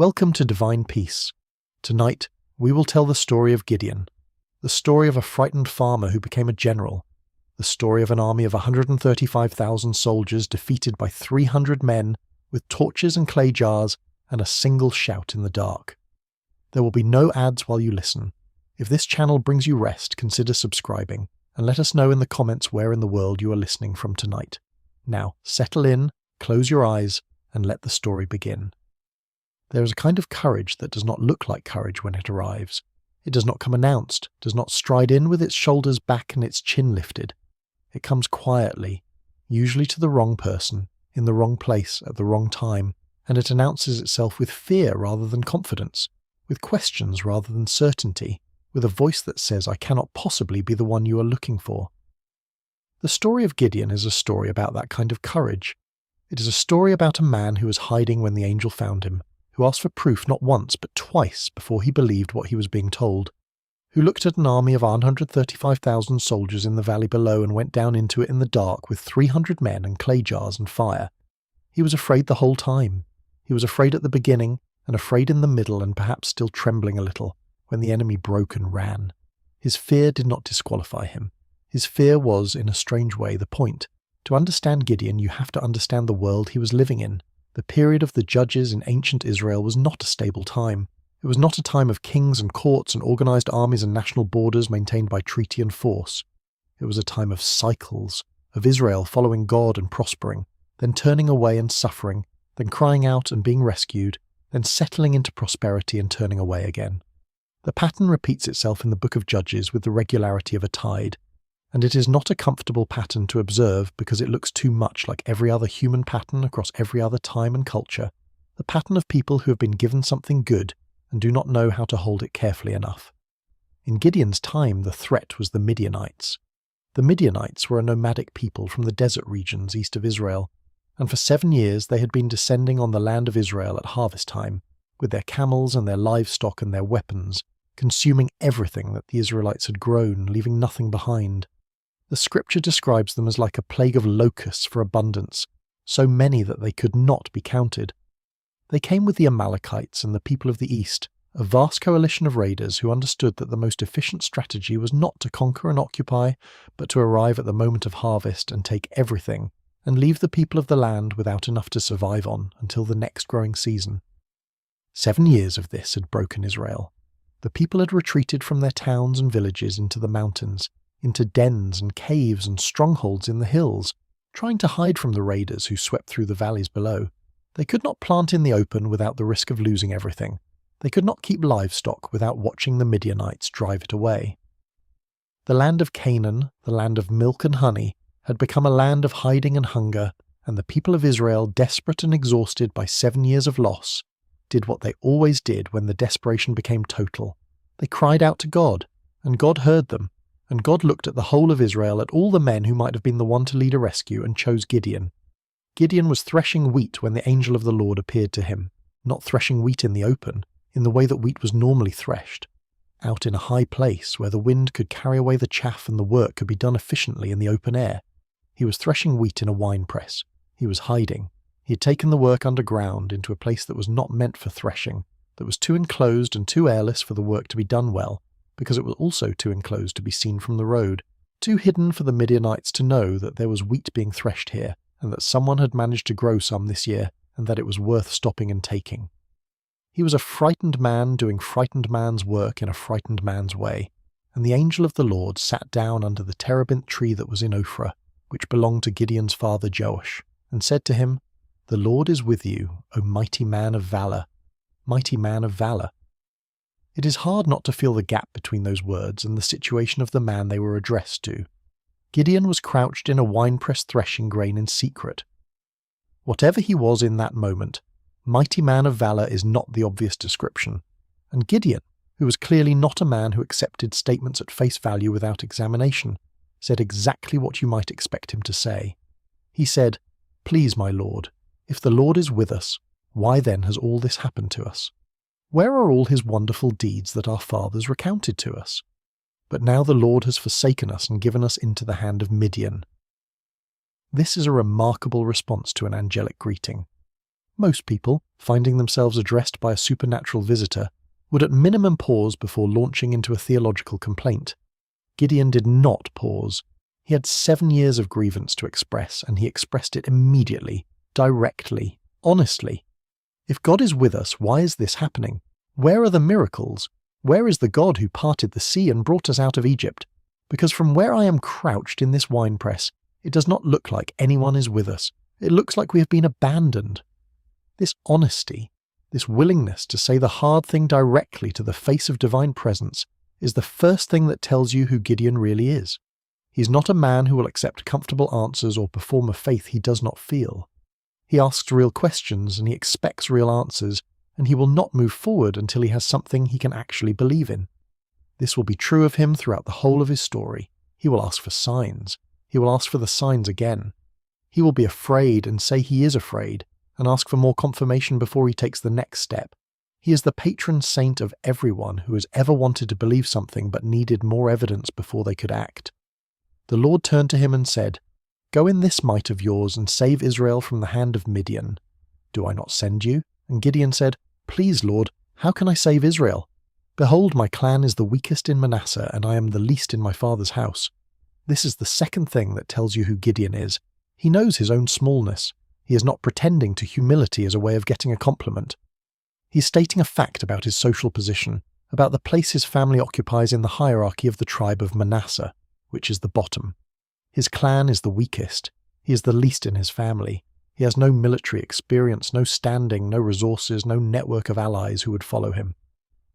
Welcome to Divine Peace. Tonight, we will tell the story of Gideon, the story of a frightened farmer who became a general, the story of an army of 135,000 soldiers defeated by 300 men with torches and clay jars and a single shout in the dark. There will be no ads while you listen. If this channel brings you rest, consider subscribing, and let us know in the comments where in the world you are listening from tonight. Now, settle in, close your eyes, and let the story begin. There is a kind of courage that does not look like courage when it arrives. It does not come announced, does not stride in with its shoulders back and its chin lifted. It comes quietly, usually to the wrong person, in the wrong place at the wrong time, and it announces itself with fear rather than confidence, with questions rather than certainty, with a voice that says, "I cannot possibly be the one you are looking for." The story of Gideon is a story about that kind of courage. It is a story about a man who was hiding when the angel found him, who asked for proof not once but twice before he believed what he was being told, who looked at an army of 135,000 soldiers in the valley below and went down into it in the dark with 300 men and clay jars and fire. He was afraid the whole time. He was afraid at the beginning, and afraid in the middle, and perhaps still trembling a little, when the enemy broke and ran. His fear did not disqualify him. His fear was, in a strange way, the point. To understand Gideon, you have to understand the world he was living in. The period of the judges in ancient Israel was not a stable time. It was not a time of kings and courts and organized armies and national borders maintained by treaty and force. It was a time of cycles, of Israel following God and prospering, then turning away and suffering, then crying out and being rescued, then settling into prosperity and turning away again. The pattern repeats itself in the book of Judges with the regularity of a tide, and it is not a comfortable pattern to observe because it looks too much like every other human pattern across every other time and culture, the pattern of people who have been given something good and do not know how to hold it carefully enough. In Gideon's time, the threat was the Midianites. The Midianites were a nomadic people from the desert regions east of Israel, and for 7 years they had been descending on the land of Israel at harvest time, with their camels and their livestock and their weapons, consuming everything that the Israelites had grown, leaving nothing behind. The scripture describes them as like a plague of locusts for abundance, so many that they could not be counted. They came with the Amalekites and the people of the east, a vast coalition of raiders who understood that the most efficient strategy was not to conquer and occupy, but to arrive at the moment of harvest and take everything, and leave the people of the land without enough to survive on until the next growing season. 7 years of this had broken Israel. The people had retreated from their towns and villages into the mountains, into dens and caves and strongholds in the hills, trying to hide from the raiders who swept through the valleys below. They could not plant in the open without the risk of losing everything. They could not keep livestock without watching the Midianites drive it away. The land of Canaan, the land of milk and honey, had become a land of hiding and hunger, and the people of Israel, desperate and exhausted by 7 years of loss, did what they always did when the desperation became total. They cried out to God, and God heard them. And God looked at the whole of Israel, at all the men who might have been the one to lead a rescue, and chose Gideon. Gideon was threshing wheat when the angel of the Lord appeared to him, not threshing wheat in the open, in the way that wheat was normally threshed, out in a high place where the wind could carry away the chaff and the work could be done efficiently in the open air. He was threshing wheat in a winepress. He was hiding. He had taken the work underground into a place that was not meant for threshing, that was too enclosed and too airless for the work to be done well, because it was also too enclosed to be seen from the road, too hidden for the Midianites to know that there was wheat being threshed here, and that someone had managed to grow some this year, and that it was worth stopping and taking. He was a frightened man doing frightened man's work in a frightened man's way, and the angel of the Lord sat down under the terebinth tree that was in Ophrah, which belonged to Gideon's father Joash, and said to him, "The Lord is with you, O mighty man of valor." Mighty man of valor. It is hard not to feel the gap between those words and the situation of the man they were addressed to. Gideon was crouched in a winepress threshing grain in secret. Whatever he was in that moment, mighty man of valor is not the obvious description, and Gideon, who was clearly not a man who accepted statements at face value without examination, said exactly what you might expect him to say. He said, "Please, my Lord, if the Lord is with us, why then has all this happened to us? Where are all his wonderful deeds that our fathers recounted to us? But now the Lord has forsaken us and given us into the hand of Midian." This is a remarkable response to an angelic greeting. Most people, finding themselves addressed by a supernatural visitor, would at minimum pause before launching into a theological complaint. Gideon did not pause. He had 7 years of grievance to express, and he expressed it immediately, directly, honestly. If God is with us, why is this happening? Where are the miracles? Where is the God who parted the sea and brought us out of Egypt? Because from where I am crouched in this winepress, it does not look like anyone is with us. It looks like we have been abandoned. This honesty, this willingness to say the hard thing directly to the face of divine presence, is the first thing that tells you who Gideon really is. He is not a man who will accept comfortable answers or perform a faith he does not feel. He asks real questions and he expects real answers, and he will not move forward until he has something he can actually believe in. This will be true of him throughout the whole of his story. He will ask for signs. He will ask for the signs again. He will be afraid and say he is afraid, and ask for more confirmation before he takes the next step. He is the patron saint of everyone who has ever wanted to believe something but needed more evidence before they could act. The Lord turned to him and said, "Go in this might of yours and save Israel from the hand of Midian. Do I not send you?" And Gideon said, "Please, Lord, how can I save Israel? Behold, my clan is the weakest in Manasseh, and I am the least in my father's house." This is the second thing that tells you who Gideon is. He knows his own smallness. He is not pretending to humility as a way of getting a compliment. He is stating a fact about his social position, about the place his family occupies in the hierarchy of the tribe of Manasseh, which is the bottom. His clan is the weakest. He is the least in his family. He has no military experience, no standing, no resources, no network of allies who would follow him.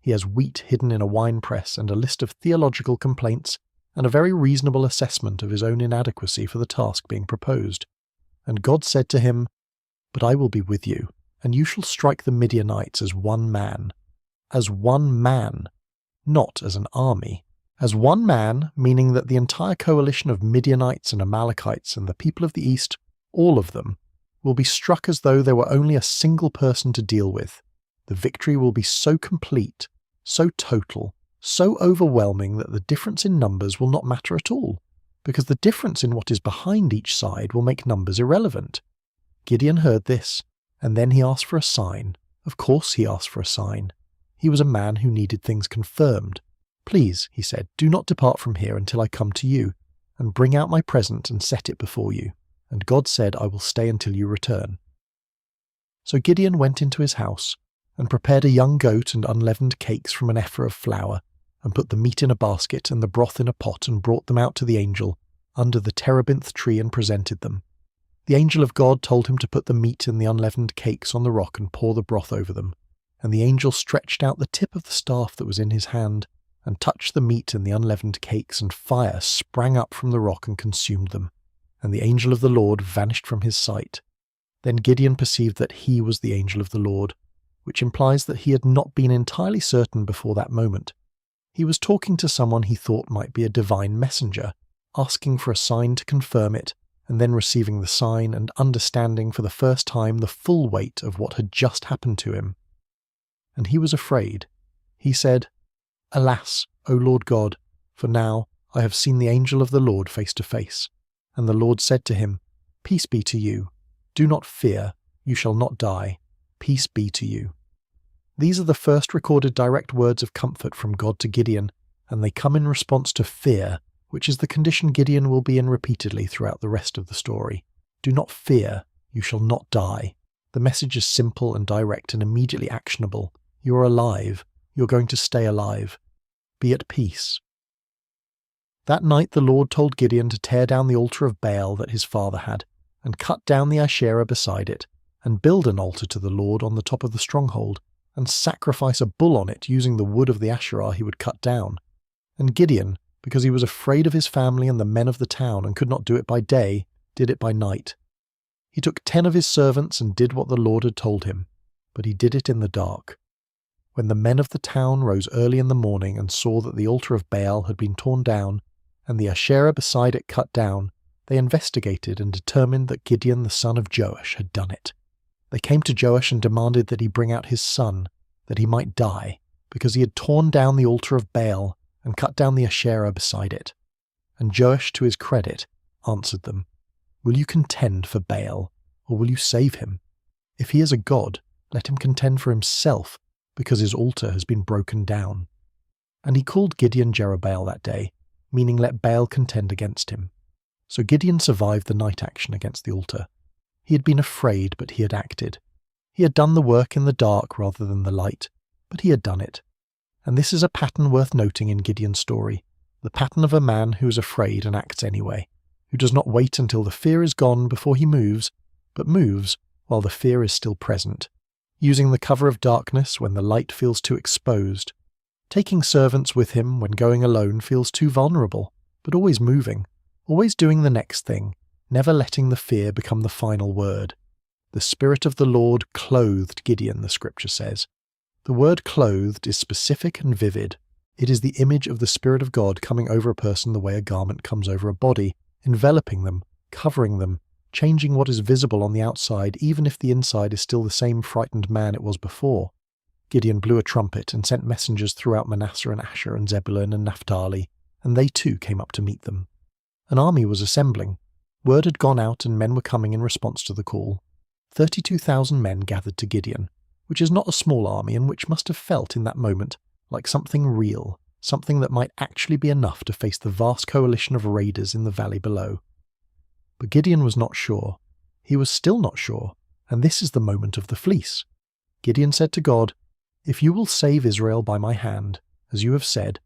He has wheat hidden in a winepress and a list of theological complaints and a very reasonable assessment of his own inadequacy for the task being proposed. And God said to him, "But I will be with you, and you shall strike the Midianites as one man." As one man, not as an army. As one man, meaning that the entire coalition of Midianites and Amalekites and the people of the east, all of them, will be struck as though there were only a single person to deal with. The victory will be so complete, so total, so overwhelming that the difference in numbers will not matter at all, because the difference in what is behind each side will make numbers irrelevant. Gideon heard this, and then he asked for a sign. Of course he asked for a sign. He was a man who needed things confirmed. "Please," he said, "do not depart from here until I come to you, and bring out my present and set it before you." And God said, "I will stay until you return." So Gideon went into his house, and prepared a young goat and unleavened cakes from an ephah of flour, and put the meat in a basket and the broth in a pot, and brought them out to the angel under the terebinth tree and presented them. The angel of God told him to put the meat and the unleavened cakes on the rock and pour the broth over them. And the angel stretched out the tip of the staff that was in his hand, and touched the meat and the unleavened cakes, and fire sprang up from the rock and consumed them. And the angel of the Lord vanished from his sight. Then Gideon perceived that he was the angel of the Lord, which implies that he had not been entirely certain before that moment. He was talking to someone he thought might be a divine messenger, asking for a sign to confirm it, and then receiving the sign and understanding for the first time the full weight of what had just happened to him. And he was afraid. He said, "Alas, O Lord God, for now I have seen the angel of the Lord face to face." And the Lord said to him, "Peace be to you. Do not fear, you shall not die. Peace be to you." These are the first recorded direct words of comfort from God to Gideon, and they come in response to fear, which is the condition Gideon will be in repeatedly throughout the rest of the story. Do not fear, you shall not die. The message is simple and direct and immediately actionable. You are alive. You're going to stay alive. Be at peace. That night the Lord told Gideon to tear down the altar of Baal that his father had, and cut down the Asherah beside it, and build an altar to the Lord on the top of the stronghold, and sacrifice a bull on it using the wood of the Asherah he would cut down. And Gideon, because he was afraid of his family and the men of the town and could not do it by day, did it by night. He took 10 of his servants and did what the Lord had told him, but he did it in the dark. When the men of the town rose early in the morning and saw that the altar of Baal had been torn down, and the Asherah beside it cut down, they investigated and determined that Gideon the son of Joash had done it. They came to Joash and demanded that he bring out his son, that he might die, because he had torn down the altar of Baal and cut down the Asherah beside it. And Joash, to his credit, answered them, "Will you contend for Baal, or will you save him? If he is a god, let him contend for himself, because his altar has been broken down. And he called Gideon Jerubbaal that day, meaning let Baal contend against him. So Gideon survived the night action against the altar. He had been afraid, but he had acted. He had done the work in the dark rather than the light, but he had done it. And this is a pattern worth noting in Gideon's story, the pattern of a man who is afraid and acts anyway, who does not wait until the fear is gone before he moves, but moves while the fear is still present, using the cover of darkness when the light feels too exposed, taking servants with him when going alone feels too vulnerable, but always moving, always doing the next thing, never letting the fear become the final word. The Spirit of the Lord clothed Gideon, the scripture says. The word clothed is specific and vivid. It is the image of the Spirit of God coming over a person the way a garment comes over a body, enveloping them, covering them, changing what is visible on the outside even if the inside is still the same frightened man it was before. Gideon blew a trumpet and sent messengers throughout Manasseh and Asher and Zebulun and Naphtali, and they too came up to meet them. An army was assembling. Word had gone out and men were coming in response to the call. 32,000 men gathered to Gideon, which is not a small army and which must have felt in that moment like something real, something that might actually be enough to face the vast coalition of raiders in the valley below. But Gideon was not sure. He was still not sure, and this is the moment of the fleece. Gideon said to God, "If you will save Israel by my hand, as you have said,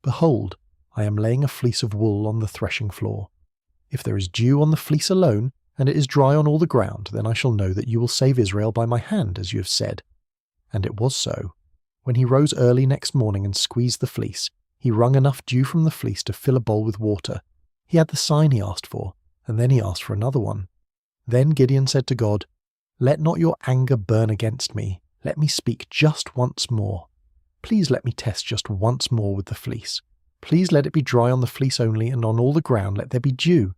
behold, I am laying a fleece of wool on the threshing floor. If there is dew on the fleece alone, and it is dry on all the ground, then I shall know that you will save Israel by my hand, as you have said." And it was so. When he rose early next morning and squeezed the fleece, he wrung enough dew from the fleece to fill a bowl with water. He had the sign he asked for, and then he asked for another one. Then Gideon said to God, "Let not your anger burn against me. Let me speak just once more. Please let me test just once more with the fleece. Please let it be dry on the fleece only, and on all the ground let there be dew."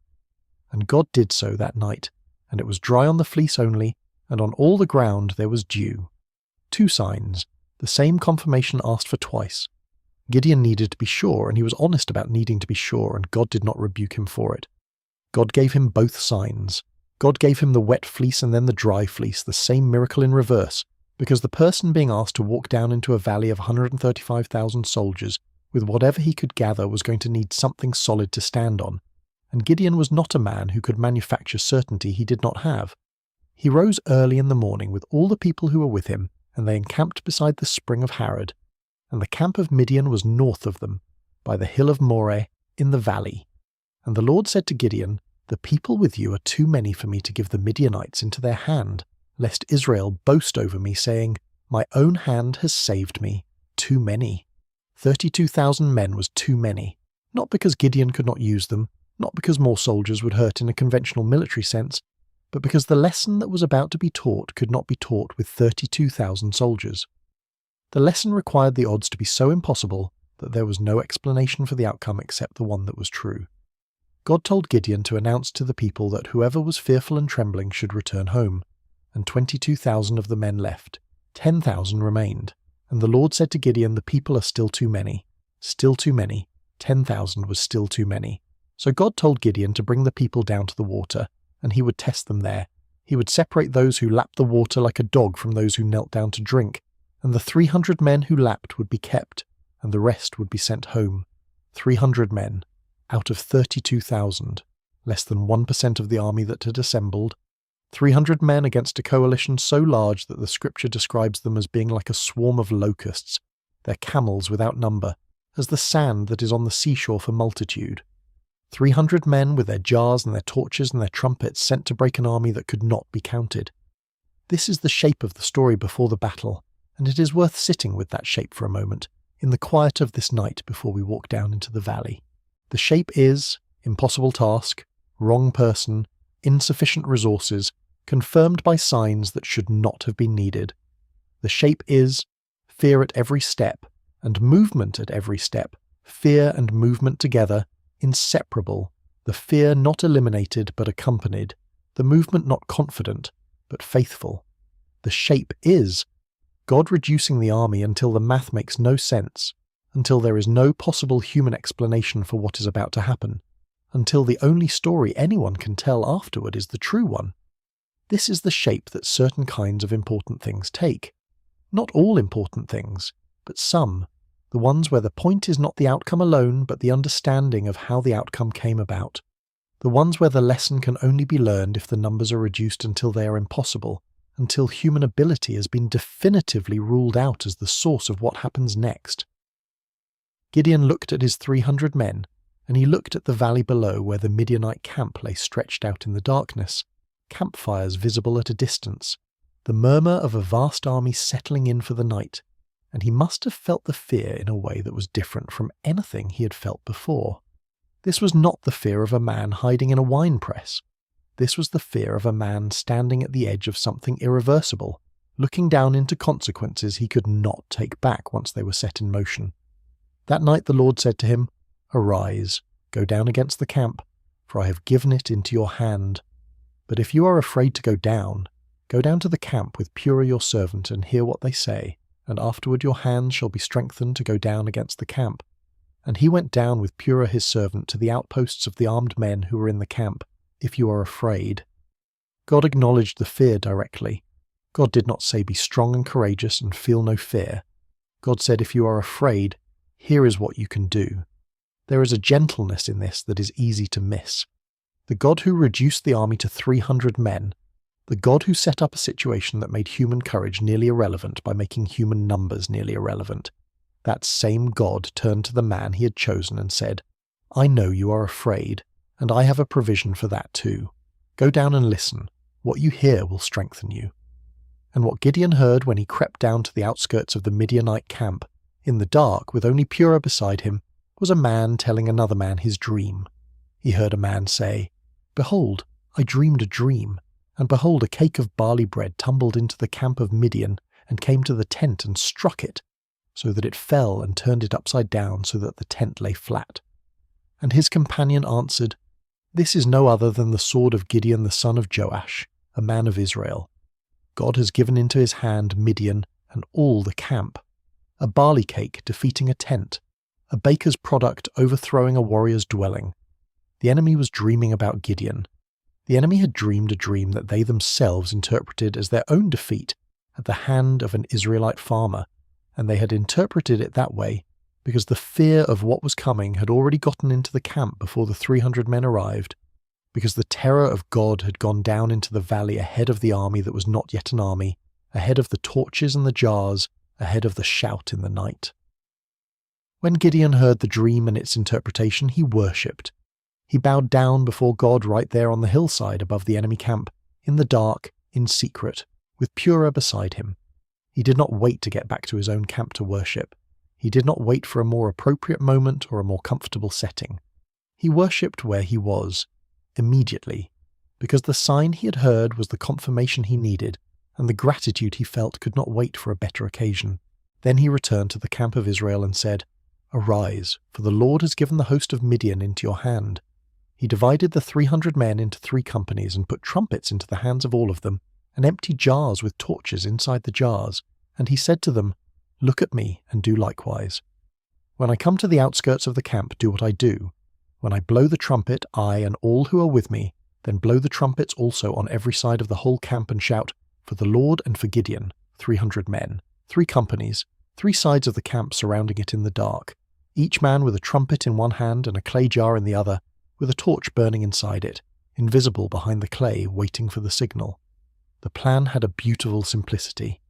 And God did so that night, and it was dry on the fleece only, and on all the ground there was dew. 2 signs, the same confirmation asked for twice. Gideon needed to be sure, and he was honest about needing to be sure, and God did not rebuke him for it. God gave him both signs. God gave him the wet fleece and then the dry fleece, the same miracle in reverse, because the person being asked to walk down into a valley of 135,000 soldiers with whatever he could gather was going to need something solid to stand on, and Gideon was not a man who could manufacture certainty he did not have. He rose early in the morning with all the people who were with him, and they encamped beside the spring of Harod, and the camp of Midian was north of them, by the hill of Moreh, in the valley. And the Lord said to Gideon, "The people with you are too many for me to give the Midianites into their hand, lest Israel boast over me, saying, 'My own hand has saved me.' Too many." 32,000 men was too many, not because Gideon could not use them, not because more soldiers would hurt in a conventional military sense, but because the lesson that was about to be taught could not be taught with 32,000 soldiers. The lesson required the odds to be so impossible that there was no explanation for the outcome except the one that was true. God told Gideon to announce to the people that whoever was fearful and trembling should return home, and 22,000 of the men left. 10,000 remained, and the Lord said to Gideon, "The people are still too many. Still too many. 10,000 was still too many." So God told Gideon to bring the people down to the water, and he would test them there. He would separate those who lapped the water like a dog from those who knelt down to drink, and the 300 men who lapped would be kept, and the rest would be sent home. 300 men, out of 32,000, less than 1% of the army that had assembled. 300 men against a coalition so large that the scripture describes them as being like a swarm of locusts, their camels without number, as the sand that is on the seashore for multitude. 300 men with their jars and their torches and their trumpets sent to break an army that could not be counted. This is the shape of the story before the battle, and it is worth sitting with that shape for a moment, in the quiet of this night before we walk down into the valley. The shape is impossible task, wrong person, insufficient resources, confirmed by signs that should not have been needed. The shape is fear at every step, and movement at every step, fear and movement together, inseparable, the fear not eliminated but accompanied, the movement not confident but faithful. The shape is God reducing the army until the math makes no sense, until there is no possible human explanation for what is about to happen, until the only story anyone can tell afterward is the true one. This is the shape that certain kinds of important things take. Not all important things, but some, the ones where the point is not the outcome alone, but the understanding of how the outcome came about. The ones where the lesson can only be learned if the numbers are reduced until they are impossible, until human ability has been definitively ruled out as the source of what happens next. Gideon looked at his 300 men, and he looked at the valley below where the Midianite camp lay stretched out in the darkness, campfires visible at a distance, the murmur of a vast army settling in for the night, and he must have felt the fear in a way that was different from anything he had felt before. This was not the fear of a man hiding in a wine press. This was the fear of a man standing at the edge of something irreversible, looking down into consequences he could not take back once they were set in motion. That night the Lord said to him, "Arise, go down against the camp, for I have given it into your hand. But if you are afraid to go down to the camp with Purah your servant and hear what they say, and afterward your hands shall be strengthened to go down against the camp." And he went down with Purah his servant to the outposts of the armed men who were in the camp. If you are afraid. God acknowledged the fear directly. God did not say be strong and courageous and feel no fear. God said if you are afraid, here is what you can do. There is a gentleness in this that is easy to miss. The God who reduced the army to 300 men, the God who set up a situation that made human courage nearly irrelevant by making human numbers nearly irrelevant, that same God turned to the man he had chosen and said, "I know you are afraid, and I have a provision for that too. Go down and listen. What you hear will strengthen you." And what Gideon heard when he crept down to the outskirts of the Midianite camp, in the dark with only Purah beside him, was a man telling another man his dream. He heard a man say, "Behold, I dreamed a dream, and behold, a cake of barley bread tumbled into the camp of Midian and came to the tent and struck it, so that it fell and turned it upside down so that the tent lay flat." And his companion answered, "This is no other than the sword of Gideon the son of Joash, a man of Israel. God has given into his hand Midian and all the camp. A barley cake defeating a tent, a baker's product overthrowing a warrior's dwelling." The enemy was dreaming about Gideon. The enemy had dreamed a dream that they themselves interpreted as their own defeat at the hand of an Israelite farmer, and they had interpreted it that way because the fear of what was coming had already gotten into the camp before the 300 men arrived, because the terror of God had gone down into the valley ahead of the army that was not yet an army, ahead of the torches and the jars, ahead of the shout in the night. When Gideon heard the dream and its interpretation, he worshipped. He bowed down before God right there on the hillside above the enemy camp, in the dark, in secret, with Purah beside him. He did not wait to get back to his own camp to worship. He did not wait for a more appropriate moment or a more comfortable setting. He worshipped where he was, immediately, because the sign he had heard was the confirmation he needed, and the gratitude he felt could not wait for a better occasion. Then he returned to the camp of Israel and said, "Arise, for the Lord has given the host of Midian into your hand." He divided the 300 men into 3 companies and put trumpets into the hands of all of them, and empty jars with torches inside the jars, and he said to them, "Look at me and do likewise. When I come to the outskirts of the camp, do what I do. When I blow the trumpet, I and all who are with me, then blow the trumpets also on every side of the whole camp and shout, 'For the Lord and for Gideon,' 300 men, 3 companies, 3 sides of the camp surrounding it in the dark, each man with a trumpet in one hand and a clay jar in the other, with a torch burning inside it, invisible behind the clay, waiting for the signal." The plan had a beautiful simplicity.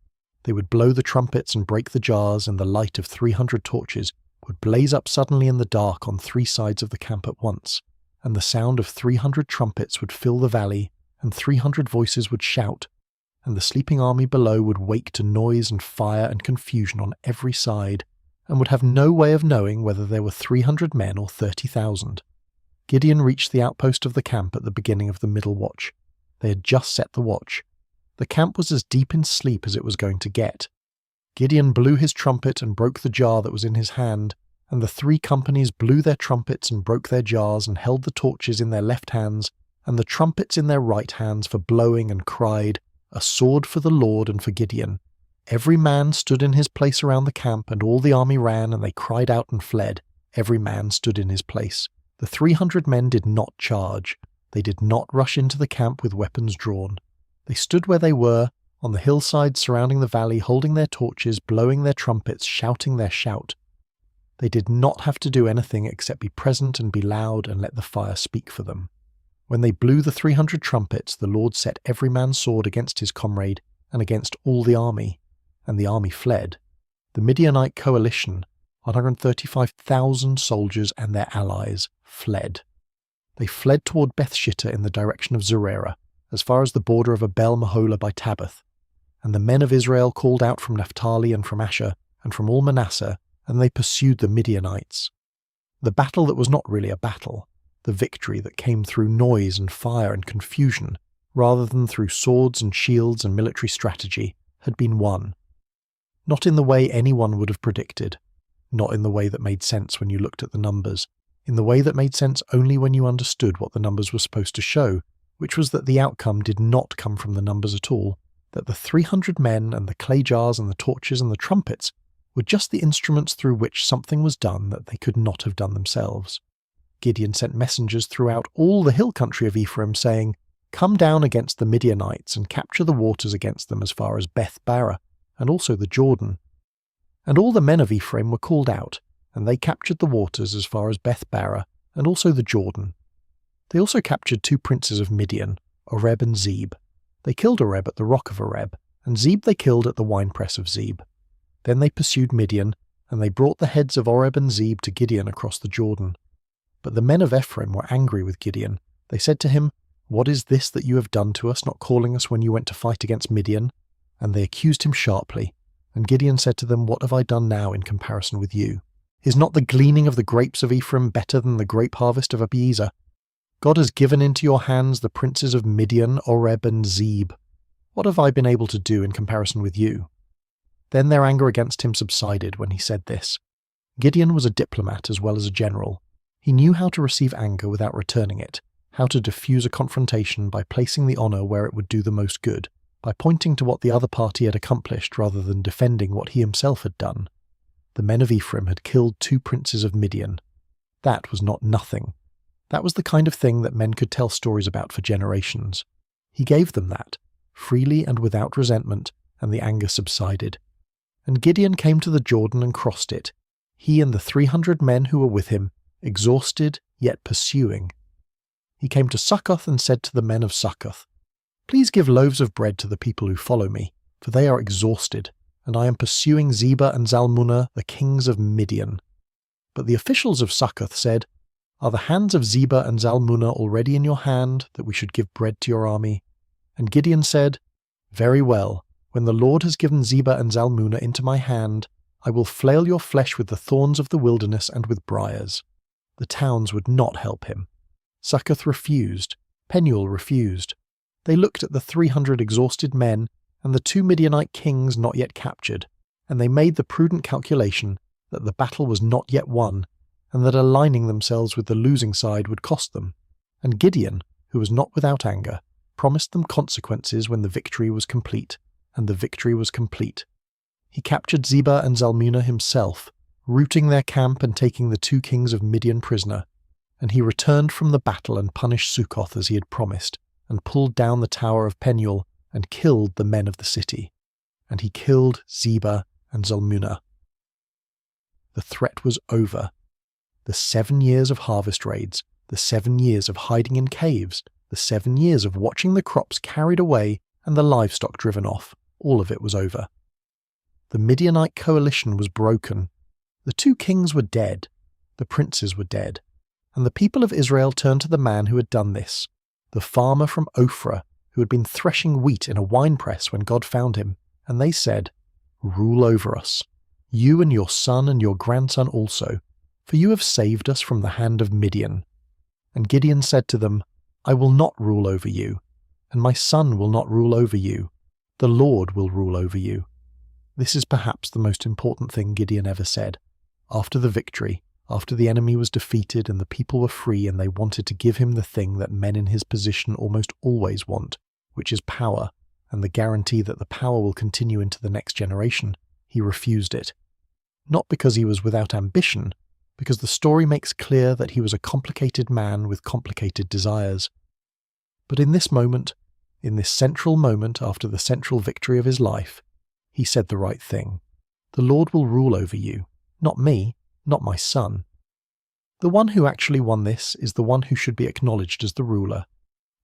They would blow the trumpets and break the jars, and the light of 300 torches would blaze up suddenly in the dark on 3 sides of the camp at once, and the sound of 300 trumpets would fill the valley, and 300 voices would shout, and the sleeping army below would wake to noise and fire and confusion on every side, and would have no way of knowing whether there were 300 men or 30,000. Gideon reached the outpost of the camp at the beginning of the middle watch. They had just set the watch. The camp was as deep in sleep as it was going to get. Gideon blew his trumpet and broke the jar that was in his hand, and the 3 companies blew their trumpets and broke their jars and held the torches in their left hands and the trumpets in their right hands for blowing, and cried, "A sword for the Lord and for Gideon." Every man stood in his place around the camp, and all the army ran, and they cried out and fled. Every man stood in his place. The 300 men did not charge. They did not rush into the camp with weapons drawn. They stood where they were, on the hillside surrounding the valley, holding their torches, blowing their trumpets, shouting their shout. They did not have to do anything except be present and be loud and let the fire speak for them. When they blew the 300 trumpets, the Lord set every man's sword against his comrade and against all the army, and the army fled. The Midianite coalition, 135,000 soldiers and their allies, fled. They fled toward Bethshittah in the direction of Zererah, as far as the border of Abel Meholah by Tabbath. And the men of Israel called out from Naphtali and from Asher and from all Manasseh, and they pursued the Midianites. The battle that was not really a battle, the victory that came through noise and fire and confusion, rather than through swords and shields and military strategy, had been won. Not in the way anyone would have predicted, not in the way that made sense when you looked at the numbers, in the way that made sense only when you understood what the numbers were supposed to show, which was that the outcome did not come from the numbers at all, that the 300 men and the clay jars and the torches and the trumpets were just the instruments through which something was done that they could not have done themselves. Gideon sent messengers throughout all the hill country of Ephraim, saying, "Come down against the Midianites and capture the waters against them as far as Beth-barah, and also the Jordan." And all the men of Ephraim were called out, and they captured the waters as far as Beth-barah, and also the Jordan. They also captured 2 princes of Midian, Oreb and Zeb. They killed Oreb at the rock of Oreb, and Zeb they killed at the winepress of Zeb. Then they pursued Midian, and they brought the heads of Oreb and Zeb to Gideon across the Jordan. But the men of Ephraim were angry with Gideon. They said to him, "What is this that you have done to us, not calling us when you went to fight against Midian?" And they accused him sharply. And Gideon said to them, "What have I done now in comparison with you? Is not the gleaning of the grapes of Ephraim better than the grape harvest of Abiezer? God has given into your hands the princes of Midian, Oreb and Zeb. What have I been able to do in comparison with you?" Then their anger against him subsided when he said this. Gideon was a diplomat as well as a general. He knew how to receive anger without returning it, how to diffuse a confrontation by placing the honor where it would do the most good, by pointing to what the other party had accomplished rather than defending what he himself had done. The men of Ephraim had killed 2 princes of Midian. That was not nothing. That was the kind of thing that men could tell stories about for generations. He gave them that, freely and without resentment, and the anger subsided. And Gideon came to the Jordan and crossed it, he and the 300 men who were with him, exhausted yet pursuing. He came to Succoth and said to the men of Succoth, "Please give loaves of bread to the people who follow me, for they are exhausted, and I am pursuing Zebah and Zalmunna, the kings of Midian." But the officials of Succoth said, "Are the hands of Zebah and Zalmunna already in your hand, that we should give bread to your army?" And Gideon said, "Very well, when the Lord has given Zebah and Zalmunna into my hand, I will flail your flesh with the thorns of the wilderness and with briars." The towns would not help him. Succoth refused. Penuel refused. They looked at the 300 exhausted men and the 2 Midianite kings not yet captured, and they made the prudent calculation that the battle was not yet won, and that aligning themselves with the losing side would cost them. And Gideon, who was not without anger, promised them consequences when the victory was complete, and the victory was complete. He captured Zebah and Zalmunna himself, routing their camp and taking the 2 kings of Midian prisoner, and he returned from the battle and punished Succoth as he had promised, and pulled down the tower of Penuel, and killed the men of the city. And he killed Zebah and Zalmunna. The threat was over. The 7 years of harvest raids, the 7 years of hiding in caves, the 7 years of watching the crops carried away and the livestock driven off, all of it was over. The Midianite coalition was broken. The 2 kings were dead, the princes were dead, and the people of Israel turned to the man who had done this, the farmer from Ophrah, who had been threshing wheat in a winepress when God found him, and they said, "Rule over us, you and your son and your grandson also, for you have saved us from the hand of Midian." And Gideon said to them, "I will not rule over you, and my son will not rule over you. The Lord will rule over you." This is perhaps the most important thing Gideon ever said. After the victory, after the enemy was defeated and the people were free and they wanted to give him the thing that men in his position almost always want, which is power, and the guarantee that the power will continue into the next generation, he refused it. Not because he was without ambition, because the story makes clear that he was a complicated man with complicated desires. But in this moment, In this central moment after the central victory of his life, he said the right thing. The Lord will rule over you, not me, not my son. The one who actually won this is the one who should be acknowledged as the ruler.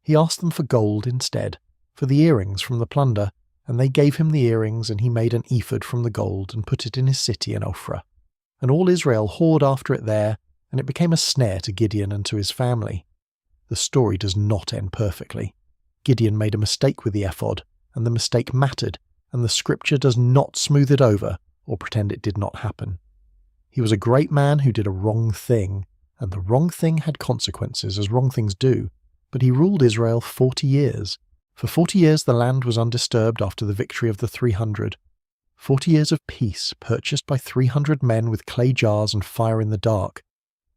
He asked them for gold instead, for the earrings from the plunder, and they gave him the earrings, and he made an ephod from the gold and put it in his city in Ophrah. And all Israel whored after it there, and it became a snare to Gideon and to his family. The story does not end perfectly. Gideon made a mistake with the ephod, and the mistake mattered, and the scripture does not smooth it over or pretend it did not happen. He was a great man who did a wrong thing, and the wrong thing had consequences, as wrong things do, but he ruled Israel 40 years. For 40 years the land was undisturbed after the victory of the 300. 40 years of peace purchased by 300 men with clay jars and fire in the dark.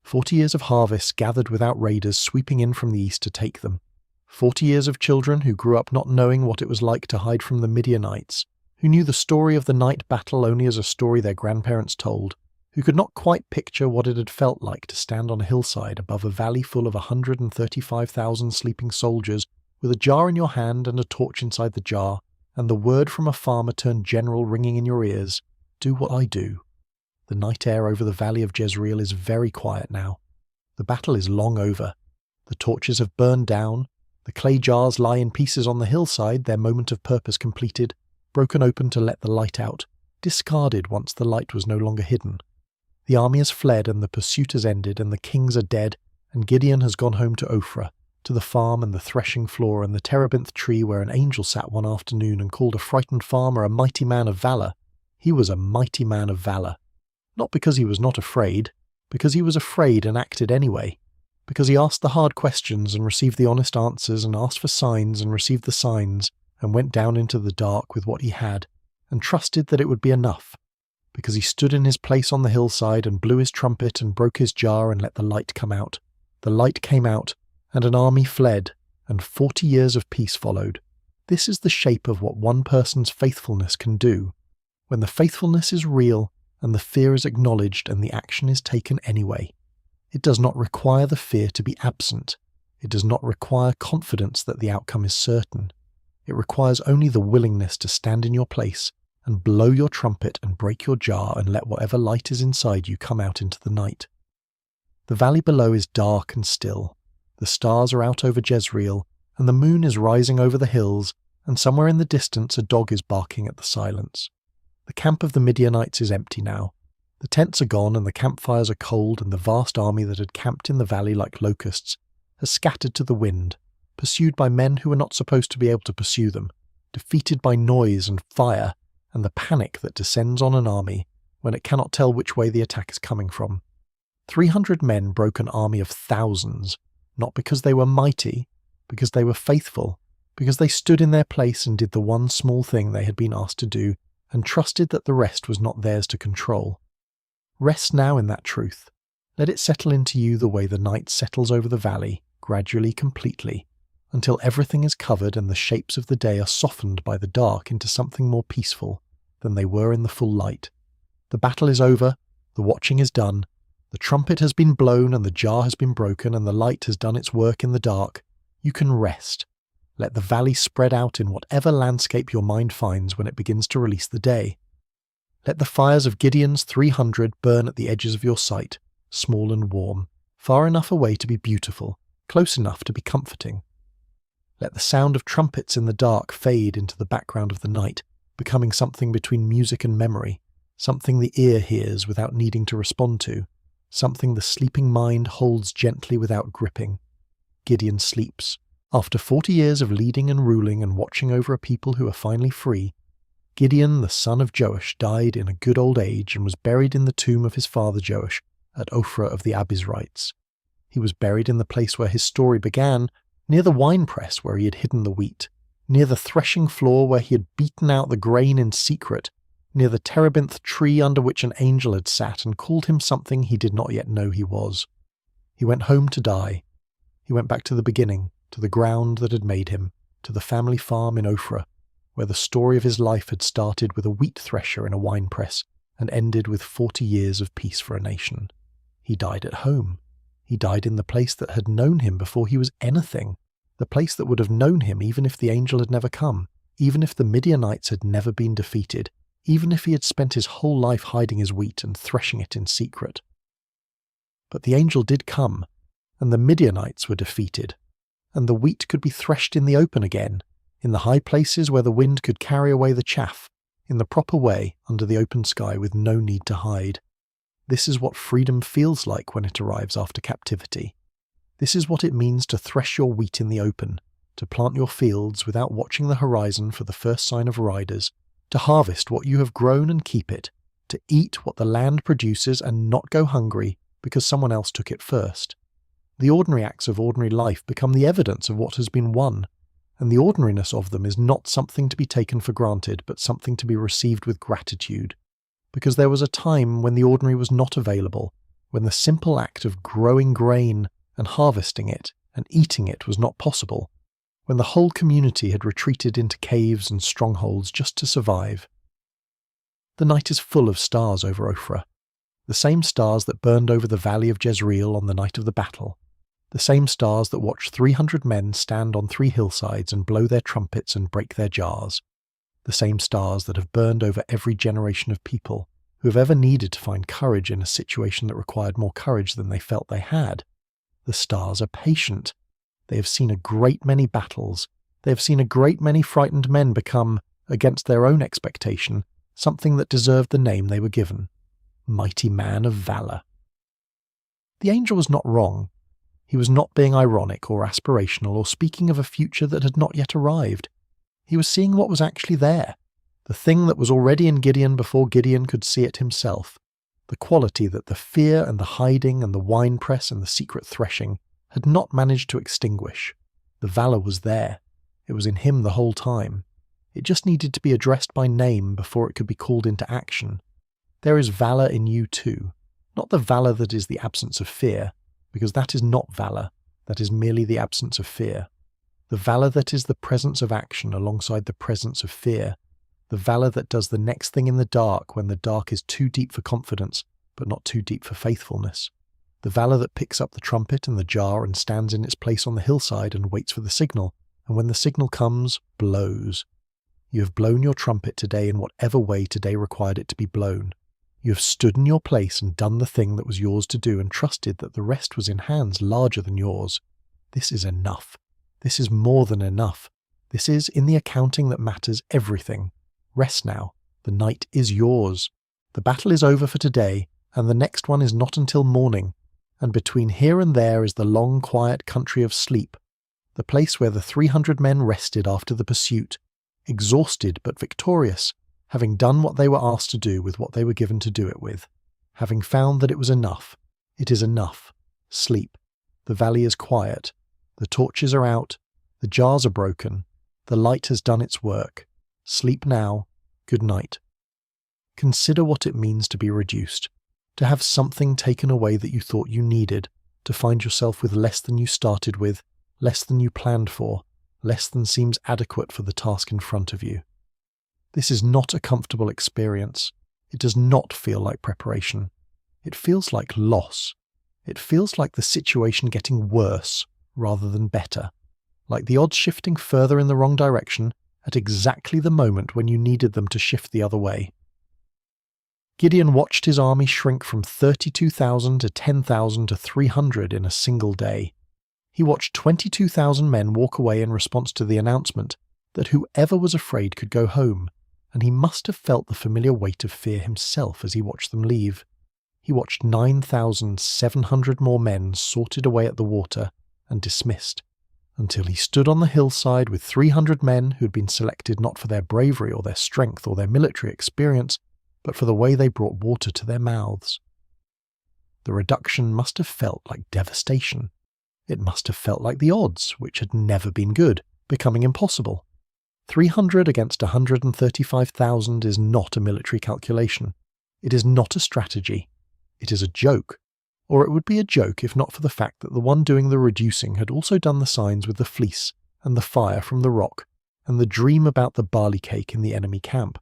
40 years of harvests gathered without raiders sweeping in from the east to take them. 40 years of children who grew up not knowing what it was like to hide from the Midianites, who knew the story of the night battle only as a story their grandparents told, who could not quite picture what it had felt like to stand on a hillside above a valley full of 135,000 sleeping soldiers with a jar in your hand and a torch inside the jar, and the word from a farmer turned general ringing in your ears, "Do what I do." The night air over the valley of Jezreel is very quiet now. The battle is long over. The torches have burned down. The clay jars lie in pieces on the hillside, their moment of purpose completed, broken open to let the light out, discarded once the light was no longer hidden. The army has fled and the pursuit has ended and the kings are dead, and Gideon has gone home to Ophrah, to the farm and the threshing floor and the terebinth tree where an angel sat one afternoon and called a frightened farmer a mighty man of valour. He was a mighty man of valour. Not because he was not afraid, because he was afraid and acted anyway. Because he asked the hard questions and received the honest answers and asked for signs and received the signs and went down into the dark with what he had and trusted that it would be enough. Because he stood in his place on the hillside and blew his trumpet and broke his jar and let the light come out. The light came out, and an army fled, and 40 years of peace followed. This is the shape of what one person's faithfulness can do. When the faithfulness is real, and the fear is acknowledged and the action is taken anyway. It does not require the fear to be absent. It does not require confidence that the outcome is certain. It requires only the willingness to stand in your place and blow your trumpet and break your jar and let whatever light is inside you come out into the night. The valley below is dark and still. The stars are out over Jezreel, and the moon is rising over the hills, and somewhere in the distance a dog is barking at the silence. The camp of the Midianites is empty now. The tents are gone and the campfires are cold, and the vast army that had camped in the valley like locusts has scattered to the wind, pursued by men who were not supposed to be able to pursue them, defeated by noise and fire and the panic that descends on an army when it cannot tell which way the attack is coming from. 300 men broke an army of thousands, not because they were mighty, because they were faithful, because they stood in their place and did the one small thing they had been asked to do, and trusted that the rest was not theirs to control. Rest now in that truth. Let it settle into you the way the night settles over the valley, gradually, completely, until everything is covered and the shapes of the day are softened by the dark into something more peaceful than they were in the full light. The battle is over, the watching is done, the trumpet has been blown and the jar has been broken and the light has done its work in the dark. You can rest. Let the valley spread out in whatever landscape your mind finds when it begins to release the day. Let the fires of Gideon's 300 burn at the edges of your sight, small and warm, far enough away to be beautiful, close enough to be comforting. Let the sound of trumpets in the dark fade into the background of the night, becoming something between music and memory, something the ear hears without needing to respond to, something the sleeping mind holds gently without gripping. Gideon sleeps. After 40 years of leading and ruling and watching over a people who are finally free, Gideon, the son of Joash, died in a good old age and was buried in the tomb of his father Joash at Ophrah of the Abizrites. He was buried in the place where his story began, near the winepress where he had hidden the wheat, near the threshing floor where he had beaten out the grain in secret, near the terebinth tree under which an angel had sat and called him something he did not yet know he was. He went home to die. He went back to the beginning, to the ground that had made him, to the family farm in Ophrah, where the story of his life had started with a wheat thresher in a winepress and ended with 40 years of peace for a nation. He died at home. He died in the place that had known him before he was anything. the place that would have known him even if the angel had never come, even if the Midianites had never been defeated, even if he had spent his whole life hiding his wheat and threshing it in secret. But the angel did come, and the Midianites were defeated, and the wheat could be threshed in the open again, in the high places where the wind could carry away the chaff, in the proper way under the open sky with no need to hide. This is what freedom feels like when it arrives after captivity. This is what it means to thresh your wheat in the open, to plant your fields without watching the horizon for the first sign of riders, to harvest what you have grown and keep it, to eat what the land produces and not go hungry because someone else took it first. The ordinary acts of ordinary life become the evidence of what has been won, and the ordinariness of them is not something to be taken for granted, but something to be received with gratitude. Because there was a time when the ordinary was not available, when the simple act of growing grain and harvesting it and eating it was not possible, when the whole community had retreated into caves and strongholds just to survive. The night is full of stars over Ophrah, the same stars that burned over the valley of Jezreel on the night of the battle, the same stars that watched 300 men stand on 3 hillsides and blow their trumpets and break their jars, the same stars that have burned over every generation of people who have ever needed to find courage in a situation that required more courage than they felt they had. The stars are patient. They have seen a great many battles. They have seen a great many frightened men become, against their own expectation, something that deserved the name they were given. Mighty man of valor. The angel was not wrong. He was not being ironic or aspirational or speaking of a future that had not yet arrived. He was seeing what was actually there, the thing that was already in Gideon before Gideon could see it himself, the quality that the fear and the hiding and the winepress and the secret threshing had not managed to extinguish. The valor was there. It was in him the whole time. It just needed to be addressed by name before it could be called into action. There is valor in you too, not the valor that is the absence of fear, because that is not valor, that is merely the absence of fear. The valor that is the presence of action alongside the presence of fear, the valor that does the next thing in the dark when the dark is too deep for confidence, but not too deep for faithfulness. The valor that picks up the trumpet and the jar and stands in its place on the hillside and waits for the signal, and when the signal comes, blows. You have blown your trumpet today in whatever way today required it to be blown. You have stood in your place and done the thing that was yours to do and trusted that the rest was in hands larger than yours. This is enough. This is more than enough. This is, in the accounting that matters, everything. Rest now. The night is yours. The battle is over for today, and the next one is not until morning. And between here and there is the long, quiet country of sleep, the place where the 300 men rested after the pursuit, exhausted but victorious, having done what they were asked to do with what they were given to do it with, having found that it was enough. It is enough. Sleep. The valley is quiet. The torches are out. The jars are broken. The light has done its work. Sleep now. Good night. Consider what it means to be reduced, to have something taken away that you thought you needed, to find yourself with less than you started with, less than you planned for, less than seems adequate for the task in front of you. This is not a comfortable experience. It does not feel like preparation. It feels like loss. It feels like the situation getting worse rather than better, like the odds shifting further in the wrong direction at exactly the moment when you needed them to shift the other way. Gideon watched his army shrink from 32,000 to 10,000 to 300 in a single day. He watched 22,000 men walk away in response to the announcement that whoever was afraid could go home, and he must have felt the familiar weight of fear himself as he watched them leave. He watched 9,700 more men sorted away at the water and dismissed, until he stood on the hillside with 300 men who had been selected not for their bravery or their strength or their military experience, but for the way they brought water to their mouths. The reduction must have felt like devastation. It must have felt like the odds, which had never been good, becoming impossible. 300 against 135,000 is not a military calculation. It is not a strategy. It is a joke. Or it would be a joke if not for the fact that the one doing the reducing had also done the signs with the fleece and the fire from the rock and the dream about the barley cake in the enemy camp.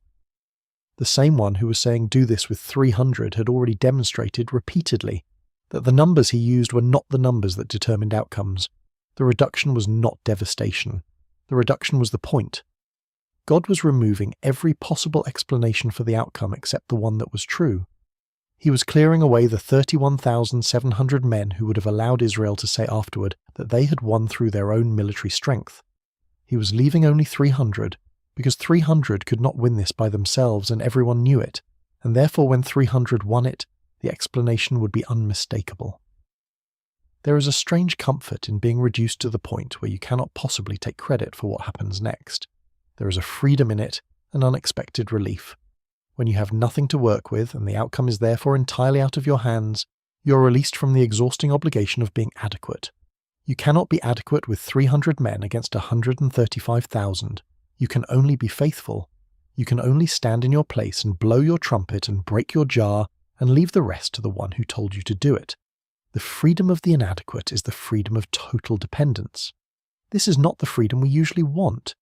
The same one who was saying do this with 300 had already demonstrated repeatedly that the numbers he used were not the numbers that determined outcomes. The reduction was not devastation. The reduction was the point. God was removing every possible explanation for the outcome except the one that was true. He was clearing away the 31,700 men who would have allowed Israel to say afterward that they had won through their own military strength. He was leaving only 300, because 300 could not win this by themselves and everyone knew it, and therefore when 300 won it, the explanation would be unmistakable. There is a strange comfort in being reduced to the point where you cannot possibly take credit for what happens next. There is a freedom in it, an unexpected relief. When you have nothing to work with and the outcome is therefore entirely out of your hands, you are released from the exhausting obligation of being adequate. You cannot be adequate with 300 men against 135,000. You can only be faithful. You can only stand in your place and blow your trumpet and break your jar and leave the rest to the one who told you to do it. The freedom of the inadequate is the freedom of total dependence. This is not the freedom we usually want.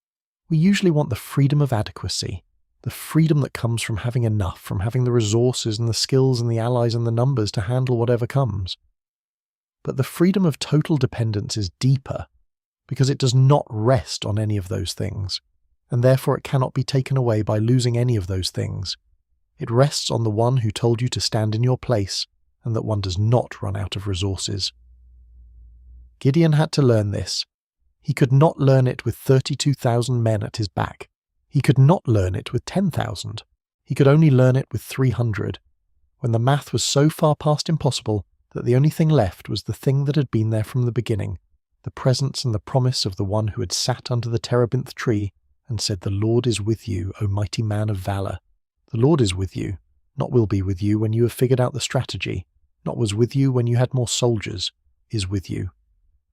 We usually want the freedom of adequacy, the freedom that comes from having enough, from having the resources and the skills and the allies and the numbers to handle whatever comes. But the freedom of total dependence is deeper, because it does not rest on any of those things, and therefore it cannot be taken away by losing any of those things. It rests on the one who told you to stand in your place, and that one does not run out of resources. Gideon had to learn this. He could not learn it with 32,000 men at his back. He could not learn it with 10,000. He could only learn it with 300, when the math was so far past impossible that the only thing left was the thing that had been there from the beginning, the presence and the promise of the one who had sat under the terebinth tree and said, "The Lord is with you, O mighty man of valor." The Lord is with you, not will be with you when you have figured out the strategy, not was with you when you had more soldiers, is with you.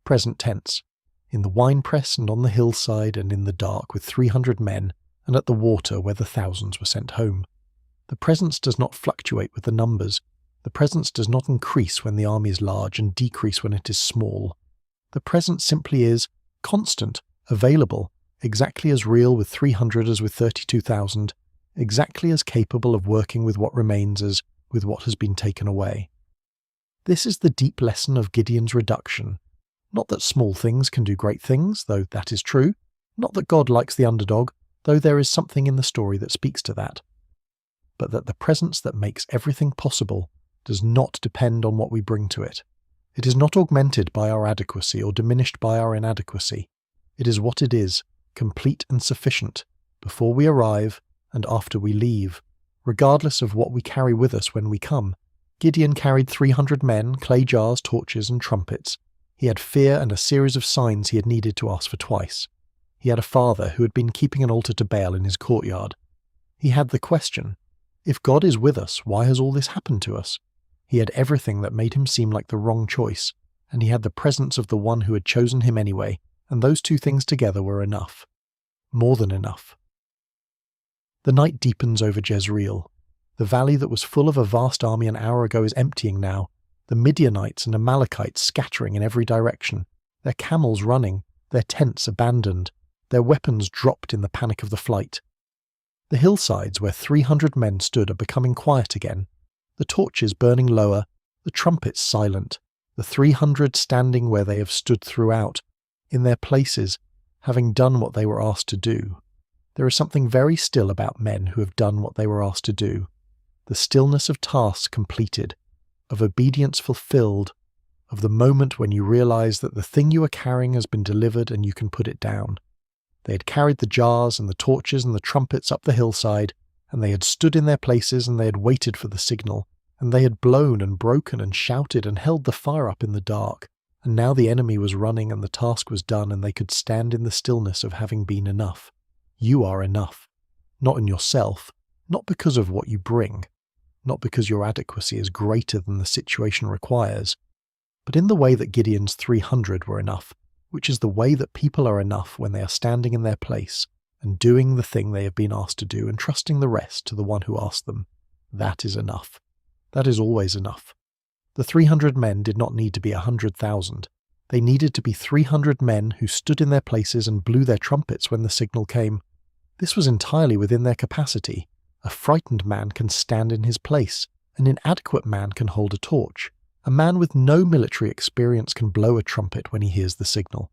Present tense, in the winepress and on the hillside and in the dark with 300 men, and at the water where the thousands were sent home. The presence does not fluctuate with the numbers. The presence does not increase when the army is large and decrease when it is small. The presence simply is constant, available, exactly as real with 300 as with 32,000, exactly as capable of working with what remains as with what has been taken away. This is the deep lesson of Gideon's reduction. Not that small things can do great things, though that is true. Not that God likes the underdog, though there is something in the story that speaks to that. But that the presence that makes everything possible does not depend on what we bring to it. It is not augmented by our adequacy or diminished by our inadequacy. It is what it is, complete and sufficient, before we arrive and after we leave, regardless of what we carry with us when we come. Gideon carried 300 men, clay jars, torches, and trumpets. He had fear and a series of signs he had needed to ask for twice. He had a father who had been keeping an altar to Baal in his courtyard. He had the question, if God is with us, why has all this happened to us? He had everything that made him seem like the wrong choice, and he had the presence of the one who had chosen him anyway, and those two things together were enough. More than enough. The night deepens over Jezreel. The valley that was full of a vast army an hour ago is emptying now, the Midianites and Amalekites scattering in every direction, their camels running, their tents abandoned, their weapons dropped in the panic of the flight. The hillsides where 300 men stood are becoming quiet again, the torches burning lower, the trumpets silent, the 300 standing where they have stood throughout, in their places, having done what they were asked to do. There is something very still about men who have done what they were asked to do. The stillness of tasks completed, of obedience fulfilled, of the moment when you realize that the thing you are carrying has been delivered and you can put it down. They had carried the jars and the torches and the trumpets up the hillside, and they had stood in their places and they had waited for the signal, and they had blown and broken and shouted and held the fire up in the dark, and now the enemy was running and the task was done and they could stand in the stillness of having been enough. You are enough. Not in yourself, not because of what you bring, not because your adequacy is greater than the situation requires, but in the way that Gideon's 300 were enough, which is the way that people are enough when they are standing in their place and doing the thing they have been asked to do and trusting the rest to the one who asked them. That is enough. That is always enough. The 300 men did not need to be 100,000. They needed to be 300 men who stood in their places and blew their trumpets when the signal came. This was entirely within their capacity. A frightened man can stand in his place. An inadequate man can hold a torch. A man with no military experience can blow a trumpet when he hears the signal.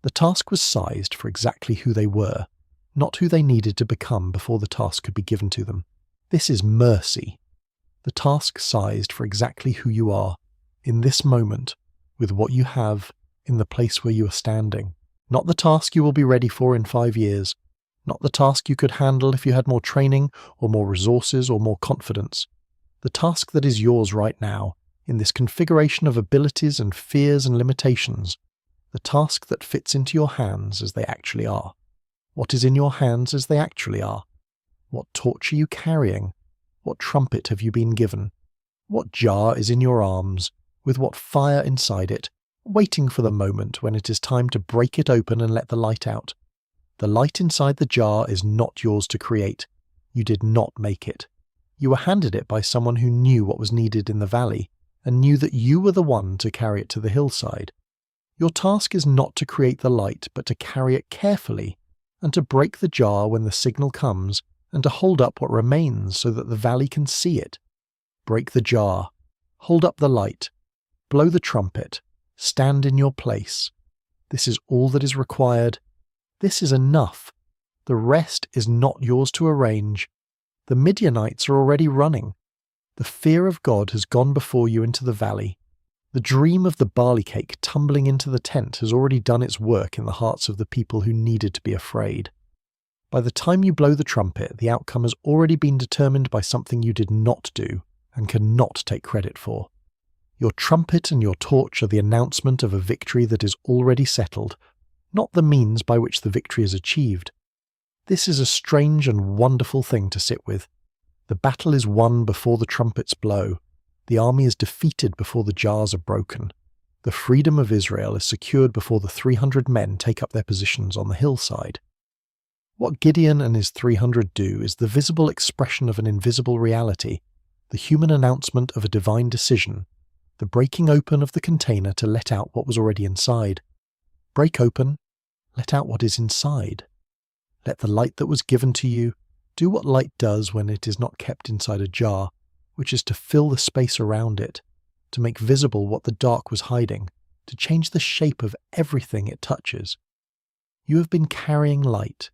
The task was sized for exactly who they were, not who they needed to become before the task could be given to them. This is mercy. The task sized for exactly who you are, in this moment, with what you have, in the place where you are standing. Not the task you will be ready for in 5 years, not the task you could handle if you had more training or more resources or more confidence. The task that is yours right now, in this configuration of abilities and fears and limitations, the task that fits into your hands as they actually are. What is in your hands as they actually are? What torch are you carrying? What trumpet have you been given? What jar is in your arms, with what fire inside it, waiting for the moment when it is time to break it open and let the light out? The light inside the jar is not yours to create. You did not make it. You were handed it by someone who knew what was needed in the valley, and knew that you were the one to carry it to the hillside. Your task is not to create the light, but to carry it carefully, and to break the jar when the signal comes, and to hold up what remains so that the valley can see it. Break the jar. Hold up the light. Blow the trumpet. Stand in your place. This is all that is required. This is enough. The rest is not yours to arrange. The Midianites are already running. The fear of God has gone before you into the valley. The dream of the barley cake tumbling into the tent has already done its work in the hearts of the people who needed to be afraid. By the time you blow the trumpet, the outcome has already been determined by something you did not do and cannot take credit for. Your trumpet and your torch are the announcement of a victory that is already settled, not the means by which the victory is achieved. This is a strange and wonderful thing to sit with. The battle is won before the trumpets blow. The army is defeated before the jars are broken. The freedom of Israel is secured before the 300 men take up their positions on the hillside. What Gideon and his 300 do is the visible expression of an invisible reality, the human announcement of a divine decision, the breaking open of the container to let out what was already inside. Break open, let out what is inside. Let the light that was given to you do what light does when it is not kept inside a jar, which is to fill the space around it, to make visible what the dark was hiding, to change the shape of everything it touches. You have been carrying light.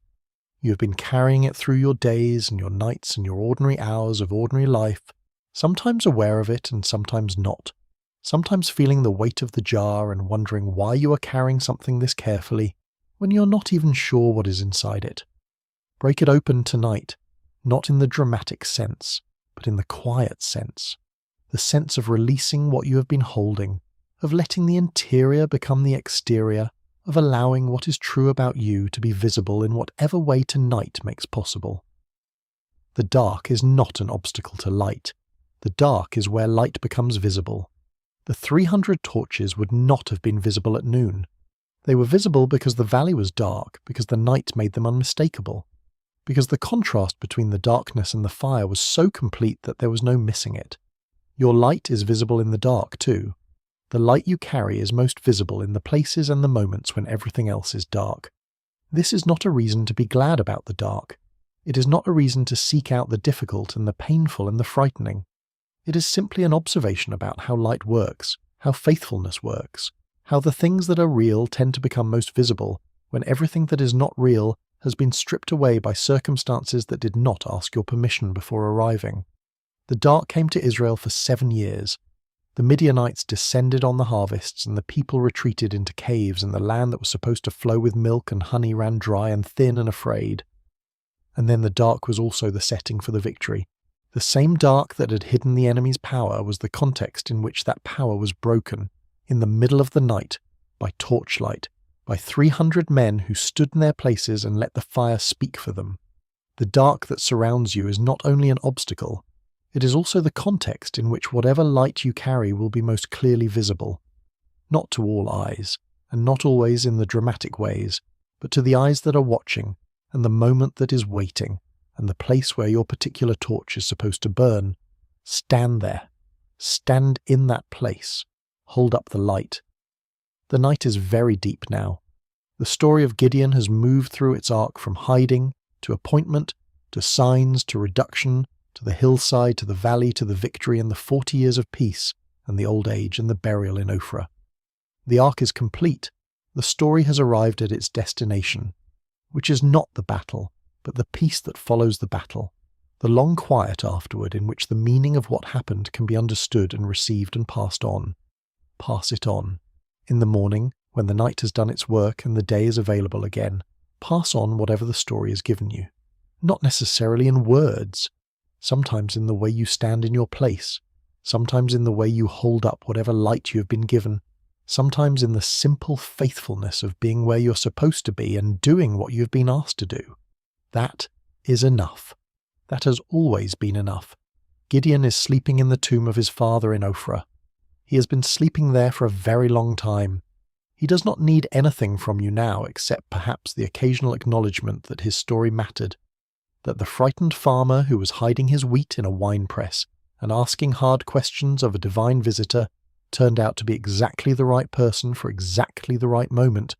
You have been carrying it through your days and your nights and your ordinary hours of ordinary life, sometimes aware of it and sometimes not, sometimes feeling the weight of the jar and wondering why you are carrying something this carefully when you're not even sure what is inside it. Break it open tonight, not in the dramatic sense, but in the quiet sense, the sense of releasing what you have been holding, of letting the interior become the exterior, of allowing what is true about you to be visible in whatever way tonight makes possible. The dark is not an obstacle to light. The dark is where light becomes visible. The 300 torches would not have been visible at noon. They were visible because the valley was dark, because the night made them unmistakable, because the contrast between the darkness and the fire was so complete that there was no missing it. Your light is visible in the dark too. The light you carry is most visible in the places and the moments when everything else is dark. This is not a reason to be glad about the dark. It is not a reason to seek out the difficult and the painful and the frightening. It is simply an observation about how light works, how faithfulness works, how the things that are real tend to become most visible when everything that is not real has been stripped away by circumstances that did not ask your permission before arriving. The dark came to Israel for 7 years. The Midianites descended on the harvests, and the people retreated into caves, and the land that was supposed to flow with milk and honey ran dry and thin and afraid. And then the dark was also the setting for the victory. The same dark that had hidden the enemy's power was the context in which that power was broken, in the middle of the night, by torchlight, by 300 men who stood in their places and let the fire speak for them. The dark that surrounds you is not only an obstacle, it is also the context in which whatever light you carry will be most clearly visible. Not to all eyes, and not always in the dramatic ways, but to the eyes that are watching, and the moment that is waiting, and the place where your particular torch is supposed to burn. Stand there. Stand in that place. Hold up the light. The night is very deep now. The story of Gideon has moved through its arc from hiding, to appointment, to signs, to reduction, to the hillside, to the valley, to the victory and the 40 years of peace, and the old age and the burial in Ophrah. The arc is complete. The story has arrived at its destination, which is not the battle, but the peace that follows the battle, the long quiet afterward in which the meaning of what happened can be understood and received and passed on. Pass it on. In the morning, when the night has done its work and the day is available again, pass on whatever the story has given you. Not necessarily in words, sometimes in the way you stand in your place, sometimes in the way you hold up whatever light you have been given, sometimes in the simple faithfulness of being where you're supposed to be and doing what you've been asked to do. That is enough. That has always been enough. Gideon is sleeping in the tomb of his father in Ophrah. He has been sleeping there for a very long time. He does not need anything from you now except perhaps the occasional acknowledgement that his story mattered, that the frightened farmer who was hiding his wheat in a wine press and asking hard questions of a divine visitor turned out to be exactly the right person for exactly the right moment,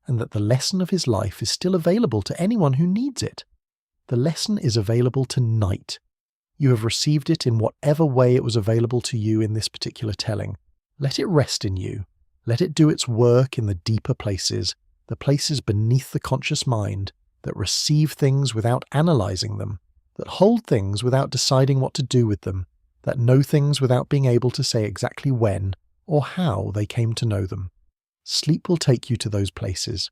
and that the lesson of his life is still available to anyone who needs it. The lesson is available tonight. You have received it in whatever way it was available to you in this particular telling. Let it rest in you. Let it do its work in the deeper places, the places beneath the conscious mind, that receive things without analyzing them, that hold things without deciding what to do with them, that know things without being able to say exactly when or how they came to know them. Sleep will take you to those places.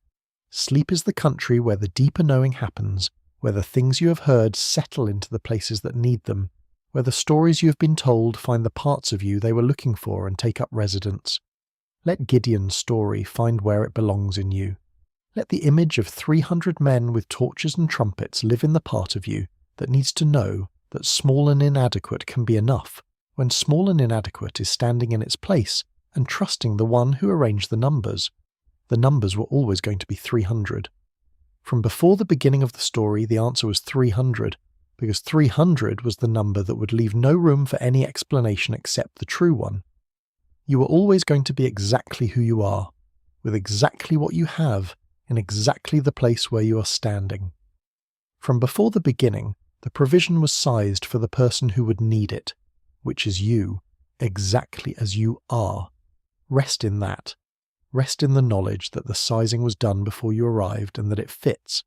Sleep is the country where the deeper knowing happens, where the things you have heard settle into the places that need them, where the stories you have been told find the parts of you they were looking for and take up residence. Let Gideon's story find where it belongs in you. Let the image of 300 men with torches and trumpets live in the part of you that needs to know that small and inadequate can be enough, when small and inadequate is standing in its place and trusting the one who arranged the numbers. The numbers were always going to be 300. From before the beginning of the story, the answer was 300, because 300 was the number that would leave no room for any explanation except the true one. You were always going to be exactly who you are, with exactly what you have, in exactly the place where you are standing. From before the beginning, the provision was sized for the person who would need it, which is you, exactly as you are. Rest in that. Rest in the knowledge that the sizing was done before you arrived and that it fits,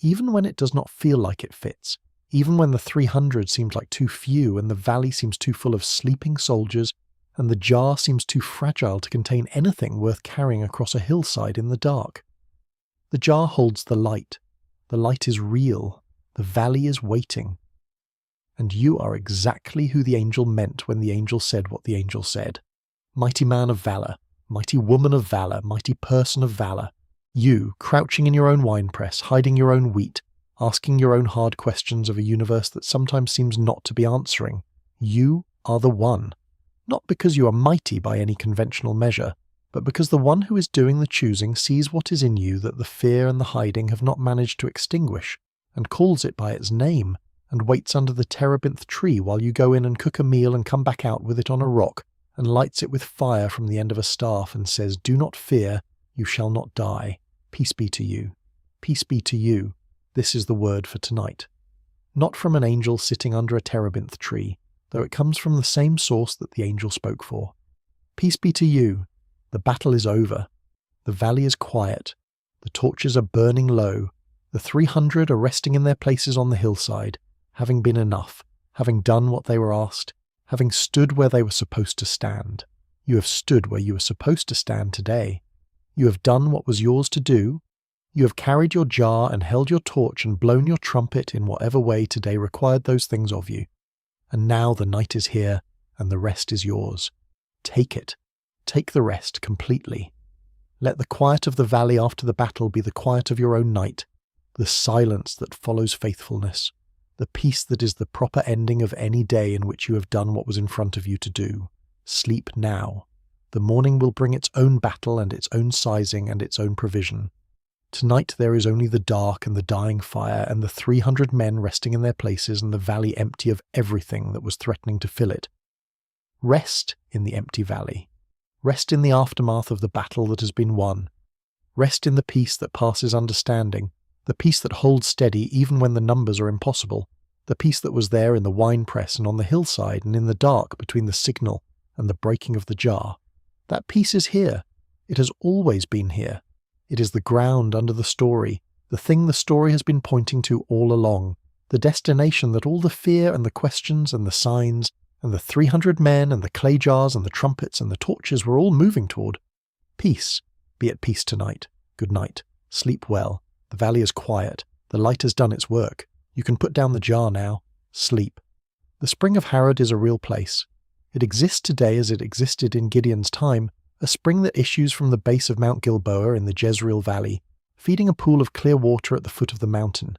even when it does not feel like it fits, even when the 300 seems like too few and the valley seems too full of sleeping soldiers and the jar seems too fragile to contain anything worth carrying across a hillside in the dark. The jar holds the light. The light is real. The valley is waiting. And you are exactly who the angel meant when the angel said what the angel said. Mighty man of valor, mighty woman of valor, mighty person of valor. You, crouching in your own winepress, hiding your own wheat, asking your own hard questions of a universe that sometimes seems not to be answering. You are the one. Not because you are mighty by any conventional measure, but because the one who is doing the choosing sees what is in you that the fear and the hiding have not managed to extinguish, and calls it by its name, and waits under the terebinth tree while you go in and cook a meal and come back out with it on a rock, and lights it with fire from the end of a staff and says, "Do not fear, you shall not die. Peace be to you. Peace be to you." This is the word for tonight. Not from an angel sitting under a terebinth tree, though it comes from the same source that the angel spoke for. Peace be to you. The battle is over. The valley is quiet. The torches are burning low. The 300 are resting in their places on the hillside, having been enough, having done what they were asked, having stood where they were supposed to stand. You have stood where you were supposed to stand today. You have done what was yours to do. You have carried your jar and held your torch and blown your trumpet in whatever way today required those things of you. And now the night is here, and the rest is yours. Take it. Take the rest completely. Let the quiet of the valley after the battle be the quiet of your own night, the silence that follows faithfulness, the peace that is the proper ending of any day in which you have done what was in front of you to do. Sleep now. The morning will bring its own battle and its own sizing and its own provision. Tonight there is only the dark and the dying fire and the 300 men resting in their places and the valley empty of everything that was threatening to fill it. Rest in the empty valley. Rest in the aftermath of the battle that has been won. Rest in the peace that passes understanding, the peace that holds steady even when the numbers are impossible, the peace that was there in the wine press and on the hillside and in the dark between the signal and the breaking of the jar. That peace is here. It has always been here. It is the ground under the story, the thing the story has been pointing to all along, the destination that all the fear and the questions and the signs and the 300 men and the clay jars and the trumpets and the torches were all moving toward. Peace. Be at peace tonight. Good night. Sleep well. The valley is quiet. The light has done its work. You can put down the jar now. Sleep. The Spring of Harod is a real place. It exists today as it existed in Gideon's time, a spring that issues from the base of Mount Gilboa in the Jezreel Valley, feeding a pool of clear water at the foot of the mountain.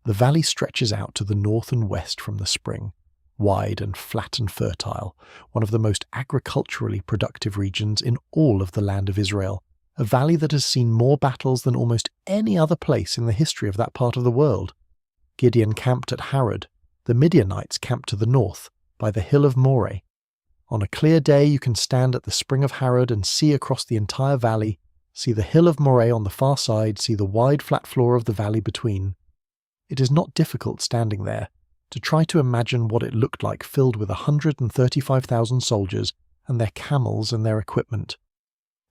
The valley stretches out to the north and west from the spring, wide and flat and fertile, one of the most agriculturally productive regions in all of the land of Israel, a valley that has seen more battles than almost any other place in the history of that part of the world. Gideon camped at Harod. The Midianites camped to the north, by the hill of Moreh. On a clear day you can stand at the spring of Harod and see across the entire valley, see the hill of Moreh on the far side, see the wide flat floor of the valley between. It is not difficult standing there to try to imagine what it looked like filled with 135,000 soldiers and their camels and their equipment.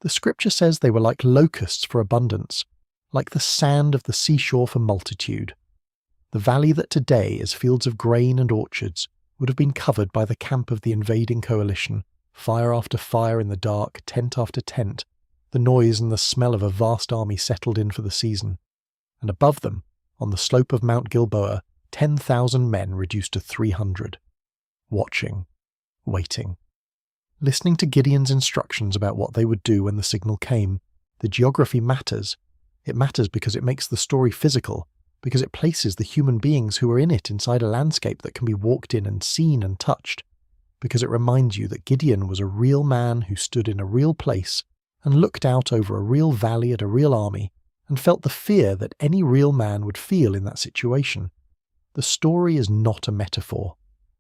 The scripture says they were like locusts for abundance, like the sand of the seashore for multitude. The valley that today is fields of grain and orchards would have been covered by the camp of the invading coalition, fire after fire in the dark, tent after tent, the noise and the smell of a vast army settled in for the season. And above them, on the slope of Mount Gilboa, 10,000 men reduced to 300. Watching. Waiting. Listening to Gideon's instructions about what they would do when the signal came. The geography matters. It matters because it makes the story physical, because it places the human beings who are in it inside a landscape that can be walked in and seen and touched, because it reminds you that Gideon was a real man who stood in a real place and looked out over a real valley at a real army and felt the fear that any real man would feel in that situation. The story is not a metaphor.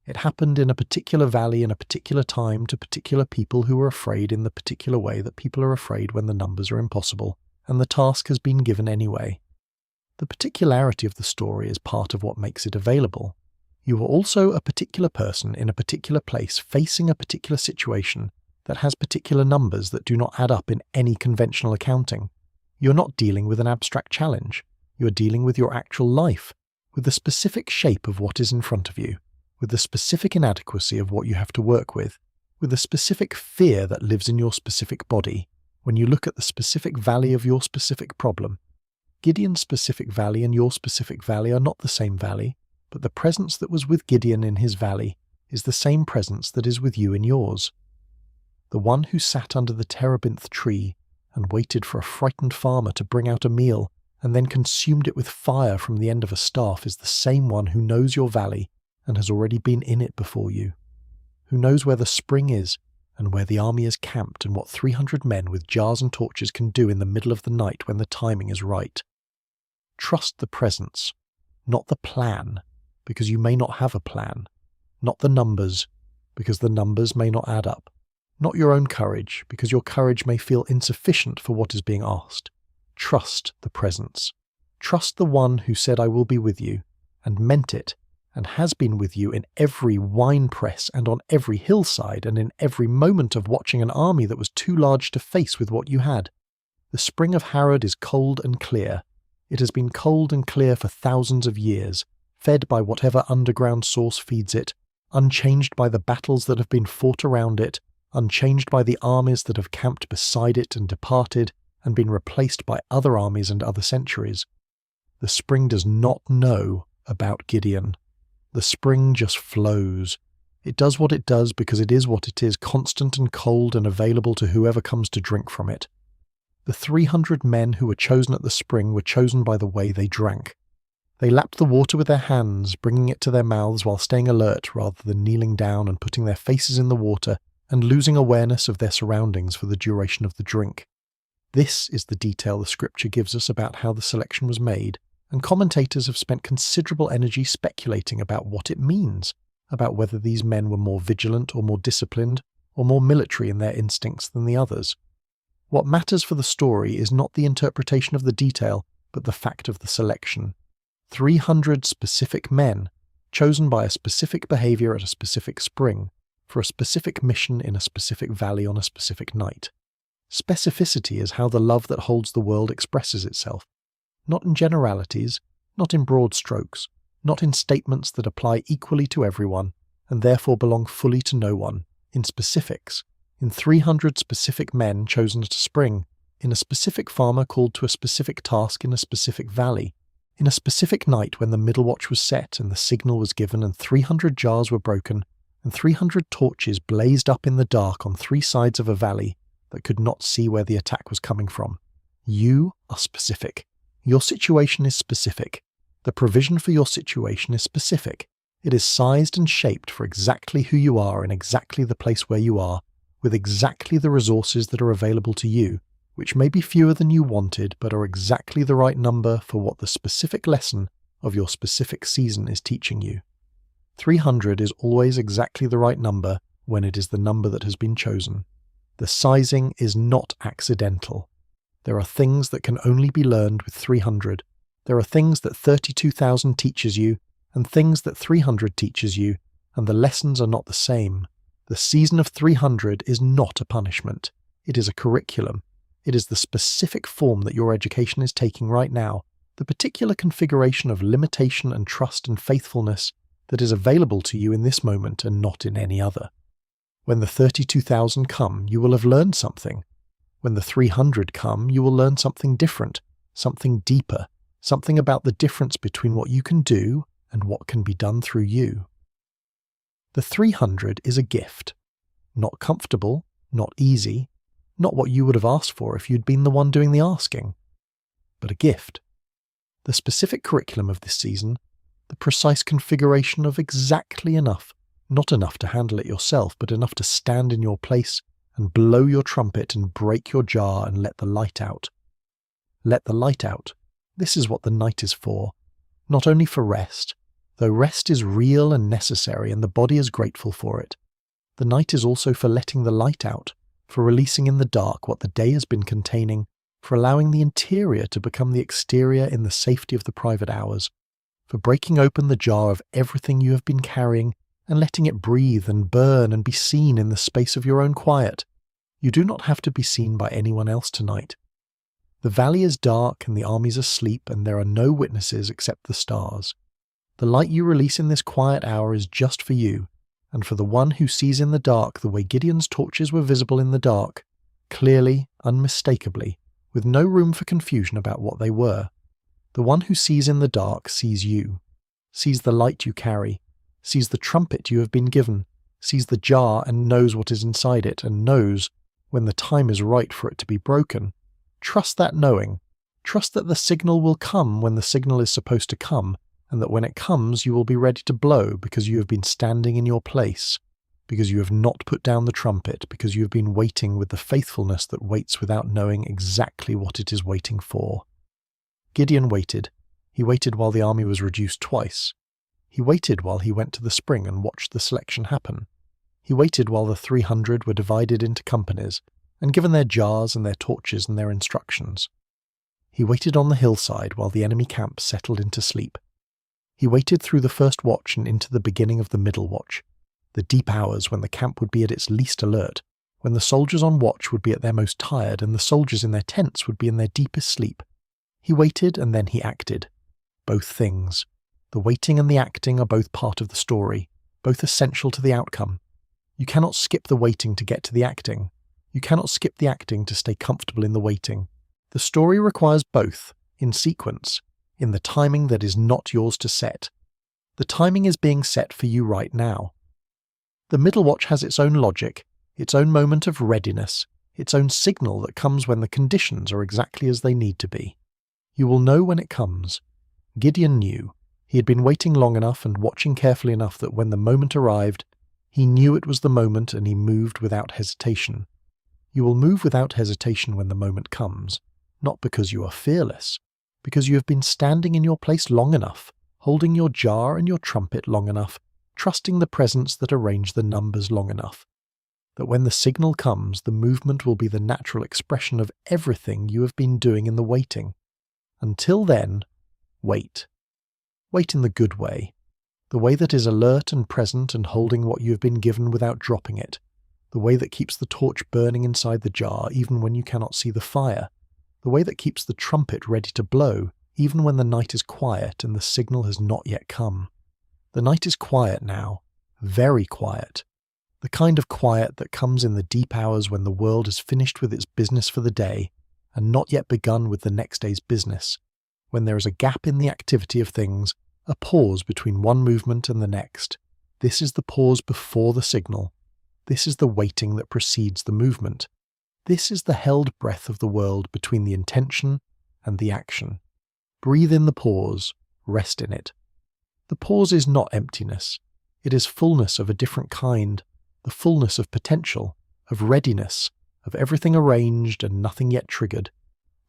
It happened in a particular valley in a particular time to particular people who were afraid in the particular way that people are afraid when the numbers are impossible, and the task has been given anyway. The particularity of the story is part of what makes it available. You are also a particular person in a particular place facing a particular situation that has particular numbers that do not add up in any conventional accounting. You're not dealing with an abstract challenge. You are dealing with your actual life, with the specific shape of what is in front of you, with the specific inadequacy of what you have to work with the specific fear that lives in your specific body when you look at the specific valley of your specific problem. Gideon's specific valley and your specific valley are not the same valley, but the presence that was with Gideon in his valley is the same presence that is with you in yours. The one who sat under the terebinth tree and waited for a frightened farmer to bring out a meal and then consumed it with fire from the end of a staff is the same one who knows your valley and has already been in it before you, who knows where the spring is and where the army is camped and what 300 men with jars and torches can do in the middle of the night when the timing is right. Trust the presence, not the plan, because you may not have a plan, not the numbers, because the numbers may not add up, not your own courage, because your courage may feel insufficient for what is being asked. Trust the presence. Trust the one who said, "I will be with you," and meant it, and has been with you in every wine press and on every hillside and in every moment of watching an army that was too large to face with what you had. The spring of Harod is cold and clear. It has been cold and clear for thousands of years, fed by whatever underground source feeds it, unchanged by the battles that have been fought around it, unchanged by the armies that have camped beside it and departed and been replaced by other armies and other centuries. The spring does not know about Gideon. The spring just flows. It does what it does because it is what it is, constant and cold and available to whoever comes to drink from it. The 300 men who were chosen at the spring were chosen by the way they drank. They lapped the water with their hands, bringing it to their mouths while staying alert rather than kneeling down and putting their faces in the water and losing awareness of their surroundings for the duration of the drink. This is the detail the scripture gives us about how the selection was made, and commentators have spent considerable energy speculating about what it means, about whether these men were more vigilant or more disciplined, or more military in their instincts than the others. What matters for the story is not the interpretation of the detail, but the fact of the selection. 300 specific men, chosen by a specific behavior at a specific spring, for a specific mission in a specific valley on a specific night. Specificity is how the love that holds the world expresses itself, not in generalities, not in broad strokes, not in statements that apply equally to everyone and therefore belong fully to no one, in specifics, in 300 specific men chosen at a spring, in a specific farmer called to a specific task in a specific valley, in a specific night when the middle watch was set and the signal was given and 300 jars were broken and 300 torches blazed up in the dark on 3 sides of a valley that could not see where the attack was coming from. You are specific. Your situation is specific. The provision for your situation is specific. It is sized and shaped for exactly who you are in exactly the place where you are, with exactly the resources that are available to you, which may be fewer than you wanted but are exactly the right number for what the specific lesson of your specific season is teaching you. 300 is always exactly the right number when it is the number that has been chosen. The sizing is not accidental. There are things that can only be learned with 300. There are things that 32,000 teaches you, and things that 300 teaches you, and the lessons are not the same. The season of 300 is not a punishment. It is a curriculum. It is the specific form that your education is taking right now, the particular configuration of limitation and trust and faithfulness that is available to you in this moment and not in any other. When the 32,000 come, you will have learned something. When the 300 come, you will learn something different, something deeper, something about the difference between what you can do and what can be done through you. The 300 is a gift. Not comfortable, not easy, not what you would have asked for if you'd been the one doing the asking, but a gift. The specific curriculum of this season, the precise configuration of exactly enough, not enough to handle it yourself, but enough to stand in your place and blow your trumpet and break your jar and let the light out. Let the light out. This is what the night is for. Not only for rest, though rest is real and necessary and the body is grateful for it. The night is also for letting the light out, for releasing in the dark what the day has been containing, for allowing the interior to become the exterior in the safety of the private hours, for breaking open the jar of everything you have been carrying and letting it breathe and burn and be seen in the space of your own quiet. You do not have to be seen by anyone else tonight. The valley is dark and the armies asleep and there are no witnesses except the stars. The light you release in this quiet hour is just for you, and for the one who sees in the dark the way Gideon's torches were visible in the dark, clearly, unmistakably, with no room for confusion about what they were. The one who sees in the dark sees you, sees the light you carry, sees the trumpet you have been given, sees the jar and knows what is inside it, and knows when the time is right for it to be broken. Trust that knowing. Trust that the signal will come when the signal is supposed to come, and that when it comes you will be ready to blow because you have been standing in your place, because you have not put down the trumpet, because you have been waiting with the faithfulness that waits without knowing exactly what it is waiting for. Gideon waited. He waited while the army was reduced twice. He waited while he went to the spring and watched the selection happen. He waited while the 300 were divided into companies and given their jars and their torches and their instructions. He waited on the hillside while the enemy camp settled into sleep. He waited through the first watch and into the beginning of the middle watch, the deep hours when the camp would be at its least alert, when the soldiers on watch would be at their most tired and the soldiers in their tents would be in their deepest sleep. He waited and then he acted. Both things. The waiting and the acting are both part of the story, both essential to the outcome. You cannot skip the waiting to get to the acting. You cannot skip the acting to stay comfortable in the waiting. The story requires both, in sequence, in the timing that is not yours to set. The timing is being set for you right now. The middle watch has its own logic, its own moment of readiness, its own signal that comes when the conditions are exactly as they need to be. You will know when it comes. Gideon knew. He had been waiting long enough and watching carefully enough that when the moment arrived, he knew it was the moment and he moved without hesitation. You will move without hesitation when the moment comes, not because you are fearless, because you have been standing in your place long enough, holding your jar and your trumpet long enough, trusting the presence that arranged the numbers long enough, that when the signal comes, the movement will be the natural expression of everything you have been doing in the waiting. Until then, wait. Wait in the good way. the way that is alert and present and holding what you have been given without dropping it, the way that keeps the torch burning inside the jar even when you cannot see the fire, the way that keeps the trumpet ready to blow even when the night is quiet and the signal has not yet come. The night is quiet now, very quiet, the kind of quiet that comes in the deep hours when the world has finished with its business for the day and not yet begun with the next day's business, when there is a gap in the activity of things, a pause between one movement and the next. This is the pause before the signal. This is the waiting that precedes the movement. This is the held breath of the world between the intention and the action. Breathe in the pause, rest in it. The pause is not emptiness. It is fullness of a different kind, the fullness of potential, of readiness, of everything arranged and nothing yet triggered.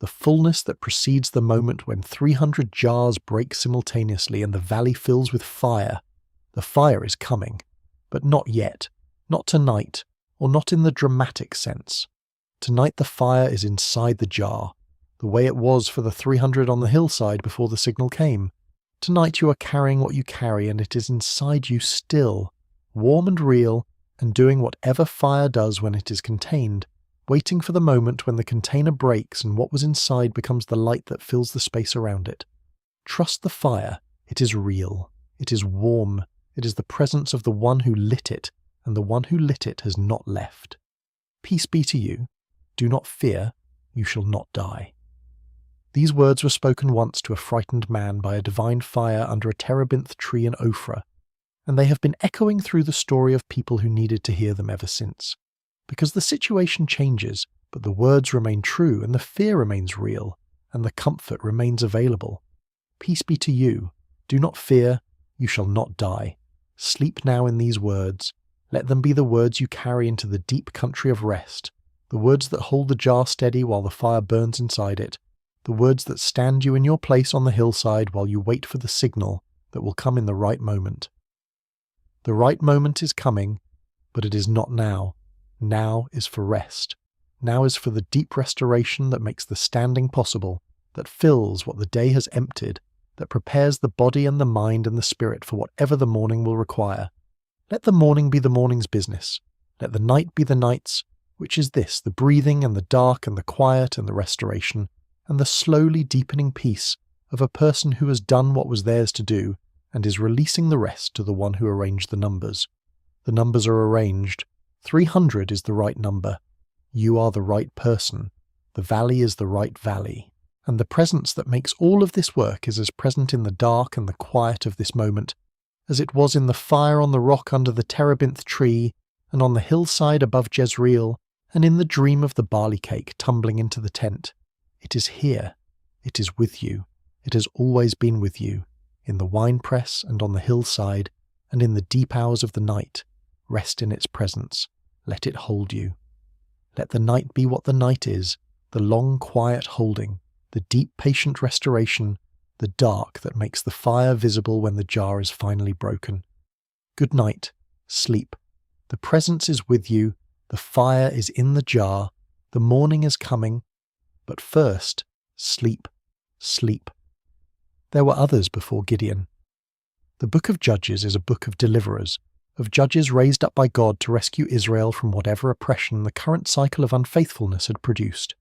The fullness that precedes the moment when 300 jars break simultaneously and the valley fills with fire. The fire is coming, but not yet, not tonight, or not in the dramatic sense. Tonight the fire is inside the jar, the way it was for the 300 on the hillside before the signal came. Tonight you are carrying what you carry and it is inside you still, warm and real, and doing whatever fire does when it is contained, waiting for the moment when the container breaks and what was inside becomes the light that fills the space around it. Trust the fire. It is real. It is warm. It is the presence of the one who lit it, and the one who lit it has not left. Peace be to you. Do not fear. You shall not die. These words were spoken once to a frightened man by a divine fire under a terebinth tree in Ophrah, and they have been echoing through the story of people who needed to hear them ever since. Because the situation changes, but the words remain true, and the fear remains real, and the comfort remains available. Peace be to you. Do not fear. You shall not die. Sleep now in these words. Let them be the words you carry into the deep country of rest, the words that hold the jar steady while the fire burns inside it, the words that stand you in your place on the hillside while you wait for the signal that will come in the right moment. The right moment is coming, but it is not now. Now is for rest. Now is for the deep restoration that makes the standing possible, that fills what the day has emptied, that prepares the body and the mind and the spirit for whatever the morning will require. Let the morning be the morning's business. Let the night be the night's, which is this, the breathing and the dark and the quiet and the restoration, and the slowly deepening peace of a person who has done what was theirs to do and is releasing the rest to the one who arranged the numbers. The numbers are arranged. 300 is the right number. You are the right person. The valley is the right valley. And the presence that makes all of this work is as present in the dark and the quiet of this moment as it was in the fire on the rock under the terebinth tree and on the hillside above Jezreel and in the dream of the barley cake tumbling into the tent. It is here. It is with you. It has always been with you, in the winepress and on the hillside and in the deep hours of the night. Rest in its presence. Let it hold you. Let the night be what the night is, the long quiet holding, the deep patient restoration, the dark that makes the fire visible when the jar is finally broken. Good night. Sleep. The presence is with you. The fire is in the jar. The morning is coming. But first, sleep. Sleep. There were others before Gideon. The book of Judges is a book of deliverers, of judges raised up by God to rescue Israel from whatever oppression the current cycle of unfaithfulness had produced.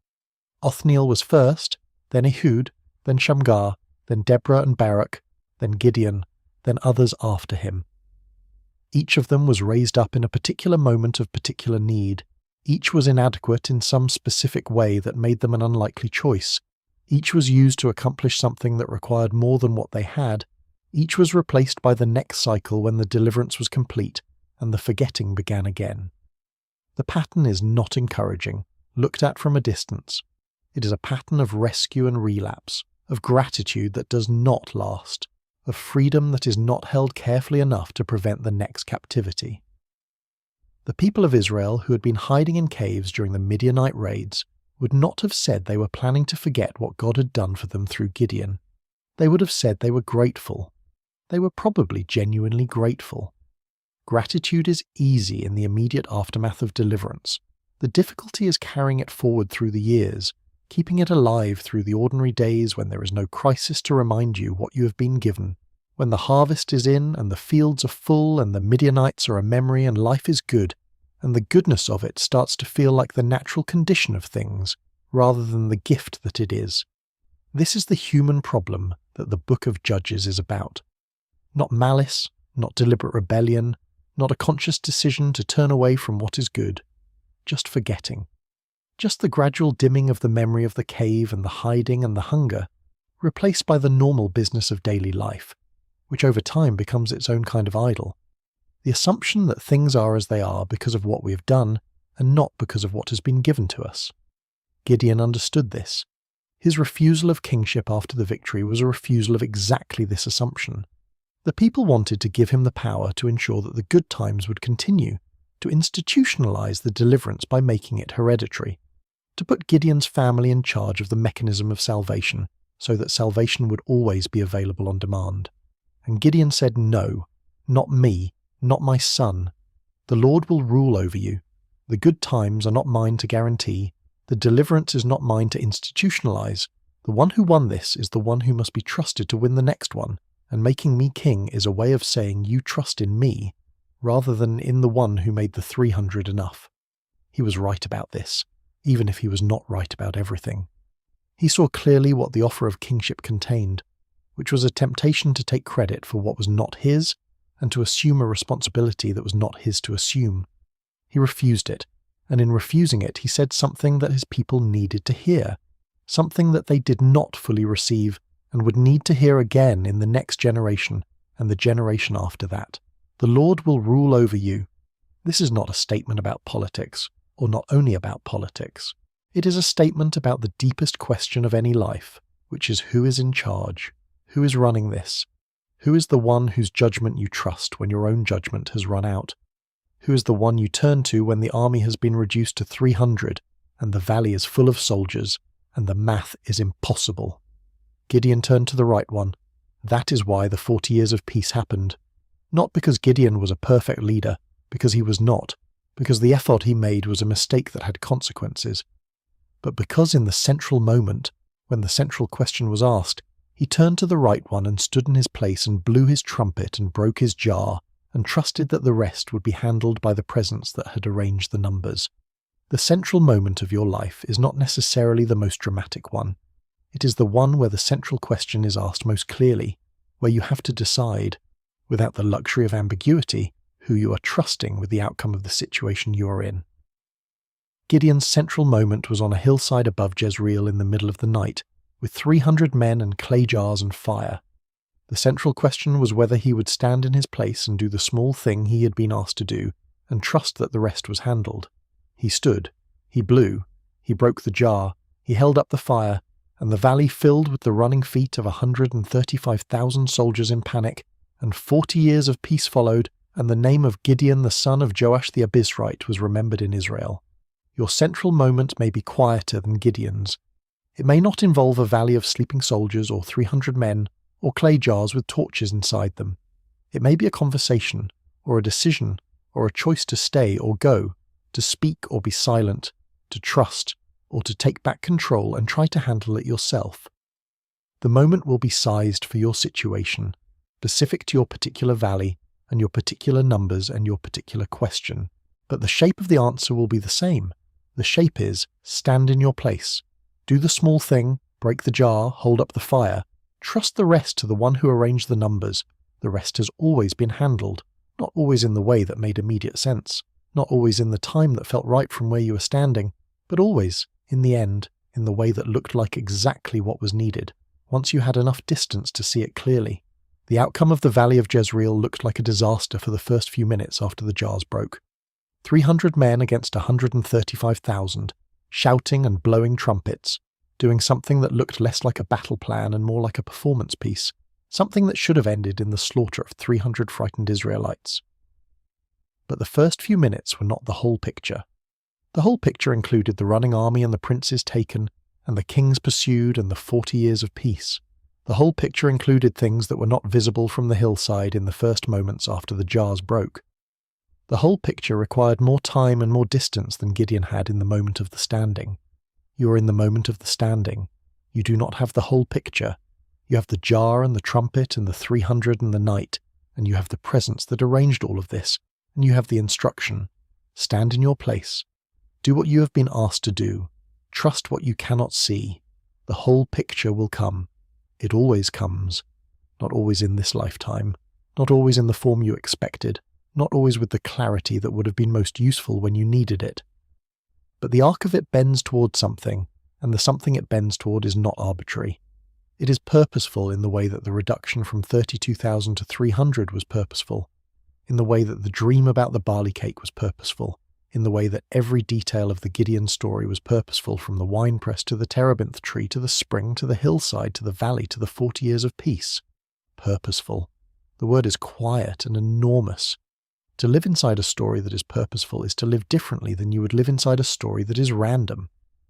Othniel was first, then Ehud, then Shamgar, then Deborah and Barak, then Gideon, then others after him. Each of them was raised up in a particular moment of particular need. Each was inadequate in some specific way that made them an unlikely choice. Each was used to accomplish something that required more than what they had. Each was replaced by the next cycle when the deliverance was complete and the forgetting began again. The pattern is not encouraging, looked at from a distance. It is a pattern of rescue and relapse, of gratitude that does not last, of freedom that is not held carefully enough to prevent the next captivity. The people of Israel who had been hiding in caves during the Midianite raids would not have said they were planning to forget what God had done for them through Gideon. They would have said they were grateful. They were probably genuinely grateful. Gratitude is easy in the immediate aftermath of deliverance. The difficulty is carrying it forward through the years, keeping it alive through the ordinary days when there is no crisis to remind you what you have been given, When the harvest is in and the fields are full and the Midianites are a memory and life is good, and the goodness of it starts to feel like the natural condition of things rather than the gift that it is. This is the human problem that the book of Judges is about. Not malice, not deliberate rebellion, not a conscious decision to turn away from what is good, just forgetting. Just the gradual dimming of the memory of the cave and the hiding and the hunger, replaced by the normal business of daily life, which over time becomes its own kind of idol. The assumption that things are as they are because of what we have done and not because of what has been given to us. Gideon understood this. His refusal of kingship after the victory was a refusal of exactly this assumption. The people wanted to give him the power to ensure that the good times would continue, to institutionalize the deliverance by making it hereditary, to put Gideon's family in charge of the mechanism of salvation so that salvation would always be available on demand. And Gideon said, "No, not me, not my son. The Lord will rule over you. The good times are not mine to guarantee. The deliverance is not mine to institutionalize. The one who won this is the one who must be trusted to win the next one, and making me king is a way of saying you trust in me, rather than in the one who made the 300 enough." He was right about this, even if he was not right about everything. He saw clearly what the offer of kingship contained, which was a temptation to take credit for what was not his and to assume a responsibility that was not his to assume. He refused it, and in refusing it he said something that his people needed to hear, something that they did not fully receive and would need to hear again in the next generation and the generation after that. The Lord will rule over you. This is not a statement about politics, or not only about politics. It is a statement about the deepest question of any life, which is who is in charge, who is running this, who is the one whose judgment you trust when your own judgment has run out, who is the one you turn to when the army has been reduced to 300 and the valley is full of soldiers and the math is impossible. Gideon turned to the right one. That is why the 40 years of peace happened. Not because Gideon was a perfect leader, because he was not, because the effort he made was a mistake that had consequences, but because in the central moment, when the central question was asked, he turned to the right one and stood in his place and blew his trumpet and broke his jar and trusted that the rest would be handled by the presence that had arranged the numbers. The central moment of your life is not necessarily the most dramatic one. It is the one where the central question is asked most clearly, where you have to decide, without the luxury of ambiguity, who you are trusting with the outcome of the situation you are in. Gideon's central moment was on a hillside above Jezreel in the middle of the night, with 300 men and clay jars and fire. The central question was whether he would stand in his place and do the small thing he had been asked to do, and trust that the rest was handled. He stood, he blew, he broke the jar, he held up the fire, and the valley filled with the running feet of 135,000 soldiers in panic, and 40 years of peace followed, and the name of Gideon the son of Joash the Abizrite was remembered in Israel. Your central moment may be quieter than Gideon's. It may not involve a valley of sleeping soldiers or 300 men, or clay jars with torches inside them. It may be a conversation, or a decision, or a choice to stay or go, to speak or be silent, to trust, or to take back control and try to handle it yourself. The moment will be sized for your situation, specific to your particular valley, and your particular numbers and your particular question. But the shape of the answer will be the same. The shape is, stand in your place. Do the small thing, break the jar, hold up the fire. Trust the rest to the one who arranged the numbers. The rest has always been handled, not always in the way that made immediate sense, not always in the time that felt right from where you were standing, but always, in the end, in the way that looked like exactly what was needed, once you had enough distance to see it clearly. The outcome of the Valley of Jezreel looked like a disaster for the first few minutes after the jars broke. 300 men against 135,000, shouting and blowing trumpets, doing something that looked less like a battle plan and more like a performance piece, something that should have ended in the slaughter of 300 frightened Israelites. But the first few minutes were not the whole picture. The whole picture included the running army and the princes taken, and the kings pursued and the 40 years of peace. The whole picture included things that were not visible from the hillside in the first moments after the jars broke. The whole picture required more time and more distance than Gideon had in the moment of the standing. You are in the moment of the standing. You do not have the whole picture. You have the jar and the trumpet and the 300 and the knight, and you have the presence that arranged all of this, and you have the instruction. Stand in your place. Do what you have been asked to do. Trust what you cannot see. The whole picture will come. It always comes. Not always in this lifetime. Not always in the form you expected. Not always with the clarity that would have been most useful when you needed it. But the arc of it bends toward something, and the something it bends toward is not arbitrary. It is purposeful in the way that the reduction from 32,000 to 300 was purposeful, in the way that the dream about the barley cake was purposeful, in the way that every detail of the Gideon story was purposeful, from the winepress to the terebinth tree to the spring to the hillside to the valley to the 40 years of peace. Purposeful. The word is quiet and enormous. To live inside a story that is purposeful is to live differently than you would live inside a story that is random.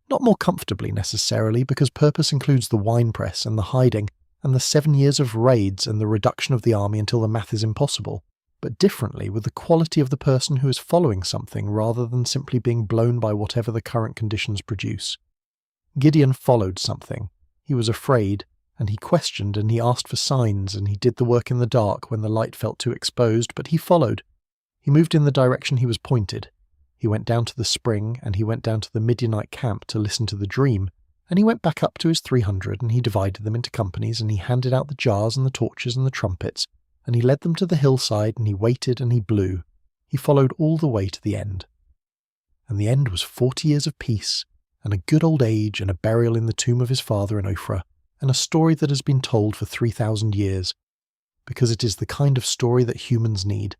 Not more comfortably necessarily, because purpose includes the winepress and the hiding and the 7 years of raids and the reduction of the army until the math is impossible, but differently with the quality of the person who is following something rather than simply being blown by whatever the current conditions produce. Gideon followed something. He was afraid, and he questioned, and he asked for signs, and he did the work in the dark when the light felt too exposed, but he followed. He moved in the direction he was pointed. He went down to the spring, and he went down to the Midianite camp to listen to the dream, and he went back up to his 300, and he divided them into companies, and he handed out the jars and the torches and the trumpets, and he led them to the hillside, and he waited and he blew. He followed all the way to the end. And the end was 40 years of peace, and a good old age, and a burial in the tomb of his father in Ophrah, and a story that has been told for 3,000 years, because it is the kind of story that humans need.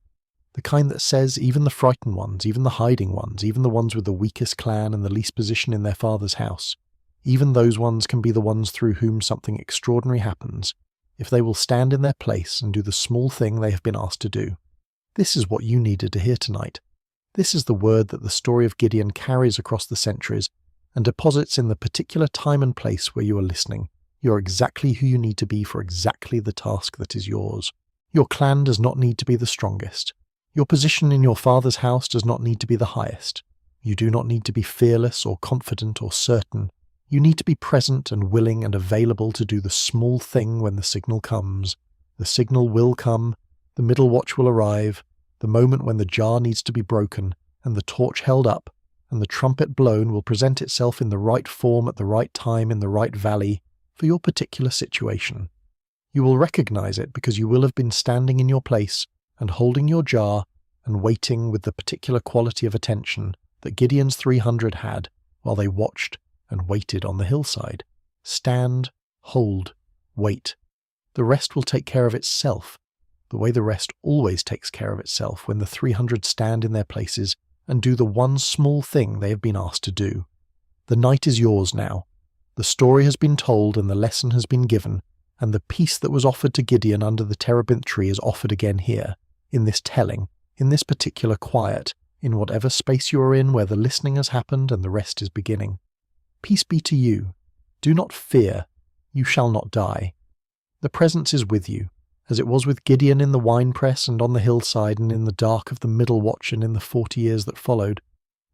The kind that says even the frightened ones, even the hiding ones, even the ones with the weakest clan and the least position in their father's house, even those ones can be the ones through whom something extraordinary happens, if they will stand in their place and do the small thing they have been asked to do. This is what you needed to hear tonight. This is the word that the story of Gideon carries across the centuries and deposits in the particular time and place where you are listening. You are exactly who you need to be for exactly the task that is yours. Your clan does not need to be the strongest. Your position in your father's house does not need to be the highest. You do not need to be fearless or confident or certain. You need to be present and willing and available to do the small thing when the signal comes. The signal will come, the middle watch will arrive, the moment when the jar needs to be broken, and the torch held up, and the trumpet blown will present itself in the right form at the right time in the right valley for your particular situation. You will recognize it because you will have been standing in your place and holding your jar and waiting with the particular quality of attention that Gideon's 300 had while they watched and waited on the hillside. Stand, hold, wait. The rest will take care of itself, the way the rest always takes care of itself when the 300 stand in their places and do the one small thing they have been asked to do. The night is yours now. The story has been told and the lesson has been given, and the peace that was offered to Gideon under the terebinth tree is offered again here, in this telling, in this particular quiet, in whatever space you are in where the listening has happened and the rest is beginning. Peace be to you. Do not fear. You shall not die. The presence is with you, as it was with Gideon in the winepress and on the hillside and in the dark of the middle watch and in the 40 years that followed.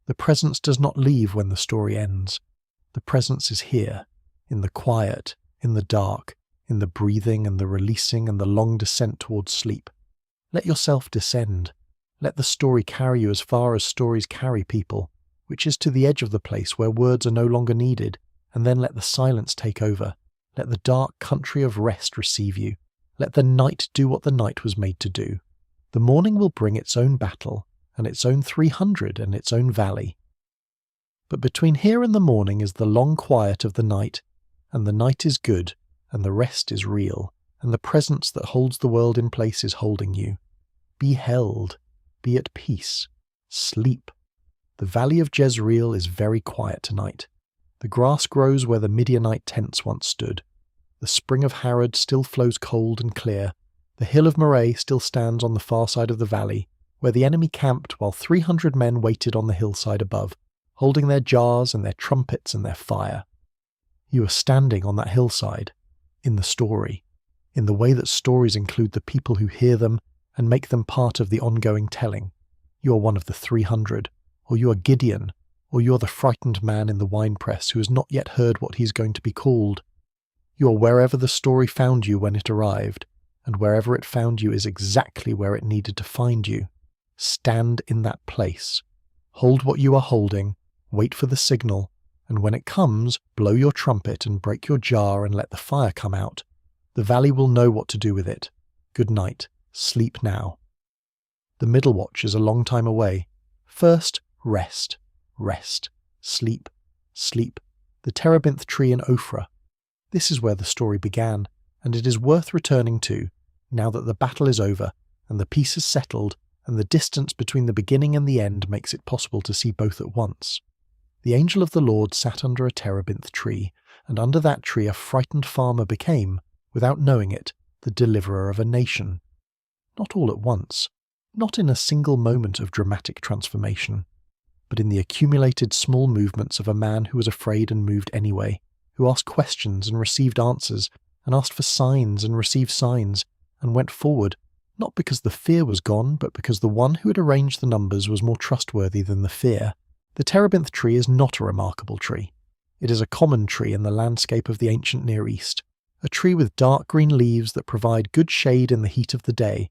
The presence does not leave when the story ends. The presence is here, in the quiet, in the dark, in the breathing and the releasing and the long descent towards sleep. Let yourself descend. Let the story carry you as far as stories carry people, which is to the edge of the place where words are no longer needed, and then let the silence take over. Let the dark country of rest receive you. Let the night do what the night was made to do. The morning will bring its own battle, and its own 300 and its own valley. But between here and the morning is the long quiet of the night, and the night is good, and the rest is real, and the presence that holds the world in place is holding you. Be held. Be at peace. Sleep. The valley of Jezreel is very quiet tonight. The grass grows where the Midianite tents once stood. The spring of Harod still flows cold and clear. The hill of Moreh still stands on the far side of the valley, where the enemy camped while 300 men waited on the hillside above, holding their jars and their trumpets and their fire. You are standing on that hillside, in the story, in the way that stories include the people who hear them and make them part of the ongoing telling. You are one of the 300, or you are Gideon, or you are the frightened man in the winepress who has not yet heard what he is going to be called. You are wherever the story found you when it arrived, and wherever it found you is exactly where it needed to find you. Stand in that place. Hold what you are holding, wait for the signal, and when it comes, blow your trumpet and break your jar and let the fire come out. The valley will know what to do with it. Good night. Sleep now. The middle watch is a long time away. First, rest. Rest. Sleep. Sleep. The terebinth tree in Ophrah. This is where the story began, and it is worth returning to, now that the battle is over, and the peace is settled, and the distance between the beginning and the end makes it possible to see both at once. The angel of the Lord sat under a terebinth tree, and under that tree a frightened farmer became, without knowing it, the deliverer of a nation. Not all at once, not in a single moment of dramatic transformation, but in the accumulated small movements of a man who was afraid and moved anyway, who asked questions and received answers, and asked for signs and received signs, and went forward, not because the fear was gone, but because the one who had arranged the numbers was more trustworthy than the fear. The terebinth tree is not a remarkable tree. It is a common tree in the landscape of the ancient Near East, a tree with dark green leaves that provide good shade in the heat of the day,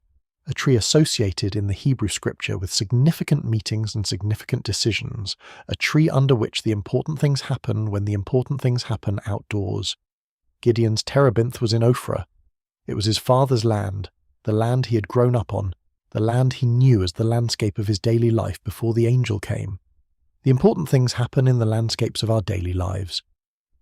a tree associated in the Hebrew scripture with significant meetings and significant decisions, a tree under which the important things happen when the important things happen outdoors. Gideon's terebinth was in Ophrah. It was his father's land, the land he had grown up on, the land he knew as the landscape of his daily life before the angel came. The important things happen in the landscapes of our daily lives,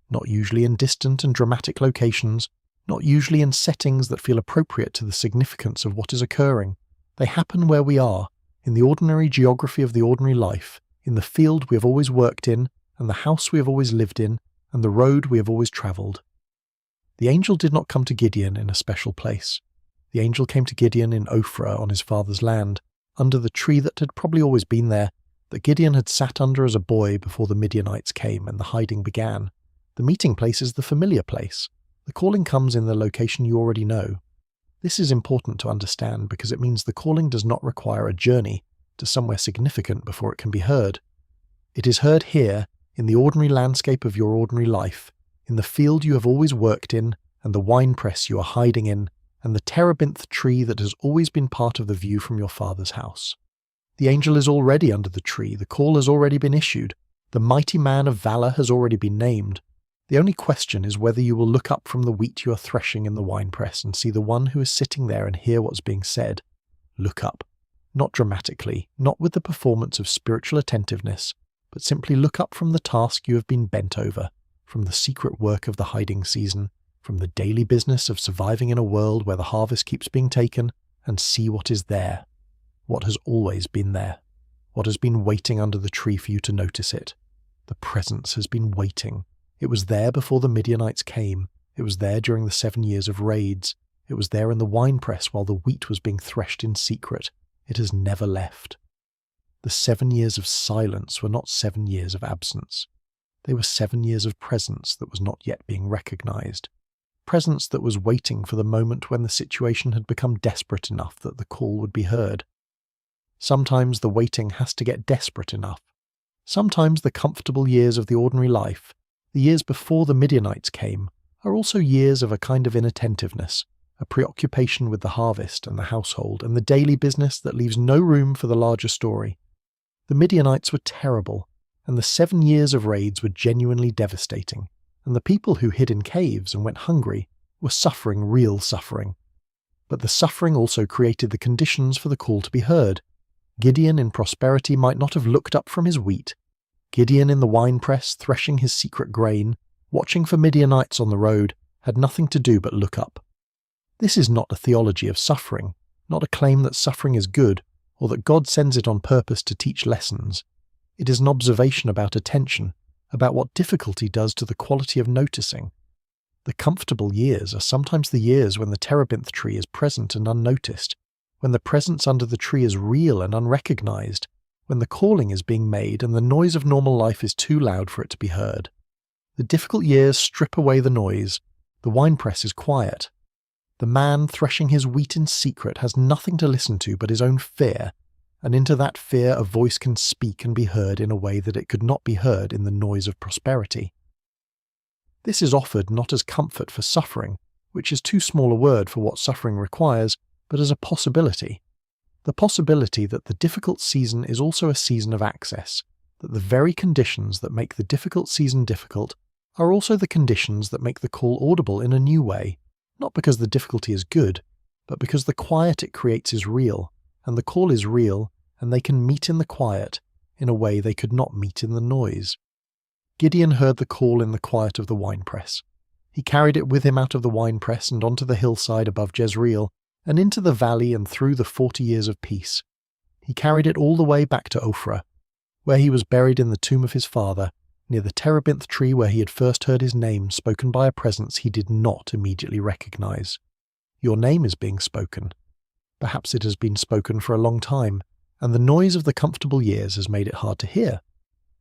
not usually in distant and dramatic locations, not usually in settings that feel appropriate to the significance of what is occurring. They happen where we are, in the ordinary geography of the ordinary life, in the field we have always worked in, and the house we have always lived in, and the road we have always travelled. The angel did not come to Gideon in a special place. The angel came to Gideon in Ophrah on his father's land, under the tree that had probably always been there, that Gideon had sat under as a boy before the Midianites came and the hiding began. The meeting place is the familiar place. The calling comes in the location you already know. This is important to understand because it means the calling does not require a journey to somewhere significant before it can be heard. It is heard here, in the ordinary landscape of your ordinary life, in the field you have always worked in, and the winepress you are hiding in, and the terebinth tree that has always been part of the view from your father's house. The angel is already under the tree, the call has already been issued, the mighty man of valor has already been named. The only question is whether you will look up from the wheat you are threshing in the winepress and see the one who is sitting there and hear what's being said. Look up. Not dramatically, not with the performance of spiritual attentiveness, but simply look up from the task you have been bent over, from the secret work of the hiding season, from the daily business of surviving in a world where the harvest keeps being taken, and see what is there. What has always been there. What has been waiting under the tree for you to notice it. The presence has been waiting. It was there before the Midianites came. It was there during the 7 years of raids. It was there in the winepress while the wheat was being threshed in secret. It has never left. The 7 years of silence were not 7 years of absence. They were 7 years of presence that was not yet being recognized. Presence that was waiting for the moment when the situation had become desperate enough that the call would be heard. Sometimes the waiting has to get desperate enough. Sometimes the comfortable years of the ordinary life, the years before the Midianites came, are also years of a kind of inattentiveness, a preoccupation with the harvest and the household and the daily business that leaves no room for the larger story. The Midianites were terrible, and the 7 years of raids were genuinely devastating, and the people who hid in caves and went hungry were suffering real suffering. But the suffering also created the conditions for the call to be heard. Gideon in prosperity might not have looked up from his wheat. Gideon in the winepress, threshing his secret grain, watching for Midianites on the road, had nothing to do but look up. This is not a theology of suffering, not a claim that suffering is good, or that God sends it on purpose to teach lessons. It is an observation about attention, about what difficulty does to the quality of noticing. The comfortable years are sometimes the years when the terebinth tree is present and unnoticed, when the presence under the tree is real and unrecognized, when the calling is being made and the noise of normal life is too loud for it to be heard. The difficult years strip away the noise. The winepress is quiet. The man threshing his wheat in secret has nothing to listen to but his own fear, and into that fear a voice can speak and be heard in a way that it could not be heard in the noise of prosperity. This is offered not as comfort for suffering, which is too small a word for what suffering requires, but as a possibility. The possibility that the difficult season is also a season of access, that the very conditions that make the difficult season difficult are also the conditions that make the call audible in a new way, not because the difficulty is good, but because the quiet it creates is real, and the call is real, and they can meet in the quiet in a way they could not meet in the noise. Gideon heard the call in the quiet of the winepress. He carried it with him out of the winepress and onto the hillside above Jezreel, and into the valley and through the 40 years of peace. He carried it all the way back to Ophrah, where he was buried in the tomb of his father, near the terebinth tree where he had first heard his name spoken by a presence he did not immediately recognize. Your name is being spoken. Perhaps it has been spoken for a long time, and the noise of the comfortable years has made it hard to hear.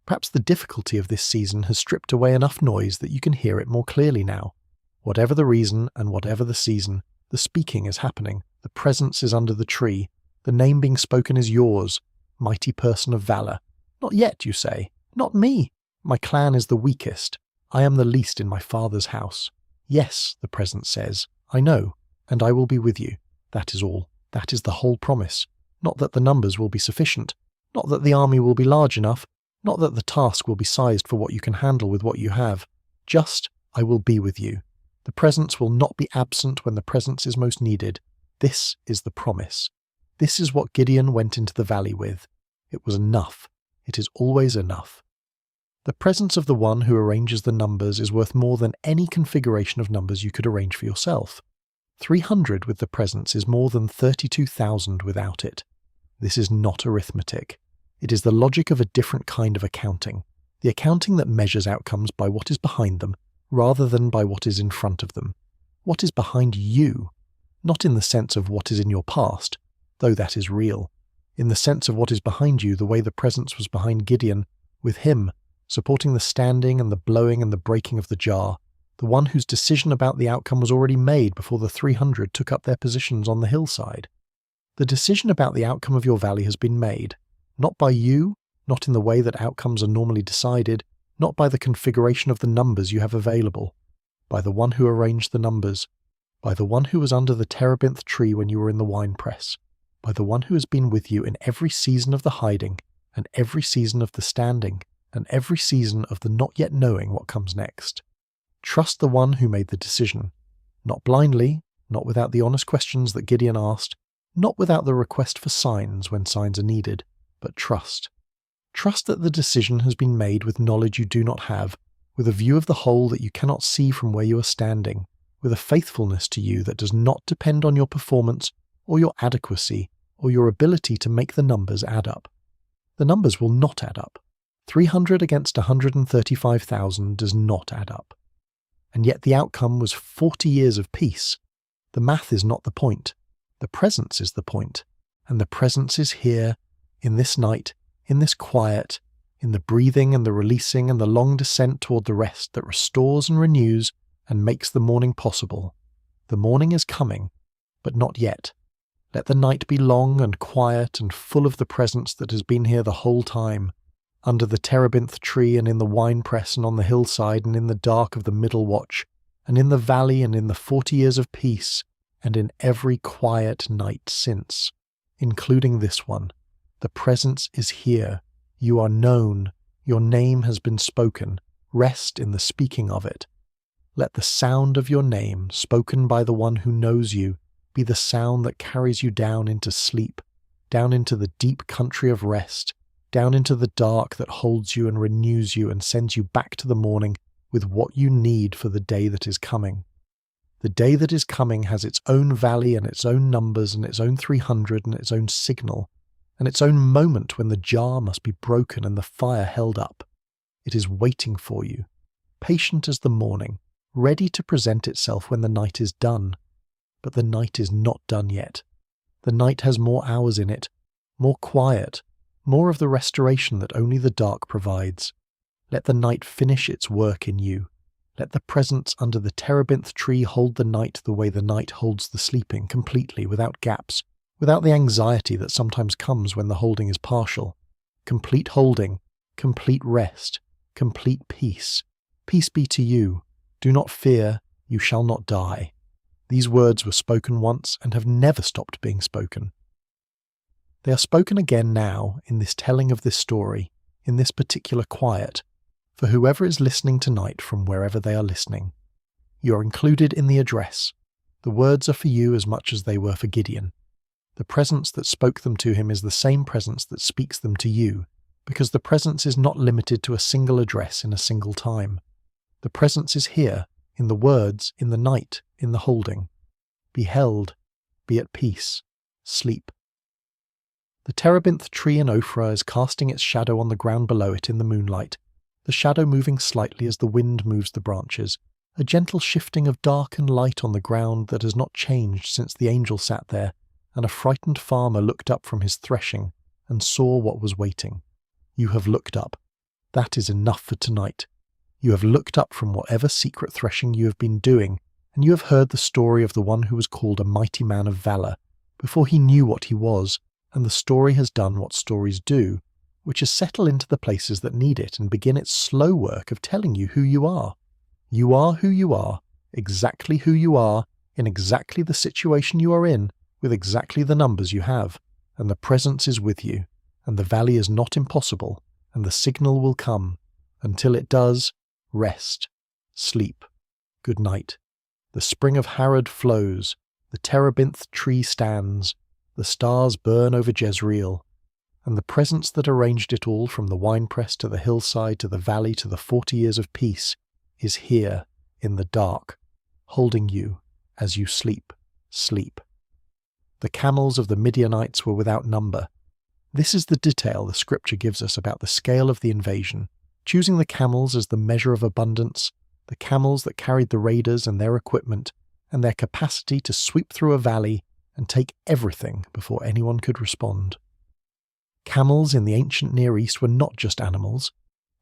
Perhaps the difficulty of this season has stripped away enough noise that you can hear it more clearly now. Whatever the reason and whatever the season, the speaking is happening, the presence is under the tree, the name being spoken is yours, mighty person of valor. Not yet, you say. Not me. My clan is the weakest. I am the least in my father's house. Yes, the presence says, I know, and I will be with you. That is all. That is the whole promise. Not that the numbers will be sufficient. Not that the army will be large enough. Not that the task will be sized for what you can handle with what you have. Just, I will be with you. The presence will not be absent when the presence is most needed. This is the promise. This is what Gideon went into the valley with. It was enough. It is always enough. The presence of the one who arranges the numbers is worth more than any configuration of numbers you could arrange for yourself. 300 with the presence is more than 32,000 without it. This is not arithmetic. It is the logic of a different kind of accounting, the accounting that measures outcomes by what is behind them, rather than by what is in front of them. What is behind you, not in the sense of what is in your past, though that is real, in the sense of what is behind you the way the presence was behind Gideon, with him, supporting the standing and the blowing and the breaking of the jar, the one whose decision about the outcome was already made before the 300 took up their positions on the hillside. The decision about the outcome of your valley has been made, not by you, not in the way that outcomes are normally decided, not by the configuration of the numbers you have available, by the one who arranged the numbers, by the one who was under the terebinth tree when you were in the winepress, by the one who has been with you in every season of the hiding, and every season of the standing, and every season of the not yet knowing what comes next. Trust the one who made the decision, not blindly, not without the honest questions that Gideon asked, not without the request for signs when signs are needed, but trust. Trust that the decision has been made with knowledge you do not have, with a view of the whole that you cannot see from where you are standing, with a faithfulness to you that does not depend on your performance or your adequacy or your ability to make the numbers add up. The numbers will not add up. 300 against 135,000 does not add up. And yet the outcome was 40 years of peace. The math is not the point. The presence is the point. And the presence is here, in this night, in this quiet, in the breathing and the releasing and the long descent toward the rest that restores and renews and makes the morning possible. The morning is coming, but not yet. Let the night be long and quiet and full of the presence that has been here the whole time, under the terebinth tree and in the winepress and on the hillside and in the dark of the middle watch, and in the valley and in the 40 years of peace, and in every quiet night since, including this one. The presence is here. You are known. Your name has been spoken. Rest in the speaking of it. Let the sound of your name, spoken by the one who knows you, be the sound that carries you down into sleep, down into the deep country of rest, down into the dark that holds you and renews you and sends you back to the morning with what you need for the day that is coming. The day that is coming has its own valley and its own numbers and its own 300 and its own signal, and its own moment when the jar must be broken and the fire held up. It is waiting for you, patient as the morning, ready to present itself when the night is done. But the night is not done yet. The night has more hours in it, more quiet, more of the restoration that only the dark provides. Let the night finish its work in you. Let the presence under the terebinth tree hold the night the way the night holds the sleeping, completely, without gaps, without the anxiety that sometimes comes when the holding is partial. Complete holding, complete rest, complete peace. Peace be to you. Do not fear, you shall not die. These words were spoken once and have never stopped being spoken. They are spoken again now in this telling of this story, in this particular quiet, for whoever is listening tonight from wherever they are listening. You are included in the address. The words are for you as much as they were for Gideon. The presence that spoke them to him is the same presence that speaks them to you, because the presence is not limited to a single address in a single time. The presence is here, in the words, in the night, in the holding. Be held, be at peace, sleep. The terebinth tree in Ophrah is casting its shadow on the ground below it in the moonlight, the shadow moving slightly as the wind moves the branches, a gentle shifting of dark and light on the ground that has not changed since the angel sat there, and a frightened farmer looked up from his threshing and saw what was waiting. You have looked up. That is enough for tonight. You have looked up from whatever secret threshing you have been doing, and you have heard the story of the one who was called a mighty man of valour, before he knew what he was, and the story has done what stories do, which is settle into the places that need it and begin its slow work of telling you who you are. You are who you are, exactly who you are, in exactly the situation you are in, with exactly the numbers you have, and the presence is with you, and the valley is not impossible, and the signal will come. Until it does, rest, sleep, good night. The spring of Harod flows, the terebinth tree stands, the stars burn over Jezreel, and the presence that arranged it all from the winepress to the hillside to the valley to the 40 years of peace is here in the dark, holding you as you sleep, sleep. The camels of the Midianites were without number. This is the detail the scripture gives us about the scale of the invasion, choosing the camels as the measure of abundance, the camels that carried the raiders and their equipment, and their capacity to sweep through a valley and take everything before anyone could respond. Camels in the ancient Near East were not just animals,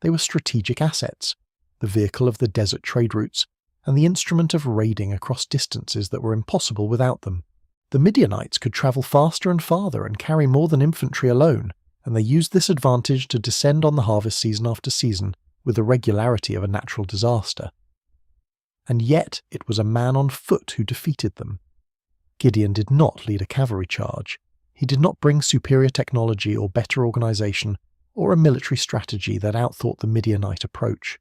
they were strategic assets, the vehicle of the desert trade routes, and the instrument of raiding across distances that were impossible without them. The Midianites could travel faster and farther and carry more than infantry alone, and they used this advantage to descend on the harvest season after season with the regularity of a natural disaster. And yet it was a man on foot who defeated them. Gideon did not lead a cavalry charge. He did not bring superior technology or better organization or a military strategy that outthought the Midianite approach.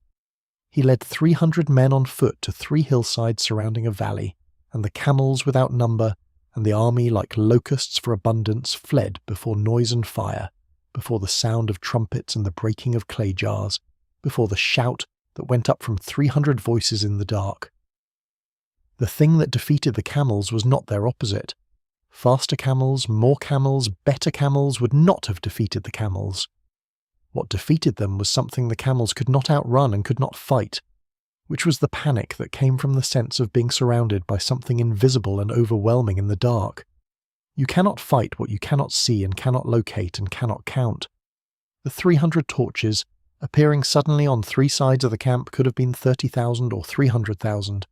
He led 300 men on foot to 3 hillsides surrounding a valley, and the camels without number, and the army like locusts for abundance fled before noise and fire, before the sound of trumpets and the breaking of clay jars, before the shout that went up from 300 voices in the dark. The thing that defeated the camels was not their opposite. Faster camels, more camels, better camels would not have defeated the camels. What defeated them was something the camels could not outrun and could not fight, which was the panic that came from the sense of being surrounded by something invisible and overwhelming in the dark. You cannot fight what you cannot see and cannot locate and cannot count. The 300 torches, appearing suddenly on 3 sides of the camp, could have been 30,000 or 300,000.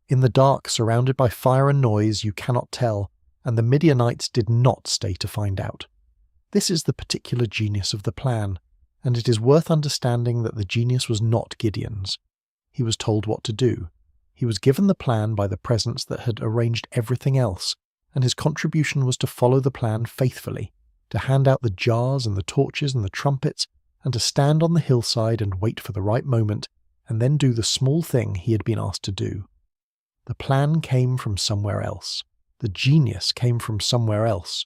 In the dark, surrounded by fire and noise, you cannot tell, and the Midianites did not stay to find out. This is the particular genius of the plan, and it is worth understanding that the genius was not Gideon's. He was told what to do. He was given the plan by the presence that had arranged everything else, and his contribution was to follow the plan faithfully, to hand out the jars and the torches and the trumpets, and to stand on the hillside and wait for the right moment, and then do the small thing he had been asked to do. The plan came from somewhere else. The genius came from somewhere else.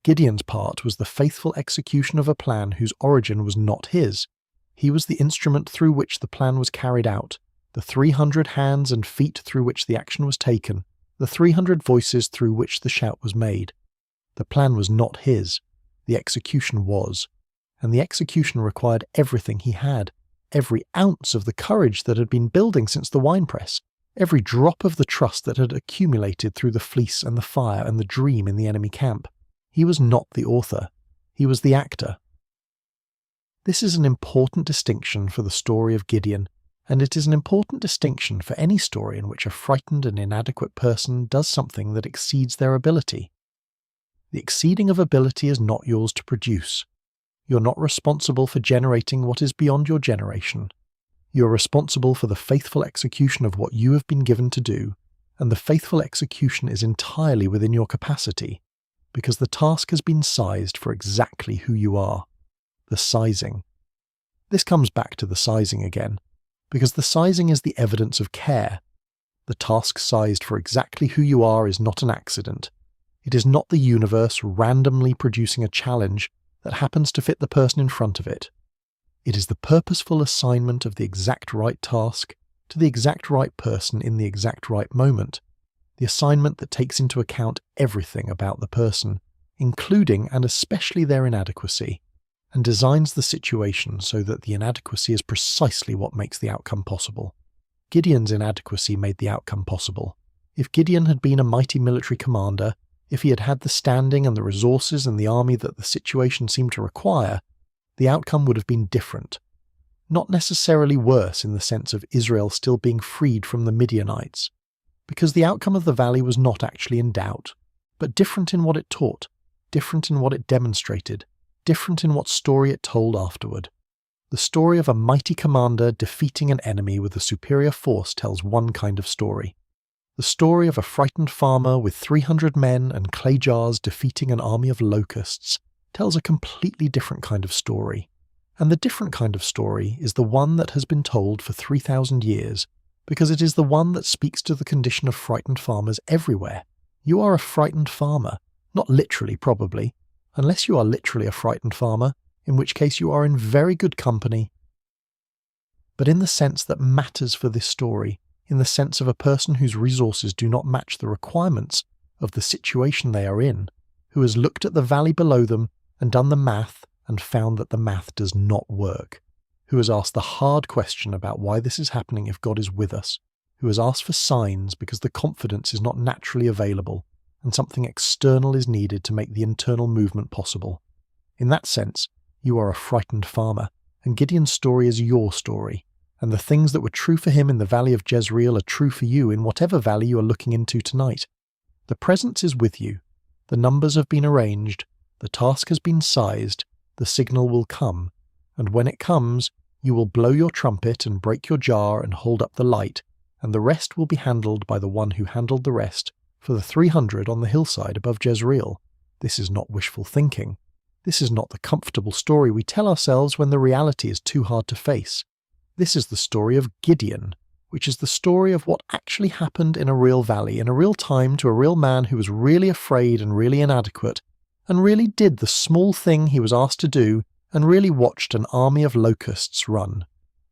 Gideon's part was the faithful execution of a plan whose origin was not his. He was the instrument through which the plan was carried out, the 300 hands and feet through which the action was taken, the 300 voices through which the shout was made. The plan was not his. The execution was. And the execution required everything he had, every ounce of the courage that had been building since the winepress, every drop of the trust that had accumulated through the fleece and the fire and the dream in the enemy camp. He was not the author. He was the actor. This is an important distinction for the story of Gideon, and it is an important distinction for any story in which a frightened and inadequate person does something that exceeds their ability. The exceeding of ability is not yours to produce. You're not responsible for generating what is beyond your generation. You are responsible for the faithful execution of what you have been given to do, and the faithful execution is entirely within your capacity, because the task has been sized for exactly who you are. The sizing. This comes back to the sizing again, because the sizing is the evidence of care. The task sized for exactly who you are is not an accident. It is not the universe randomly producing a challenge that happens to fit the person in front of it. It is the purposeful assignment of the exact right task to the exact right person in the exact right moment, the assignment that takes into account everything about the person, including and especially their inadequacy, and designs the situation so that the inadequacy is precisely what makes the outcome possible. Gideon's inadequacy made the outcome possible. If Gideon had been a mighty military commander, if he had had the standing and the resources and the army that the situation seemed to require, the outcome would have been different. Not necessarily worse in the sense of Israel still being freed from the Midianites, because the outcome of the valley was not actually in doubt, but different in what it taught, different in what it demonstrated, different in what story it told afterward. The story of a mighty commander defeating an enemy with a superior force tells one kind of story. The story of a frightened farmer with 300 men and clay jars defeating an army of locusts tells a completely different kind of story. And the different kind of story is the one that has been told for 3,000 years, because it is the one that speaks to the condition of frightened farmers everywhere. You are a frightened farmer, not literally probably, unless you are literally a frightened farmer, in which case you are in very good company. But in the sense that matters for this story, in the sense of a person whose resources do not match the requirements of the situation they are in, who has looked at the valley below them and done the math and found that the math does not work, who has asked the hard question about why this is happening if God is with us, who has asked for signs because the confidence is not naturally available and something external is needed to make the internal movement possible. In that sense, you are a frightened farmer, and Gideon's story is your story, and the things that were true for him in the valley of Jezreel are true for you in whatever valley you are looking into tonight. The presence is with you, the numbers have been arranged, the task has been sized, the signal will come, and when it comes, you will blow your trumpet and break your jar and hold up the light, and the rest will be handled by the one who handled the rest for the 300 on the hillside above Jezreel. This is not wishful thinking. This is not the comfortable story we tell ourselves when the reality is too hard to face. This is the story of Gideon, which is the story of what actually happened in a real valley, in a real time, to a real man who was really afraid and really inadequate, and really did the small thing he was asked to do, and really watched an army of locusts run.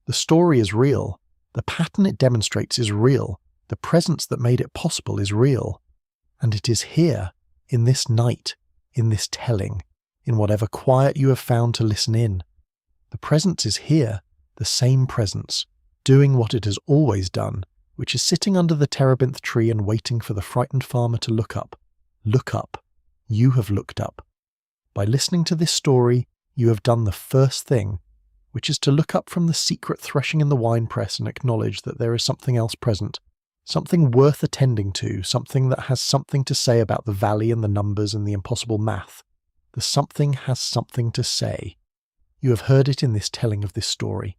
The story is real. The pattern it demonstrates is real. The presence that made it possible is real. And it is here, in this night, in this telling, in whatever quiet you have found to listen in. The presence is here, the same presence, doing what it has always done, which is sitting under the terebinth tree and waiting for the frightened farmer to look up. Look up. You have looked up. By listening to this story, you have done the first thing, which is to look up from the secret threshing in the winepress and acknowledge that there is something else present, something worth attending to, something that has something to say about the valley and the numbers and the impossible math. The something has something to say. You have heard it in this telling of this story.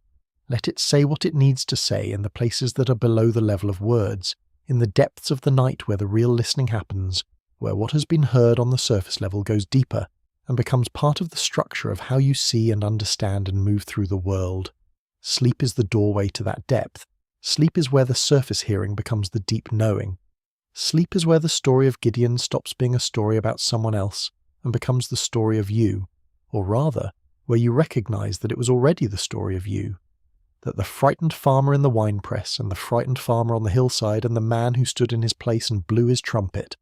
Let it say what it needs to say in the places that are below the level of words, in the depths of the night where the real listening happens, where what has been heard on the surface level goes deeper and becomes part of the structure of how you see and understand and move through the world. Sleep is the doorway to that depth. Sleep is where the surface hearing becomes the deep knowing. Sleep is where the story of Gideon stops being a story about someone else and becomes the story of you, or rather, where you recognize that it was already the story of you, that the frightened farmer in the winepress and the frightened farmer on the hillside and the man who stood in his place and blew his trumpet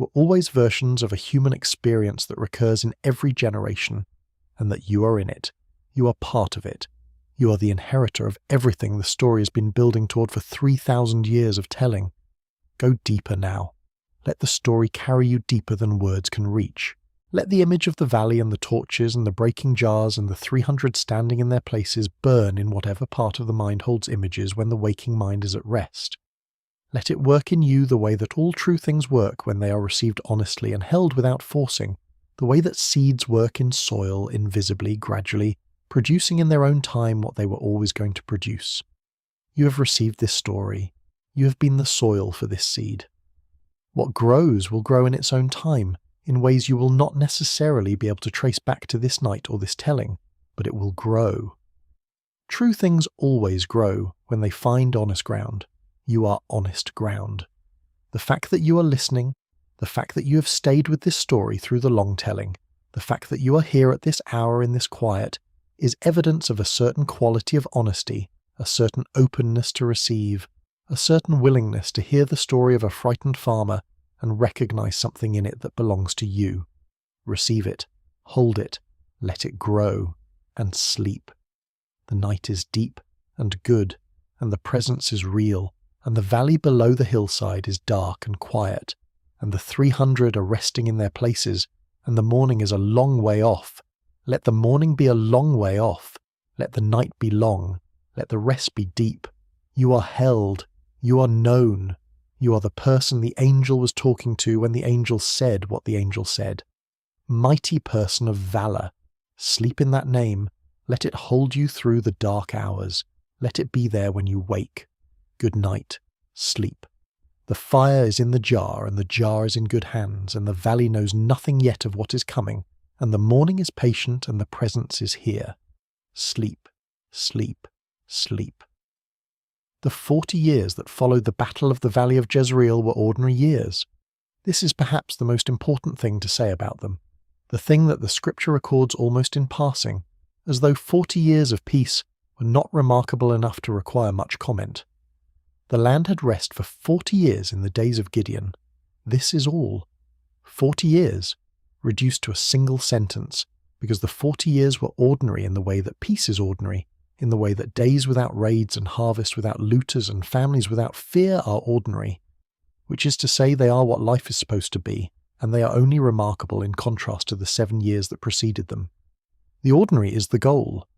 were always versions of a human experience that recurs in every generation, and that you are in it. You are part of it. You are the inheritor of everything the story has been building toward for 3,000 years of telling. Go deeper now. Let the story carry you deeper than words can reach. Let the image of the valley and the torches and the breaking jars and the 300 standing in their places burn in whatever part of the mind holds images when the waking mind is at rest. Let it work in you the way that all true things work when they are received honestly and held without forcing, the way that seeds work in soil invisibly, gradually, producing in their own time what they were always going to produce. You have received this story. You have been the soil for this seed. What grows will grow in its own time, in ways you will not necessarily be able to trace back to this night or this telling, but it will grow. True things always grow when they find honest ground. You are honest ground. The fact that you are listening, the fact that you have stayed with this story through the long telling, the fact that you are here at this hour in this quiet, is evidence of a certain quality of honesty, a certain openness to receive, a certain willingness to hear the story of a frightened farmer and recognize something in it that belongs to you. Receive it, hold it, let it grow, and sleep. The night is deep and good, and the presence is real, and the valley below the hillside is dark and quiet, and the 300 are resting in their places, and the morning is a long way off. Let the morning be a long way off. Let the night be long. Let the rest be deep. You are held. You are known. You are the person the angel was talking to when the angel said what the angel said. Mighty person of valor. Sleep in that name. Let it hold you through the dark hours. Let it be there when you wake. Good night. Sleep. The fire is in the jar, and the jar is in good hands, and the valley knows nothing yet of what is coming, and the morning is patient, and the presence is here. Sleep, sleep, sleep. The 40 years that followed the Battle of the Valley of Jezreel were ordinary years. This is perhaps the most important thing to say about them, the thing that the Scripture records almost in passing, as though 40 years of peace were not remarkable enough to require much comment. The land had rest for 40 years in the days of Gideon. This is all. 40 years, reduced to a single sentence, because the 40 years were ordinary in the way that peace is ordinary, in the way that days without raids and harvest without looters and families without fear are ordinary, which is to say they are what life is supposed to be, and they are only remarkable in contrast to the 7 years that preceded them. The ordinary is the goal.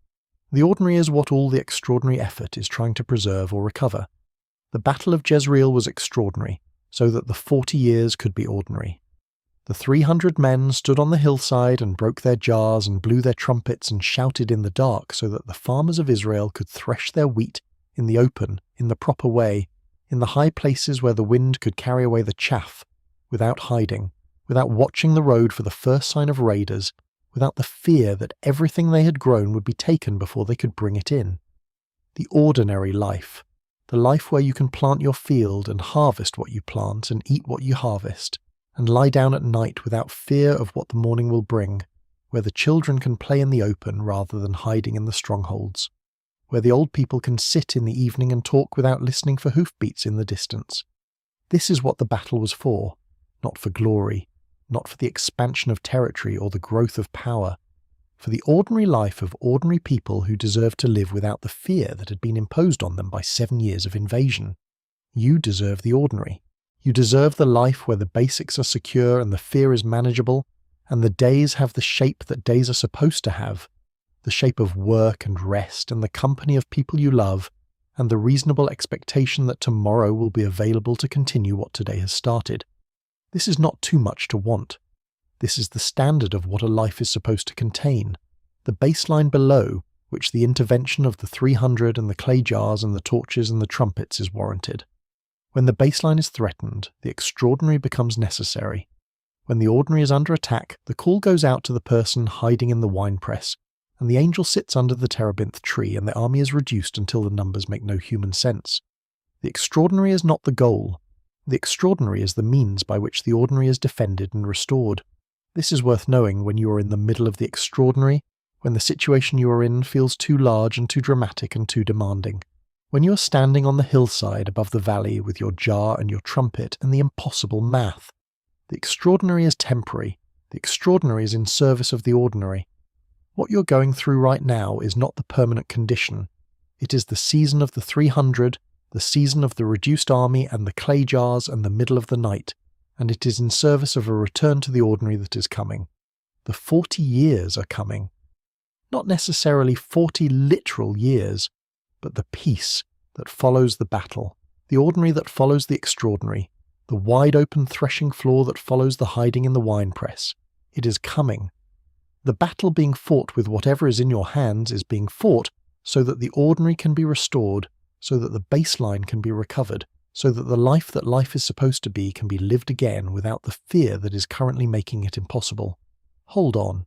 The ordinary is what all the extraordinary effort is trying to preserve or recover. The Battle of Jezreel was extraordinary, so that the 40 years could be ordinary. The 300 men stood on the hillside and broke their jars and blew their trumpets and shouted in the dark so that the farmers of Israel could thresh their wheat in the open, in the proper way, in the high places where the wind could carry away the chaff, without hiding, without watching the road for the first sign of raiders, without the fear that everything they had grown would be taken before they could bring it in. The ordinary life. The life where you can plant your field and harvest what you plant and eat what you harvest, and lie down at night without fear of what the morning will bring, where the children can play in the open rather than hiding in the strongholds, where the old people can sit in the evening and talk without listening for hoofbeats in the distance. This is what the battle was for, not for glory, not for the expansion of territory or the growth of power, for the ordinary life of ordinary people who deserve to live without the fear that had been imposed on them by 7 years of invasion. You deserve the ordinary. You deserve the life where the basics are secure and the fear is manageable, and the days have the shape that days are supposed to have, the shape of work and rest and the company of people you love, and the reasonable expectation that tomorrow will be available to continue what today has started. This is not too much to want. This is the standard of what a life is supposed to contain, the baseline below which the intervention of the 300 and the clay jars and the torches and the trumpets is warranted. When the baseline is threatened, the extraordinary becomes necessary. When the ordinary is under attack, the call goes out to the person hiding in the winepress, and the angel sits under the terebinth tree, and the army is reduced until the numbers make no human sense. The extraordinary is not the goal. The extraordinary is the means by which the ordinary is defended and restored. This is worth knowing when you are in the middle of the extraordinary, when the situation you are in feels too large and too dramatic and too demanding. When you are standing on the hillside above the valley with your jar and your trumpet and the impossible math. The extraordinary is temporary. The extraordinary is in service of the ordinary. What you're going through right now is not the permanent condition. It is the season of the 300, the season of the reduced army and the clay jars and the middle of the night, and it is in service of a return to the ordinary that is coming. The 40 years are coming. Not necessarily 40 literal years, but the peace that follows the battle, the ordinary that follows the extraordinary, the wide-open threshing floor that follows the hiding in the winepress. It is coming. The battle being fought with whatever is in your hands is being fought so that the ordinary can be restored, so that the baseline can be recovered, so that the life that life is supposed to be can be lived again without the fear that is currently making it impossible. Hold on.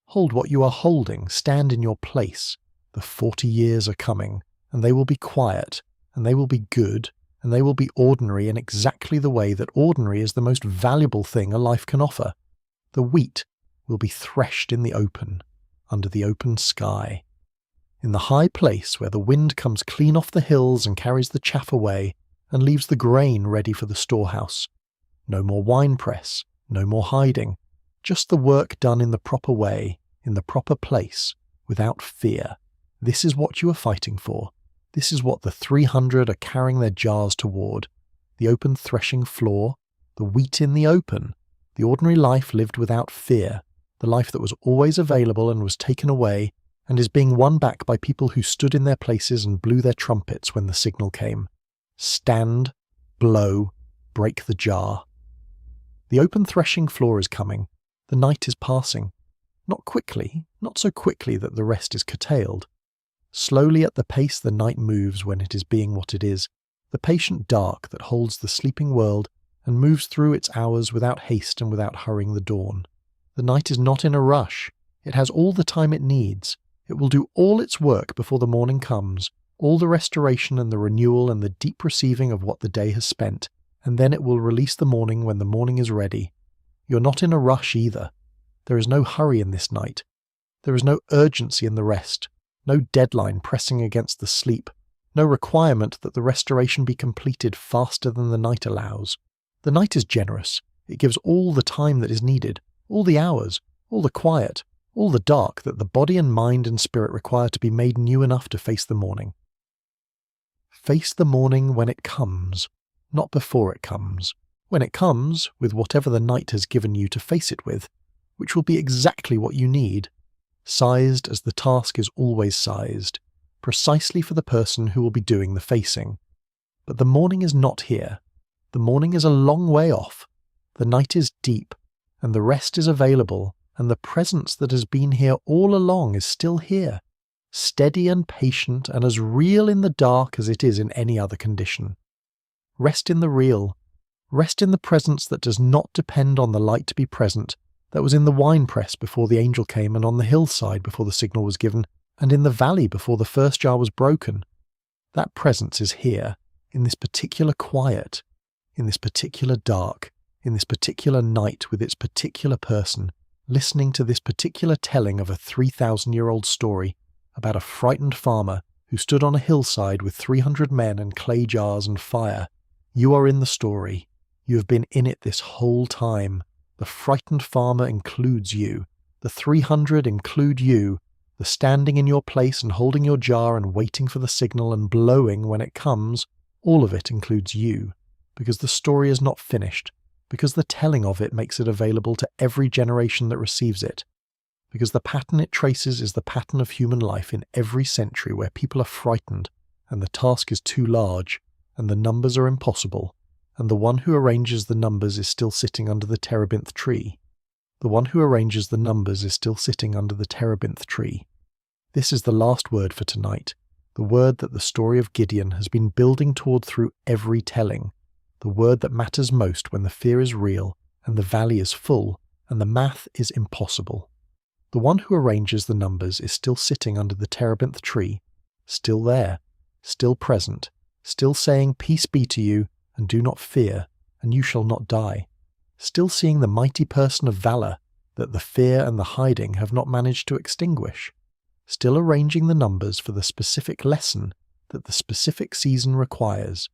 Hold what you are holding. Stand in your place. The 40 years are coming, and they will be quiet, and they will be good, and they will be ordinary in exactly the way that ordinary is the most valuable thing a life can offer. The wheat will be threshed in the open, under the open sky. In the high place where the wind comes clean off the hills and carries the chaff away and leaves the grain ready for the storehouse. No more winepress, no more hiding, just the work done in the proper way, in the proper place, without fear. This is what you are fighting for. This is what the 300 are carrying their jars toward. The open threshing floor, the wheat in the open, the ordinary life lived without fear, the life that was always available and was taken away and is being won back by people who stood in their places and blew their trumpets when the signal came. Stand, blow, break the jar. The open threshing floor is coming. The night is passing. Not quickly, not so quickly that the rest is curtailed. Slowly at the pace the night moves when it is being what it is, the patient dark that holds the sleeping world and moves through its hours without haste and without hurrying the dawn. The night is not in a rush. It has all the time it needs. It will do all its work before the morning comes, all the restoration and the renewal and the deep receiving of what the day has spent, and then it will release the morning when the morning is ready. You're not in a rush either. There is no hurry in this night. There is no urgency in the rest, no deadline pressing against the sleep, no requirement that the restoration be completed faster than the night allows. The night is generous. It gives all the time that is needed, all the hours, all the quiet, all the dark that the body and mind and spirit require to be made new enough to face the morning. Face the morning when it comes, not before it comes. When it comes, with whatever the night has given you to face it with, which will be exactly what you need, sized as the task is always sized, precisely for the person who will be doing the facing. But the morning is not here. The morning is a long way off. The night is deep, and the rest is available, and the presence that has been here all along is still here, steady and patient and as real in the dark as it is in any other condition. Rest in the real. Rest in the presence that does not depend on the light to be present, that was in the winepress before the angel came and on the hillside before the signal was given, and in the valley before the first jar was broken. That presence is here, in this particular quiet, in this particular dark, in this particular night with its particular person, listening to this particular telling of a 3,000-year-old story about a frightened farmer who stood on a hillside with 300 men and clay jars and fire. You are in the story. You have been in it this whole time. The frightened farmer includes you. The 300 include you. The standing in your place and holding your jar and waiting for the signal and blowing when it comes, all of it includes you, because the story is not finished, because the telling of it makes it available to every generation that receives it, because the pattern it traces is the pattern of human life in every century where people are frightened and the task is too large and the numbers are impossible, and the one who arranges the numbers is still sitting under the terebinth tree. The one who arranges the numbers is still sitting under the terebinth tree. This is the last word for tonight, the word that the story of Gideon has been building toward through every telling, the word that matters most when the fear is real and the valley is full and the math is impossible. The one who arranges the numbers is still sitting under the terebinth tree, still there, still present, still saying, "Peace be to you, and do not fear, and you shall not die," still seeing the mighty person of valor that the fear and the hiding have not managed to extinguish, still arranging the numbers for the specific lesson that the specific season requires,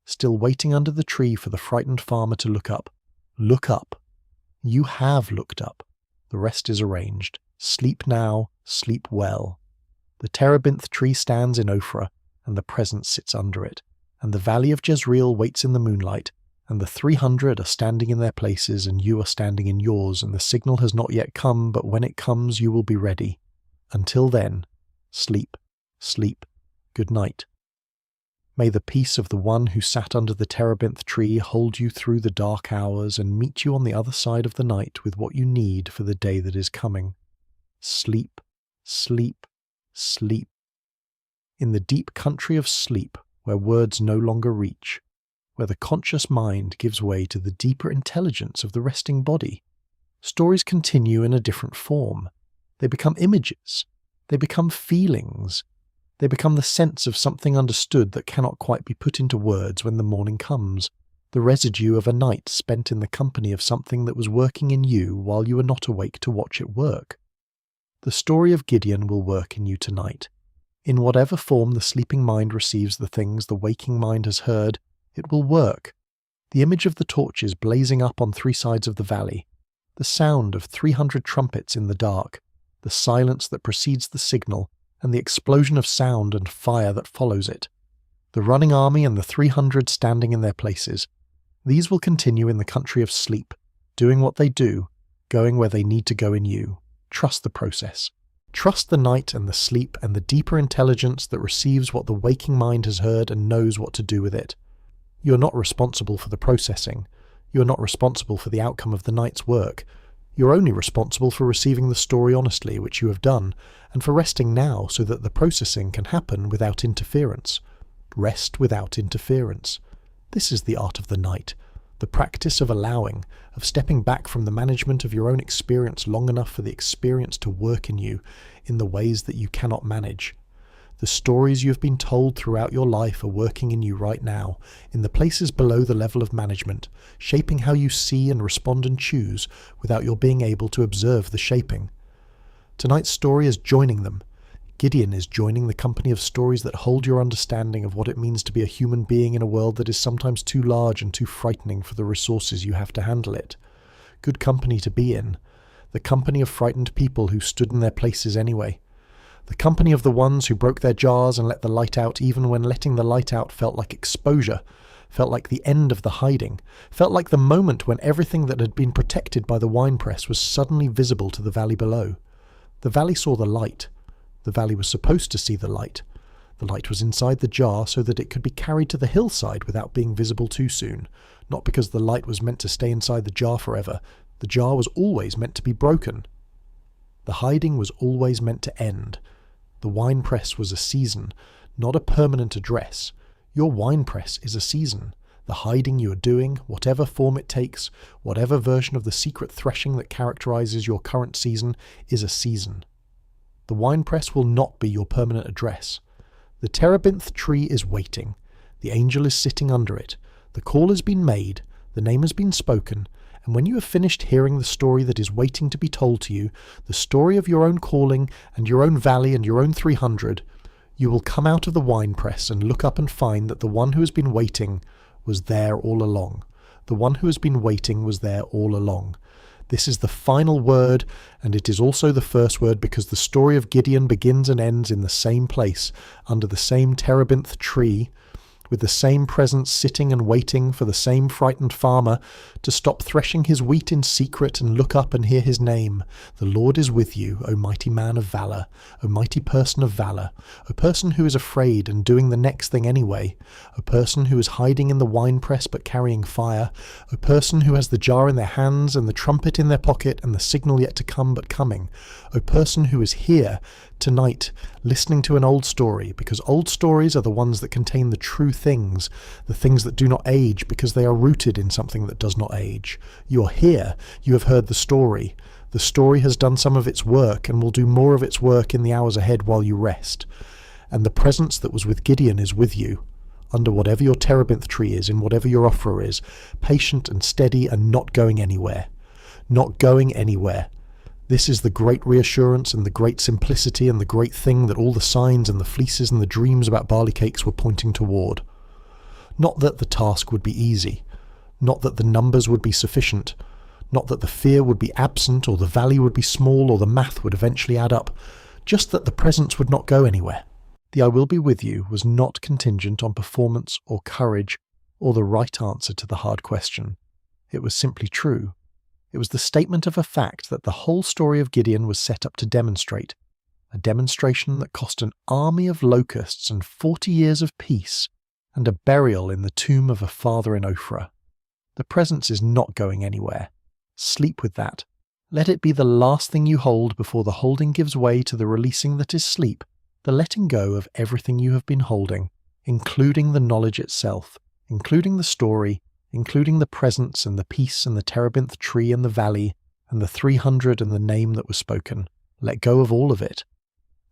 still waiting under the tree for the frightened farmer to look up. Look up. You have looked up. The rest is arranged. Sleep now, sleep well. The terebinth tree stands in Ophrah, and the presence sits under it, and the valley of Jezreel waits in the moonlight, and the 300 are standing in their places, and you are standing in yours, and the signal has not yet come, but when it comes you will be ready. Until then, sleep, sleep, good night. May the peace of the one who sat under the terebinth tree hold you through the dark hours and meet you on the other side of the night with what you need for the day that is coming. Sleep, sleep, sleep. In the deep country of sleep, where words no longer reach, where the conscious mind gives way to the deeper intelligence of the resting body. Stories continue in a different form. They become images. They become feelings. They become the sense of something understood that cannot quite be put into words when the morning comes, the residue of a night spent in the company of something that was working in you while you were not awake to watch it work. The story of Gideon will work in you tonight. In whatever form the sleeping mind receives the things the waking mind has heard, it will work. The image of the torches blazing up on three sides of the valley, the sound of 300 trumpets in the dark, the silence that precedes the signal, and the explosion of sound and fire that follows it, the running army and the 300 standing in their places. These will continue in the country of sleep, doing what they do, going where they need to go in you. Trust the process. Trust the night and the sleep and the deeper intelligence that receives what the waking mind has heard and knows what to do with it. You are not responsible for the processing. You are not responsible for the outcome of the night's work. You are only responsible for receiving the story honestly, which you have done, and for resting now so that the processing can happen without interference. Rest without interference. This is the art of the night, the practice of allowing, of stepping back from the management of your own experience long enough for the experience to work in you in the ways that you cannot manage. The stories you have been told throughout your life are working in you right now, in the places below the level of management, shaping how you see and respond and choose without your being able to observe the shaping. Tonight's story is joining them. Gideon is joining the company of stories that hold your understanding of what it means to be a human being in a world that is sometimes too large and too frightening for the resources you have to handle it. Good company to be in. The company of frightened people who stood in their places anyway. The company of the ones who broke their jars and let the light out even when letting the light out felt like exposure, felt like the end of the hiding, felt like the moment when everything that had been protected by the winepress was suddenly visible to the valley below. The valley saw the light. The valley was supposed to see the light. The light was inside the jar so that it could be carried to the hillside without being visible too soon, not because the light was meant to stay inside the jar forever. The jar was always meant to be broken. The hiding was always meant to end. The winepress was a season, not a permanent address. Your winepress is a season. The hiding you are doing, whatever form it takes, whatever version of the secret threshing that characterizes your current season, is a season. The winepress will not be your permanent address. The terebinth tree is waiting. The angel is sitting under it. The call has been made. The name has been spoken. And when you have finished hearing the story that is waiting to be told to you, the story of your own calling and your own valley and your own 300, you will come out of the winepress and look up and find that the one who has been waiting was there all along. The one who has been waiting was there all along. This is the final word, and it is also the first word because the story of Gideon begins and ends in the same place, under the same terebinth tree, with the same presence sitting and waiting for the same frightened farmer to stop threshing his wheat in secret and look up and hear his name. The Lord is with you, O mighty man of valor, O mighty person of valor, O person who is afraid and doing the next thing anyway, O person who is hiding in the winepress but carrying fire, O person who has the jar in their hands and the trumpet in their pocket and the signal yet to come but coming, O person who is here tonight listening to an old story, because old stories are the ones that contain the true things, the things that do not age because they are rooted in something that does not age. You are here, you have heard the story. The story has done some of its work and will do more of its work in the hours ahead while you rest. And the presence that was with Gideon is with you, under whatever your terebinth tree is, in whatever your offer is, patient and steady and not going anywhere. Not going anywhere. This is the great reassurance and the great simplicity and the great thing that all the signs and the fleeces and the dreams about barley cakes were pointing toward. Not that the task would be easy, not that the numbers would be sufficient, not that the fear would be absent or the valley would be small or the math would eventually add up, just that the presence would not go anywhere. The I will be with you was not contingent on performance or courage or the right answer to the hard question. It was simply true. It was the statement of a fact that the whole story of Gideon was set up to demonstrate, a demonstration that cost an army of locusts and 40 years of peace and a burial in the tomb of a father in Ophrah. The presence is not going anywhere. Sleep with that. Let it be the last thing you hold before the holding gives way to the releasing that is sleep, the letting go of everything you have been holding, including the knowledge itself, including the story, including the presence and the peace and the terebinth tree and the valley and the 300 and the name that was spoken. Let go of all of it.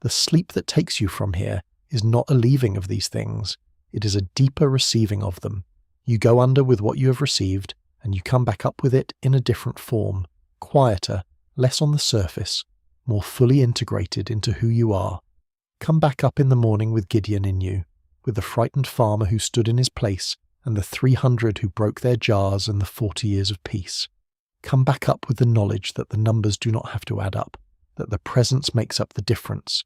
The sleep that takes you from here is not a leaving of these things. It is a deeper receiving of them. You go under with what you have received, and you come back up with it in a different form, quieter, less on the surface, more fully integrated into who you are. Come back up in the morning with Gideon in you, with the frightened farmer who stood in his place, and the 300 who broke their jars and the 40 years of peace. Come back up with the knowledge that the numbers do not have to add up, that the presence makes up the difference,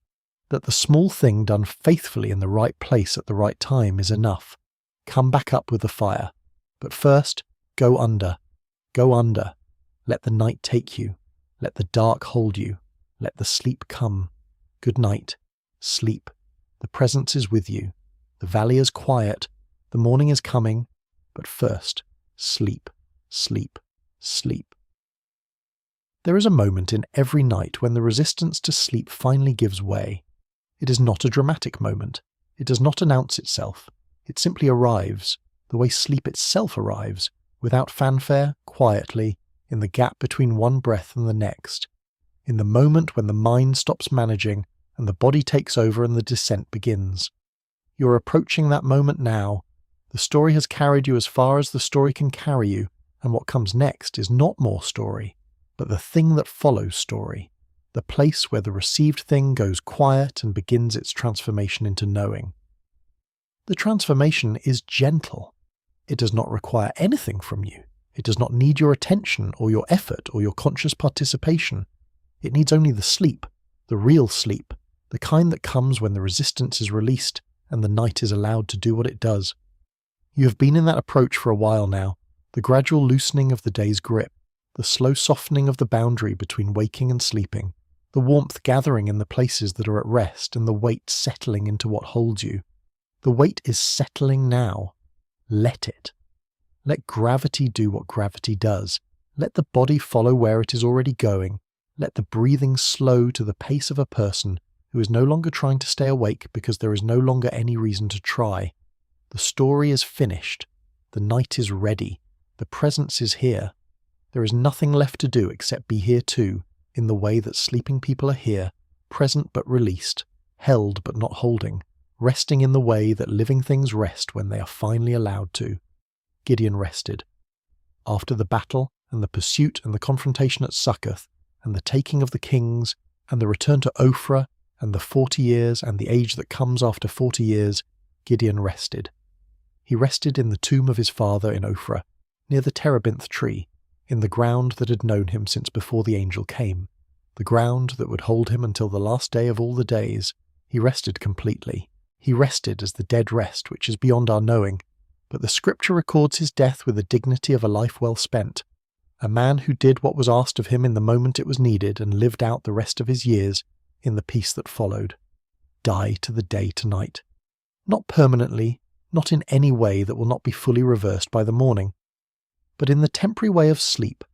that the small thing done faithfully in the right place at the right time is enough. Come back up with the fire. But first, go under. Go under. Let the night take you. Let the dark hold you. Let the sleep come. Good night. Sleep. The presence is with you. The valley is quiet. The morning is coming. But first, sleep, sleep, sleep. There is a moment in every night when the resistance to sleep finally gives way. It is not a dramatic moment. It does not announce itself. It simply arrives, the way sleep itself arrives, without fanfare, quietly, in the gap between one breath and the next, in the moment when the mind stops managing and the body takes over and the descent begins. You are approaching that moment now. The story has carried you as far as the story can carry you, and what comes next is not more story, but the thing that follows story, the place where the received thing goes quiet and begins its transformation into knowing. The transformation is gentle. It does not require anything from you. It does not need your attention or your effort or your conscious participation. It needs only the sleep, the real sleep, the kind that comes when the resistance is released and the night is allowed to do what it does. You have been in that approach for a while now, the gradual loosening of the day's grip, the slow softening of the boundary between waking and sleeping, the warmth gathering in the places that are at rest and the weight settling into what holds you. The weight is settling now. Let it. Let gravity do what gravity does. Let the body follow where it is already going. Let the breathing slow to the pace of a person who is no longer trying to stay awake because there is no longer any reason to try. The story is finished. The night is ready. The presence is here. There is nothing left to do except be here too, in the way that sleeping people are here, present but released, held but not holding, resting in the way that living things rest when they are finally allowed to. Gideon rested. After the battle and the pursuit and the confrontation at Succoth and the taking of the kings and the return to Ophrah and the 40 years and the age that comes after 40 years, Gideon rested. He rested in the tomb of his father in Ophrah, near the terebinth tree, in the ground that had known him since before the angel came, the ground that would hold him until the last day of all the days. He rested completely. He rested as the dead rest, which is beyond our knowing, but the scripture records his death with the dignity of a life well spent, a man who did what was asked of him in the moment it was needed and lived out the rest of his years in the peace that followed. Die to the day tonight. Not permanently, not in any way that will not be fully reversed by the morning, but in the temporary way of sleep,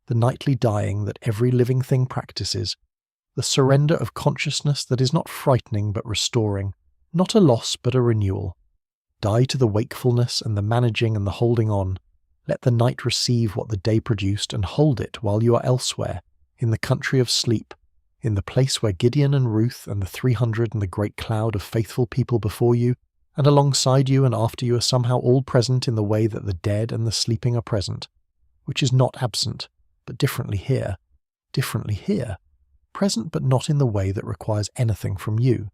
the nightly dying that every living thing practices, the surrender of consciousness that is not frightening but restoring, not a loss but a renewal. Die to the wakefulness and the managing and the holding on. Let the night receive what the day produced and hold it while you are elsewhere, in the country of sleep, in the place where Gideon and Ruth and the 300 and the great cloud of faithful people before you, and alongside you and after you are somehow all present in the way that the dead and the sleeping are present, which is not absent, but differently here, present but not in the way that requires anything from you,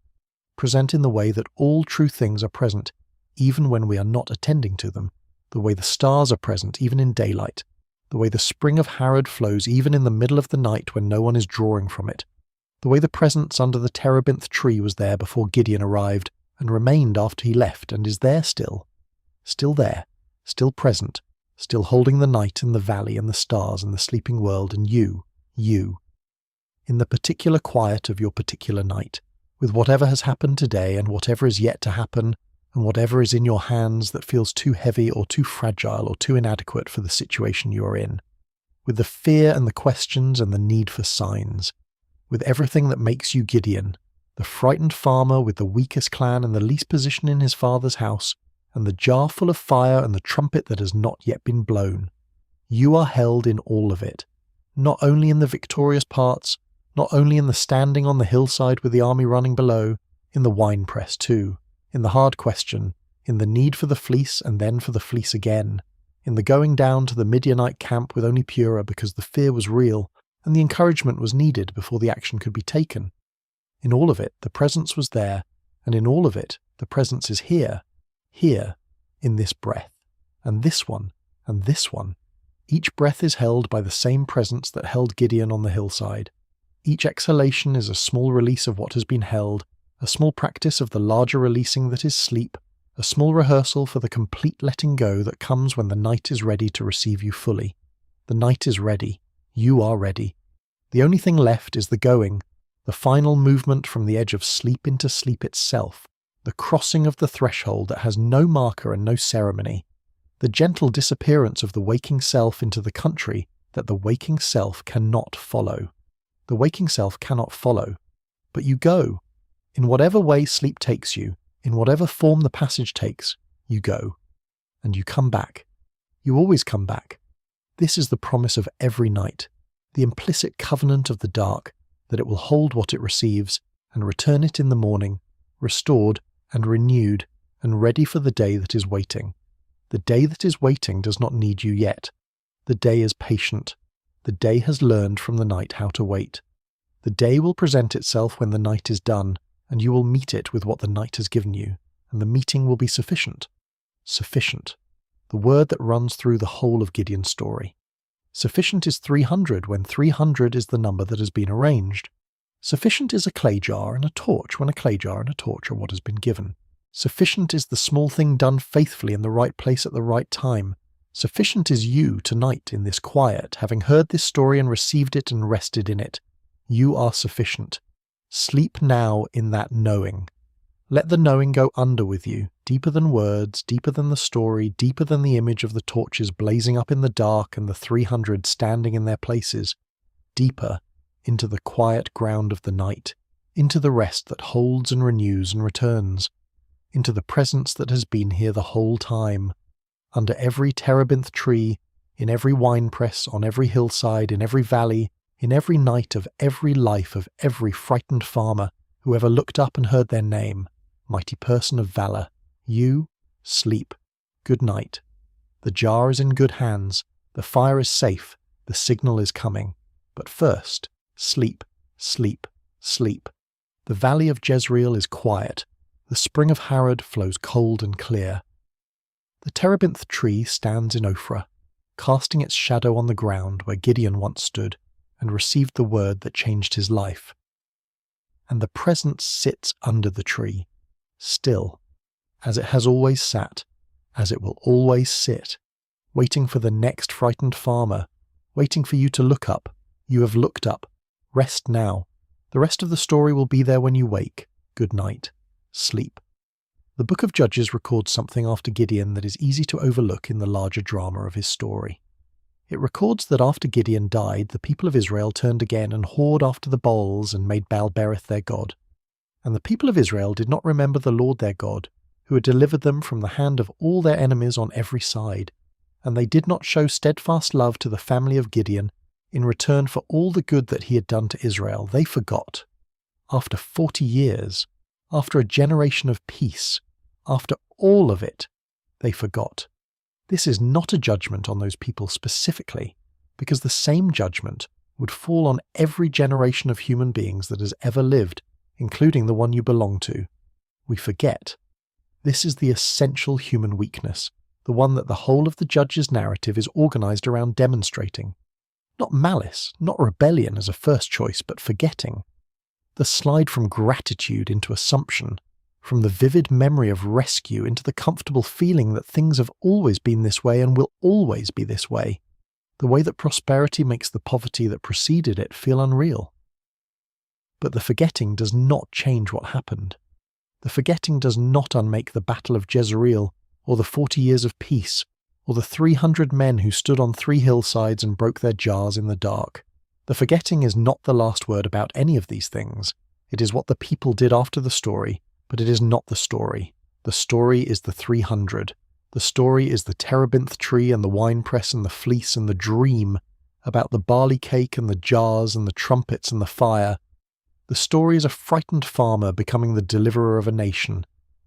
present in the way that all true things are present, even when we are not attending to them, the way the stars are present even in daylight, the way the spring of Harod flows even in the middle of the night when no one is drawing from it, the way the presence under the terebinth tree was there before Gideon arrived, and remained after he left and is there still there, still present, still holding the night and the valley and the stars and the sleeping world and you, in the particular quiet of your particular night, with whatever has happened today and whatever is yet to happen and whatever is in your hands that feels too heavy or too fragile or too inadequate for the situation you are in, with the fear and the questions and the need for signs, with everything that makes you Gideon, The frightened farmer with the weakest clan and the least position in his father's house, and the jar full of fire and the trumpet that has not yet been blown. You are held in all of it, not only in the victorious parts, not only in the standing on the hillside with the army running below, in the winepress too, in the hard question, in the need for the fleece and then for the fleece again, in the going down to the Midianite camp with only Purah because the fear was real and the encouragement was needed before the action could be taken. In all of it, the presence was there, and in all of it, the presence is here, in this breath, and this one, and this one. Each breath is held by the same presence that held Gideon on the hillside. Each exhalation is a small release of what has been held, a small practice of the larger releasing that is sleep, a small rehearsal for the complete letting go that comes when the night is ready to receive you fully. The night is ready. You are ready. The only thing left is the going, the final movement from the edge of sleep into sleep itself, the crossing of the threshold that has no marker and no ceremony, the gentle disappearance of the waking self into the country that the waking self cannot follow. The waking self cannot follow, but you go. In whatever way sleep takes you, in whatever form the passage takes, you go. And you come back. You always come back. This is the promise of every night, the implicit covenant of the dark, that it will hold what it receives and return it in the morning, restored and renewed and ready for the day that is waiting. The day that is waiting does not need you yet. The day is patient. The day has learned from the night how to wait. The day will present itself when the night is done, and you will meet it with what the night has given you, and the meeting will be sufficient. Sufficient. The word that runs through the whole of Gideon's story. Sufficient is 300 when 300 is the number that has been arranged. Sufficient is a clay jar and a torch when a clay jar and a torch are what has been given. Sufficient is the small thing done faithfully in the right place at the right time. Sufficient is you tonight in this quiet, having heard this story and received it and rested in it. You are sufficient. Sleep now in that knowing. Let the knowing go under with you, deeper than words, deeper than the story, deeper than the image of the torches blazing up in the dark and the 300 standing in their places, deeper into the quiet ground of the night, into the rest that holds and renews and returns, into the presence that has been here the whole time, under every terebinth tree, in every winepress, on every hillside, in every valley, in every night of every life of every frightened farmer who ever looked up and heard their name, mighty person of valour, you, sleep, good night. The jar is in good hands, the fire is safe, the signal is coming. But first, sleep, sleep, sleep. The valley of Jezreel is quiet, the spring of Harod flows cold and clear. The terebinth tree stands in Ophrah, casting its shadow on the ground where Gideon once stood, and received the word that changed his life. And the presence sits under the tree, still, as it has always sat, as it will always sit, waiting for the next frightened farmer, waiting for you to look up. You have looked up. Rest now. The rest of the story will be there when you wake. Good night. Sleep. The book of Judges records something after Gideon that is easy to overlook in the larger drama of his story. It records that after Gideon died, the people of Israel turned again and whored after the Baals and made Baal-berith their god. And the people of Israel did not remember the Lord their God, who had delivered them from the hand of all their enemies on every side. And they did not show steadfast love to the family of Gideon in return for all the good that he had done to Israel. They forgot. After 40 years, after a generation of peace, after all of it, they forgot. This is not a judgment on those people specifically, because the same judgment would fall on every generation of human beings that has ever lived, including the one you belong to. We forget. This is the essential human weakness, the one that the whole of the Judges' narrative is organized around demonstrating. Not malice, not rebellion as a first choice, but forgetting. The slide from gratitude into assumption, from the vivid memory of rescue into the comfortable feeling that things have always been this way and will always be this way, the way that prosperity makes the poverty that preceded it feel unreal. But the forgetting does not change what happened. The forgetting does not unmake the Battle of Jezreel, or the 40 years of peace, or the 300 men who stood on 3 hillsides and broke their jars in the dark. The forgetting is not the last word about any of these things. It is what the people did after the story, but it is not the story. The story is the 300. The story is the terebinth tree and the winepress and the fleece and the dream about the barley cake and the jars and the trumpets and the fire. The story is a frightened farmer becoming the deliverer of a nation,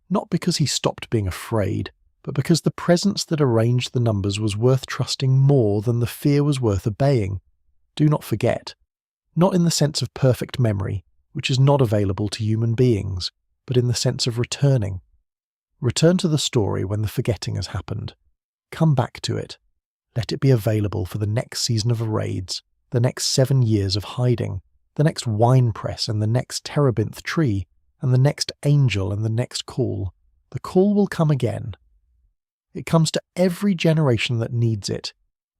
not because he stopped being afraid, but because the presence that arranged the numbers was worth trusting more than the fear was worth obeying. Do not forget. Not in the sense of perfect memory, which is not available to human beings, but in the sense of returning. Return to the story when the forgetting has happened. Come back to it. Let it be available for the next season of raids, the next 7 years of hiding, the next winepress and the next terebinth tree, and the next angel and the next call. The call will come again. It comes to every generation that needs it,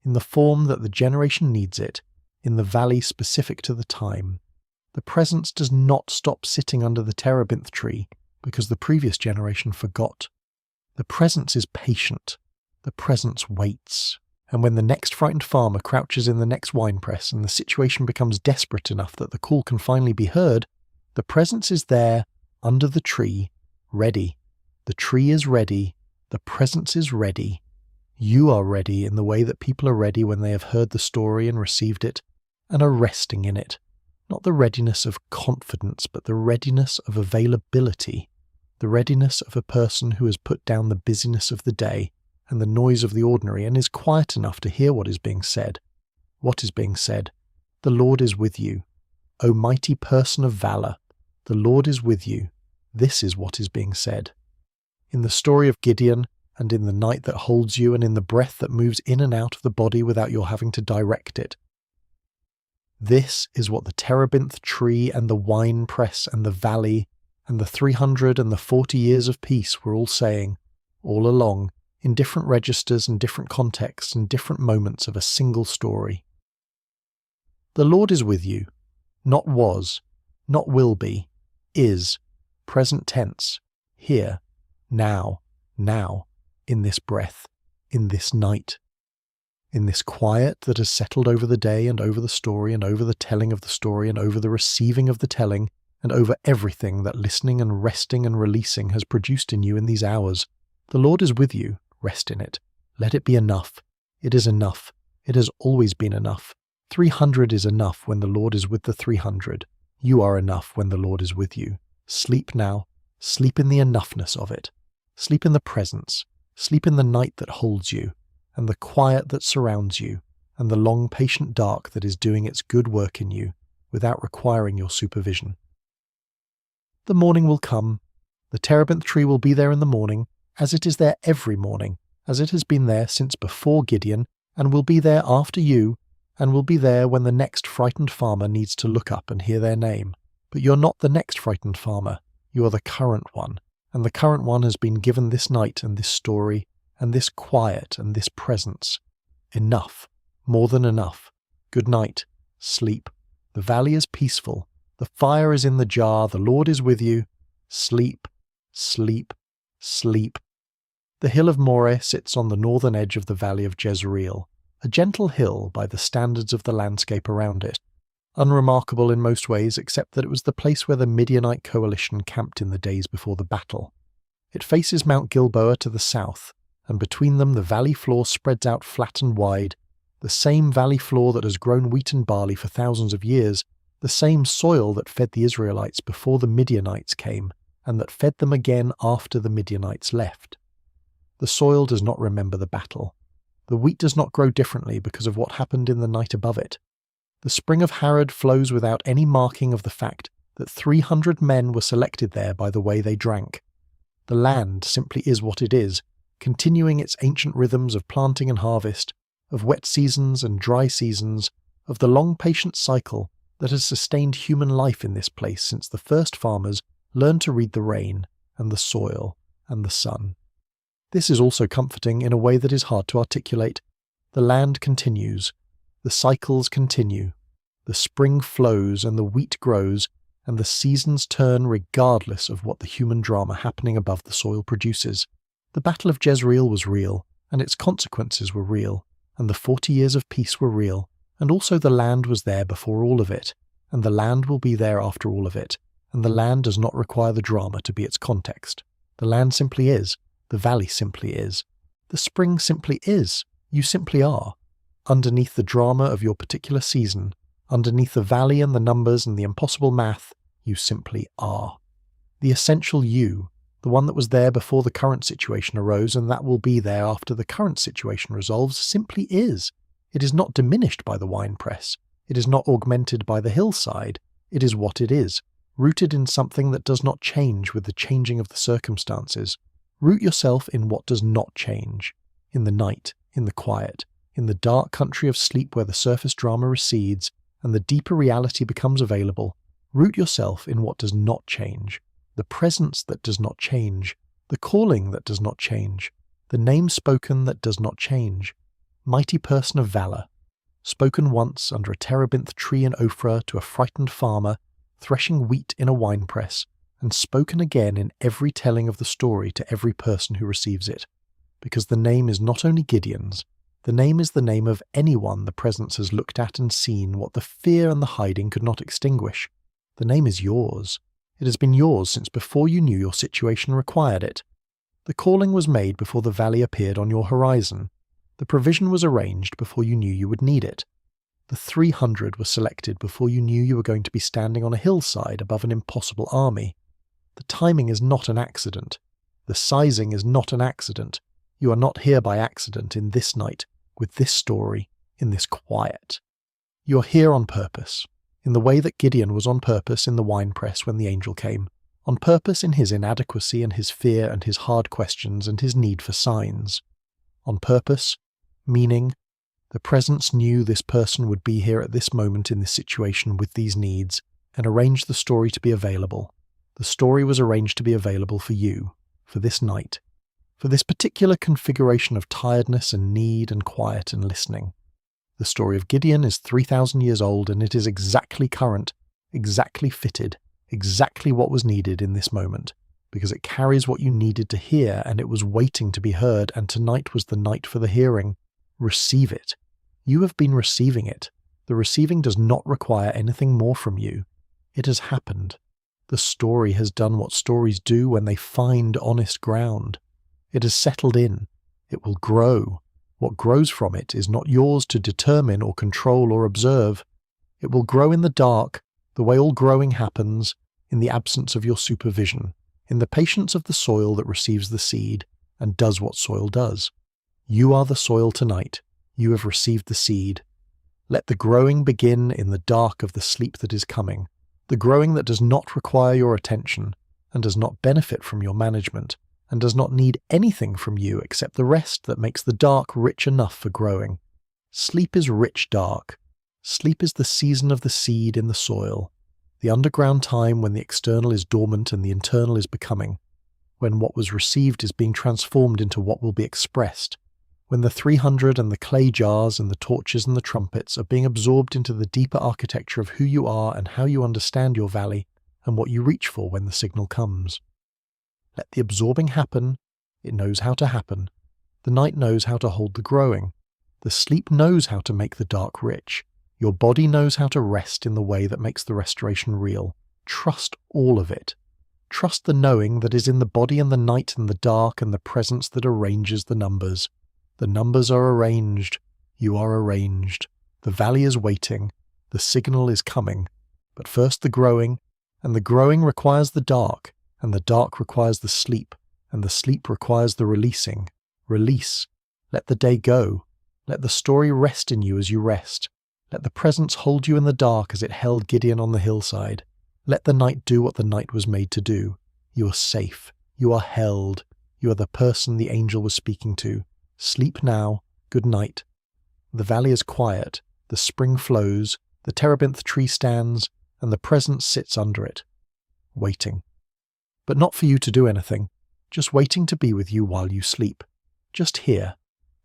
in the form that the generation needs it, in the valley specific to the time. The presence does not stop sitting under the terebinth tree because the previous generation forgot. The presence is patient. The presence waits. And when the next frightened farmer crouches in the next winepress and the situation becomes desperate enough that the call can finally be heard, the presence is there, under the tree, ready. The tree is ready. The presence is ready. You are ready in the way that people are ready when they have heard the story and received it, and are resting in it. Not the readiness of confidence, but the readiness of availability. The readiness of a person who has put down the busyness of the day and the noise of the ordinary and is quiet enough to hear what is being said. What is being said? The Lord is with you. O mighty person of valor, the Lord is with you. This is what is being said. In the story of Gideon, and in the night that holds you, and in the breath that moves in and out of the body without your having to direct it. This is what the terebinth tree and the winepress and the valley and the 300 and the 40 years of peace were all saying, all along, in different registers and different contexts and different moments of a single story. The Lord is with you, not was, not will be, is, present tense, here, now, in this breath, in this night. In this quiet that has settled over the day and over the story and over the telling of the story and over the receiving of the telling and over everything that listening and resting and releasing has produced in you in these hours. The Lord is with you. Rest in it. Let it be enough. It is enough. It has always been enough. 300 is enough when the Lord is with the 300. You are enough when the Lord is with you. Sleep now. Sleep in the enoughness of it. Sleep in the presence. Sleep in the night that holds you, and the quiet that surrounds you, and the long patient dark that is doing its good work in you, without requiring your supervision. The morning will come. The terebinth tree will be there in the morning, as it is there every morning, as it has been there since before Gideon, and will be there after you, and will be there when the next frightened farmer needs to look up and hear their name. But you're not the next frightened farmer. You are the current one, and the current one has been given this night and this story, and this quiet and this presence. Enough. More than enough. Good night. Sleep. The valley is peaceful. The fire is in the jar. The Lord is with you. Sleep. Sleep. Sleep. The hill of Moreh sits on the northern edge of the valley of Jezreel, a gentle hill by the standards of the landscape around it, unremarkable in most ways except that it was the place where the Midianite coalition camped in the days before the battle. It faces Mount Gilboa to the south, and between them the valley floor spreads out flat and wide, the same valley floor that has grown wheat and barley for thousands of years, the same soil that fed the Israelites before the Midianites came, and that fed them again after the Midianites left. The soil does not remember the battle. The wheat does not grow differently because of what happened in the night above it. The spring of Harod flows without any marking of the fact that 300 men were selected there by the way they drank. The land simply is what it is, continuing its ancient rhythms of planting and harvest, of wet seasons and dry seasons, of the long patient cycle that has sustained human life in this place since the first farmers learned to read the rain and the soil and the sun. This is also comforting in a way that is hard to articulate. The land continues. The cycles continue. The spring flows and the wheat grows, and the seasons turn regardless of what the human drama happening above the soil produces. The Battle of Jezreel was real, and its consequences were real, and the 40 years of peace were real, and also the land was there before all of it, and the land will be there after all of it, and the land does not require the drama to be its context. The land simply is. The valley simply is. The spring simply is. You simply are. Underneath the drama of your particular season, underneath the valley and the numbers and the impossible math, you simply are. The essential you, the one that was there before the current situation arose and that will be there after the current situation resolves, simply is. It is not diminished by the winepress. It is not augmented by the hillside. It is what it is, rooted in something that does not change with the changing of the circumstances. Root yourself in what does not change, in the night, in the quiet, in the dark country of sleep where the surface drama recedes and the deeper reality becomes available. Root yourself in what does not change, the presence that does not change, the calling that does not change, the name spoken that does not change. Mighty person of valor, spoken once under a terebinth tree in Ophrah to a frightened farmer, threshing wheat in a winepress, and spoken again in every telling of the story to every person who receives it. Because the name is not only Gideon's, the name is the name of anyone the presence has looked at and seen what the fear and the hiding could not extinguish. The name is yours. It has been yours since before you knew your situation required it. The calling was made before the valley appeared on your horizon. The provision was arranged before you knew you would need it. The 300 were selected before you knew you were going to be standing on a hillside above an impossible army. The timing is not an accident. The sizing is not an accident. You are not here by accident in this night, with this story, in this quiet. You are here on purpose, in the way that Gideon was on purpose in the winepress when the angel came, on purpose in his inadequacy and his fear and his hard questions and his need for signs. On purpose, meaning, the presence knew this person would be here at this moment in this situation with these needs, and arranged the story to be available. The story was arranged to be available for you, for this night, for this particular configuration of tiredness and need and quiet and listening. The story of Gideon is 3,000 years old, and it is exactly current, exactly fitted, exactly what was needed in this moment, because it carries what you needed to hear, and it was waiting to be heard, and tonight was the night for the hearing. Receive it. You have been receiving it. The receiving does not require anything more from you. It has happened. The story has done what stories do when they find honest ground. It has settled in. It will grow. What grows from it is not yours to determine or control or observe. It will grow in the dark, the way all growing happens, in the absence of your supervision, in the patience of the soil that receives the seed and does what soil does. You are the soil tonight. You have received the seed. Let the growing begin in the dark of the sleep that is coming, the growing that does not require your attention and does not benefit from your management and does not need anything from you except the rest that makes the dark rich enough for growing. Sleep is rich dark. Sleep is the season of the seed in the soil, the underground time when the external is dormant and the internal is becoming, when what was received is being transformed into what will be expressed, when the 300 and the clay jars and the torches and the trumpets are being absorbed into the deeper architecture of who you are and how you understand your valley and what you reach for when the signal comes. Let the absorbing happen. It knows how to happen. The night knows how to hold the growing. The sleep knows how to make the dark rich. Your body knows how to rest in the way that makes the restoration real. Trust all of it. Trust the knowing that is in the body and the night and the dark and the presence that arranges the numbers. The numbers are arranged. You are arranged. The valley is waiting. The signal is coming. But first the growing, and the growing requires the dark, and the dark requires the sleep, and the sleep requires the releasing. Release. Let the day go. Let the story rest in you as you rest. Let the presence hold you in the dark as it held Gideon on the hillside. Let the night do what the night was made to do. You are safe. You are held. You are the person the angel was speaking to. Sleep now. Good night. The valley is quiet. The spring flows. The terebinth tree stands, and the presence sits under it, waiting. But not for you to do anything, just waiting to be with you while you sleep. Just here,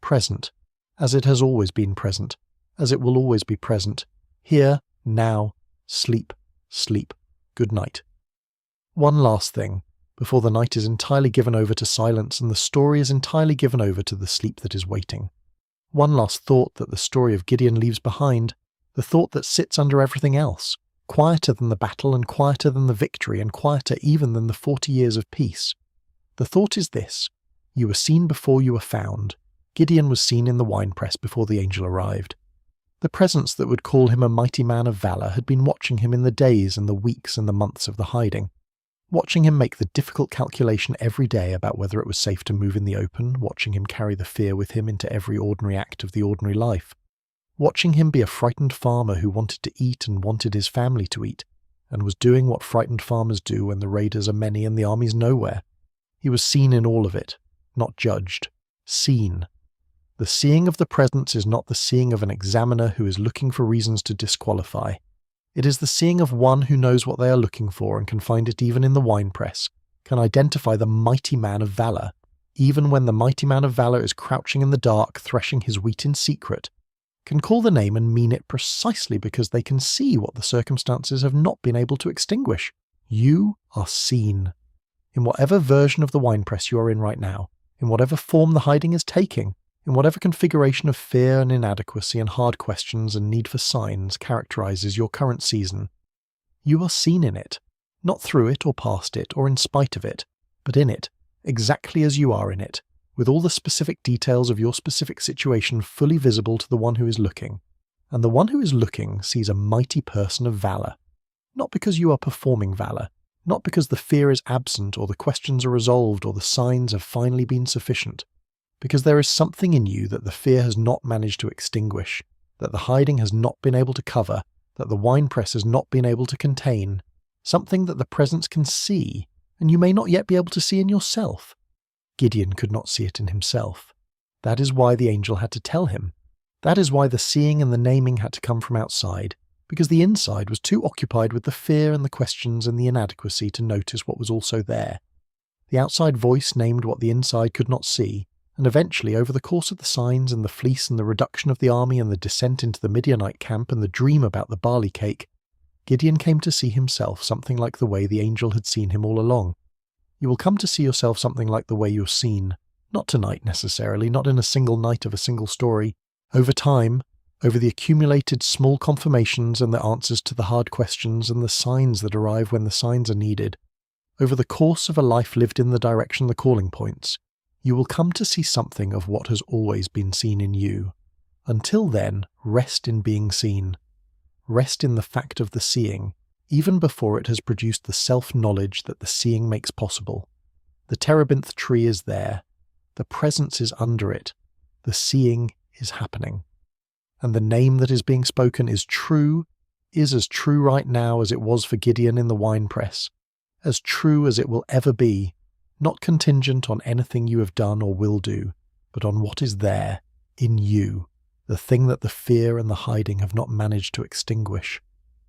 present, as it has always been present, as it will always be present. Here, now, sleep, sleep. Good night. One last thing, before the night is entirely given over to silence and the story is entirely given over to the sleep that is waiting. One last thought that the story of Gideon leaves behind, the thought that sits under everything else, quieter than the battle and quieter than the victory and quieter even than the 40 years of peace. The thought is this: you were seen before you were found. Gideon was seen in the winepress before the angel arrived. The presence that would call him a mighty man of valour had been watching him in the days and the weeks and the months of the hiding, watching him make the difficult calculation every day about whether it was safe to move in the open, watching him carry the fear with him into every ordinary act of the ordinary life, watching him be a frightened farmer who wanted to eat and wanted his family to eat, and was doing what frightened farmers do when the raiders are many and the army's nowhere. He was seen in all of it, not judged. Seen. The seeing of the presence is not the seeing of an examiner who is looking for reasons to disqualify. It is the seeing of one who knows what they are looking for and can find it even in the winepress, can identify the mighty man of valour, even when the mighty man of valour is crouching in the dark, threshing his wheat in secret, can call the name and mean it precisely because they can see what the circumstances have not been able to extinguish. You are seen. In whatever version of the winepress you are in right now, in whatever form the hiding is taking, in whatever configuration of fear and inadequacy and hard questions and need for signs characterizes your current season, you are seen in it, not through it or past it or in spite of it, but in it, exactly as you are in it, with all the specific details of your specific situation fully visible to the one who is looking. And the one who is looking sees a mighty person of valour, not because you are performing valour, not because the fear is absent or the questions are resolved or the signs have finally been sufficient, because there is something in you that the fear has not managed to extinguish, that the hiding has not been able to cover, that the winepress has not been able to contain, something that the presence can see, and you may not yet be able to see in yourself. Gideon could not see it in himself. That is why the angel had to tell him. That is why the seeing and the naming had to come from outside, because the inside was too occupied with the fear and the questions and the inadequacy to notice what was also there. The outside voice named what the inside could not see, and eventually, over the course of the signs and the fleece and the reduction of the army and the descent into the Midianite camp and the dream about the barley cake, Gideon came to see himself something like the way the angel had seen him all along. You will come to see yourself something like the way you're seen, not tonight necessarily, not in a single night of a single story. Over time, over the accumulated small confirmations and the answers to the hard questions and the signs that arrive when the signs are needed, over the course of a life lived in the direction the calling points, you will come to see something of what has always been seen in you. Until then, rest in being seen. Rest in the fact of the seeing, even before it has produced the self-knowledge that the seeing makes possible. The terebinth tree is there. The presence is under it. The seeing is happening. And the name that is being spoken is as true right now as it was for Gideon in the winepress, as true as it will ever be, not contingent on anything you have done or will do, but on what is there, in you, the thing that the fear and the hiding have not managed to extinguish.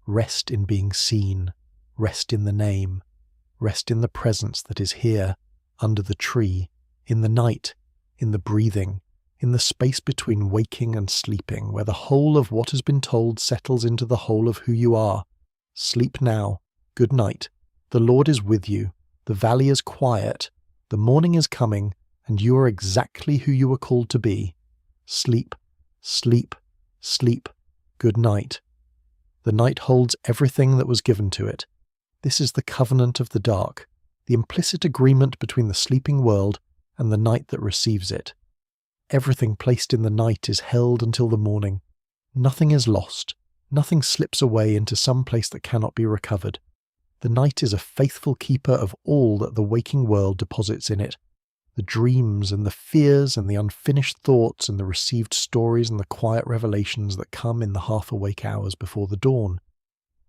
Rest in being seen, rest in the name, rest in the presence that is here, under the tree, in the night, in the breathing, in the space between waking and sleeping, where the whole of what has been told settles into the whole of who you are. Sleep now. Good night. The Lord is with you. The valley is quiet. The morning is coming, and you are exactly who you were called to be. Sleep, sleep, sleep. Good night. The night holds everything that was given to it. This is the covenant of the dark, the implicit agreement between the sleeping world and the night that receives it. Everything placed in the night is held until the morning. Nothing is lost. Nothing slips away into some place that cannot be recovered. The night is a faithful keeper of all that the waking world deposits in it. The dreams and the fears and the unfinished thoughts and the received stories and the quiet revelations that come in the half-awake hours before the dawn.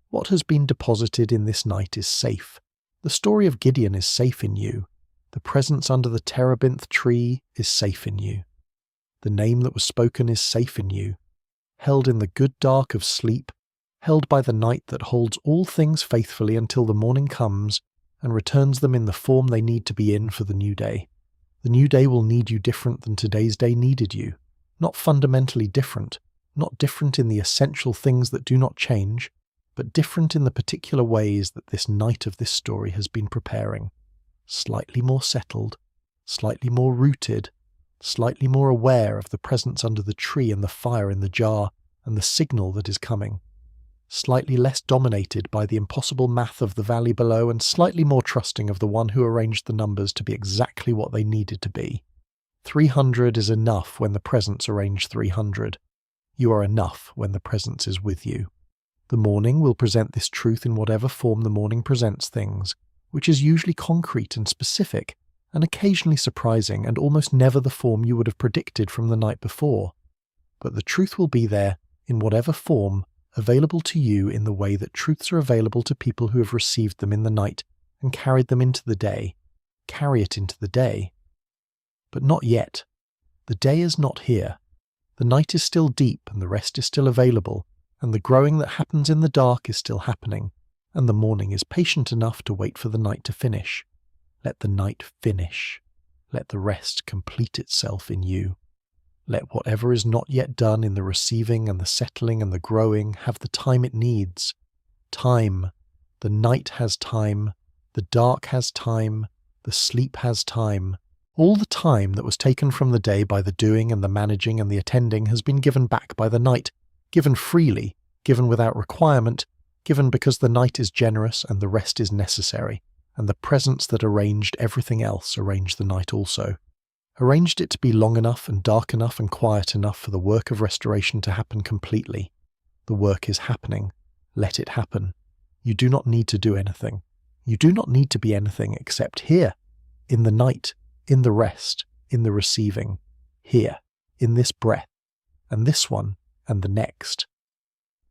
What has been deposited in this night is safe. The story of Gideon is safe in you. The presence under the terebinth tree is safe in you. The name that was spoken is safe in you, held in the good dark of sleep, held by the night that holds all things faithfully until the morning comes and returns them in the form they need to be in for the new day. The new day will need you different than today's day needed you. Not fundamentally different, not different in the essential things that do not change, but different in the particular ways that this night of this story has been preparing. Slightly more settled, slightly more rooted, slightly more aware of the presence under the tree and the fire in the jar and the signal that is coming. slightly less dominated by the impossible math of the valley below and slightly more trusting of the one who arranged the numbers to be exactly what they needed to be. 300 is enough when the presence arranged 300. You are enough when the presence is with you. The morning will present this truth in whatever form the morning presents things, which is usually concrete and specific, and occasionally surprising, and almost never the form you would have predicted from the night before. But the truth will be there, in whatever form, available to you in the way that truths are available to people who have received them in the night and carried them into the day. Carry it into the day. But not yet. The day is not here. The night is still deep, and the rest is still available, and the growing that happens in the dark is still happening, and the morning is patient enough to wait for the night to finish. Let the night finish. Let the rest complete itself in you. Let whatever is not yet done in the receiving and the settling and the growing have the time it needs. Time. The night has time. The dark has time. The sleep has time. All the time that was taken from the day by the doing and the managing and the attending has been given back by the night, given freely, given without requirement, given because the night is generous and the rest is necessary, and the presence that arranged everything else arranged the night also. Arranged it to be long enough and dark enough and quiet enough for the work of restoration to happen completely. The work is happening. Let it happen. You do not need to do anything. You do not need to be anything except here, in the night, in the rest, in the receiving, here, in this breath, and this one, and the next.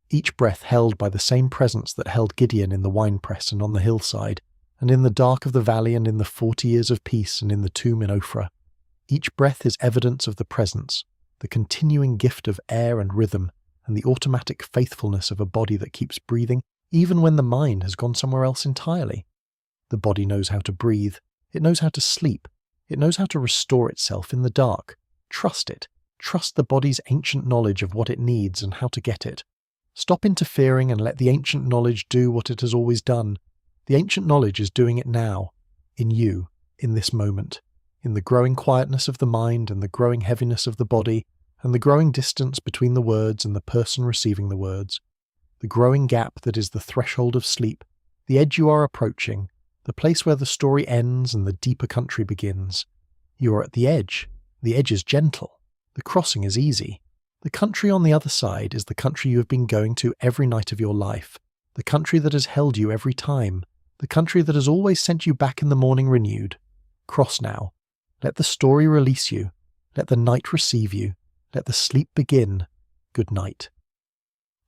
Each breath held by the same presence that held Gideon in the winepress and on the hillside, and in the dark of the valley and in the 40 years of peace and in the tomb in Ophrah. Each breath is evidence of the presence, the continuing gift of air and rhythm, and the automatic faithfulness of a body that keeps breathing even when the mind has gone somewhere else entirely. The body knows how to breathe, it knows how to sleep, it knows how to restore itself in the dark. Trust it. Trust the body's ancient knowledge of what it needs and how to get it. Stop interfering and let the ancient knowledge do what it has always done. The ancient knowledge is doing it now, in you, in this moment, in the growing quietness of the mind and the growing heaviness of the body, and the growing distance between the words and the person receiving the words, the growing gap that is the threshold of sleep, the edge you are approaching, the place where the story ends and the deeper country begins. You are at the edge. The edge is gentle. The crossing is easy. The country on the other side is the country you have been going to every night of your life, the country that has held you every time, the country that has always sent you back in the morning renewed. Cross now. Let the story release you. Let the night receive you. Let the sleep begin. Good night.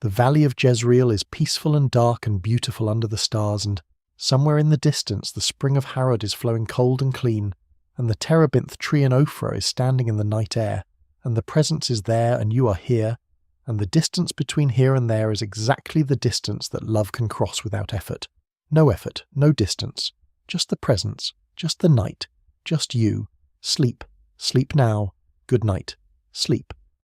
The valley of Jezreel is peaceful and dark and beautiful under the stars, and somewhere in the distance the spring of Harod is flowing cold and clean, and the terebinth tree in Ophrah is standing in the night air, and the presence is there and you are here, and the distance between here and there is exactly the distance that love can cross without effort. No effort, no distance, just the presence, just the night, just you. Sleep, sleep now, good night, sleep.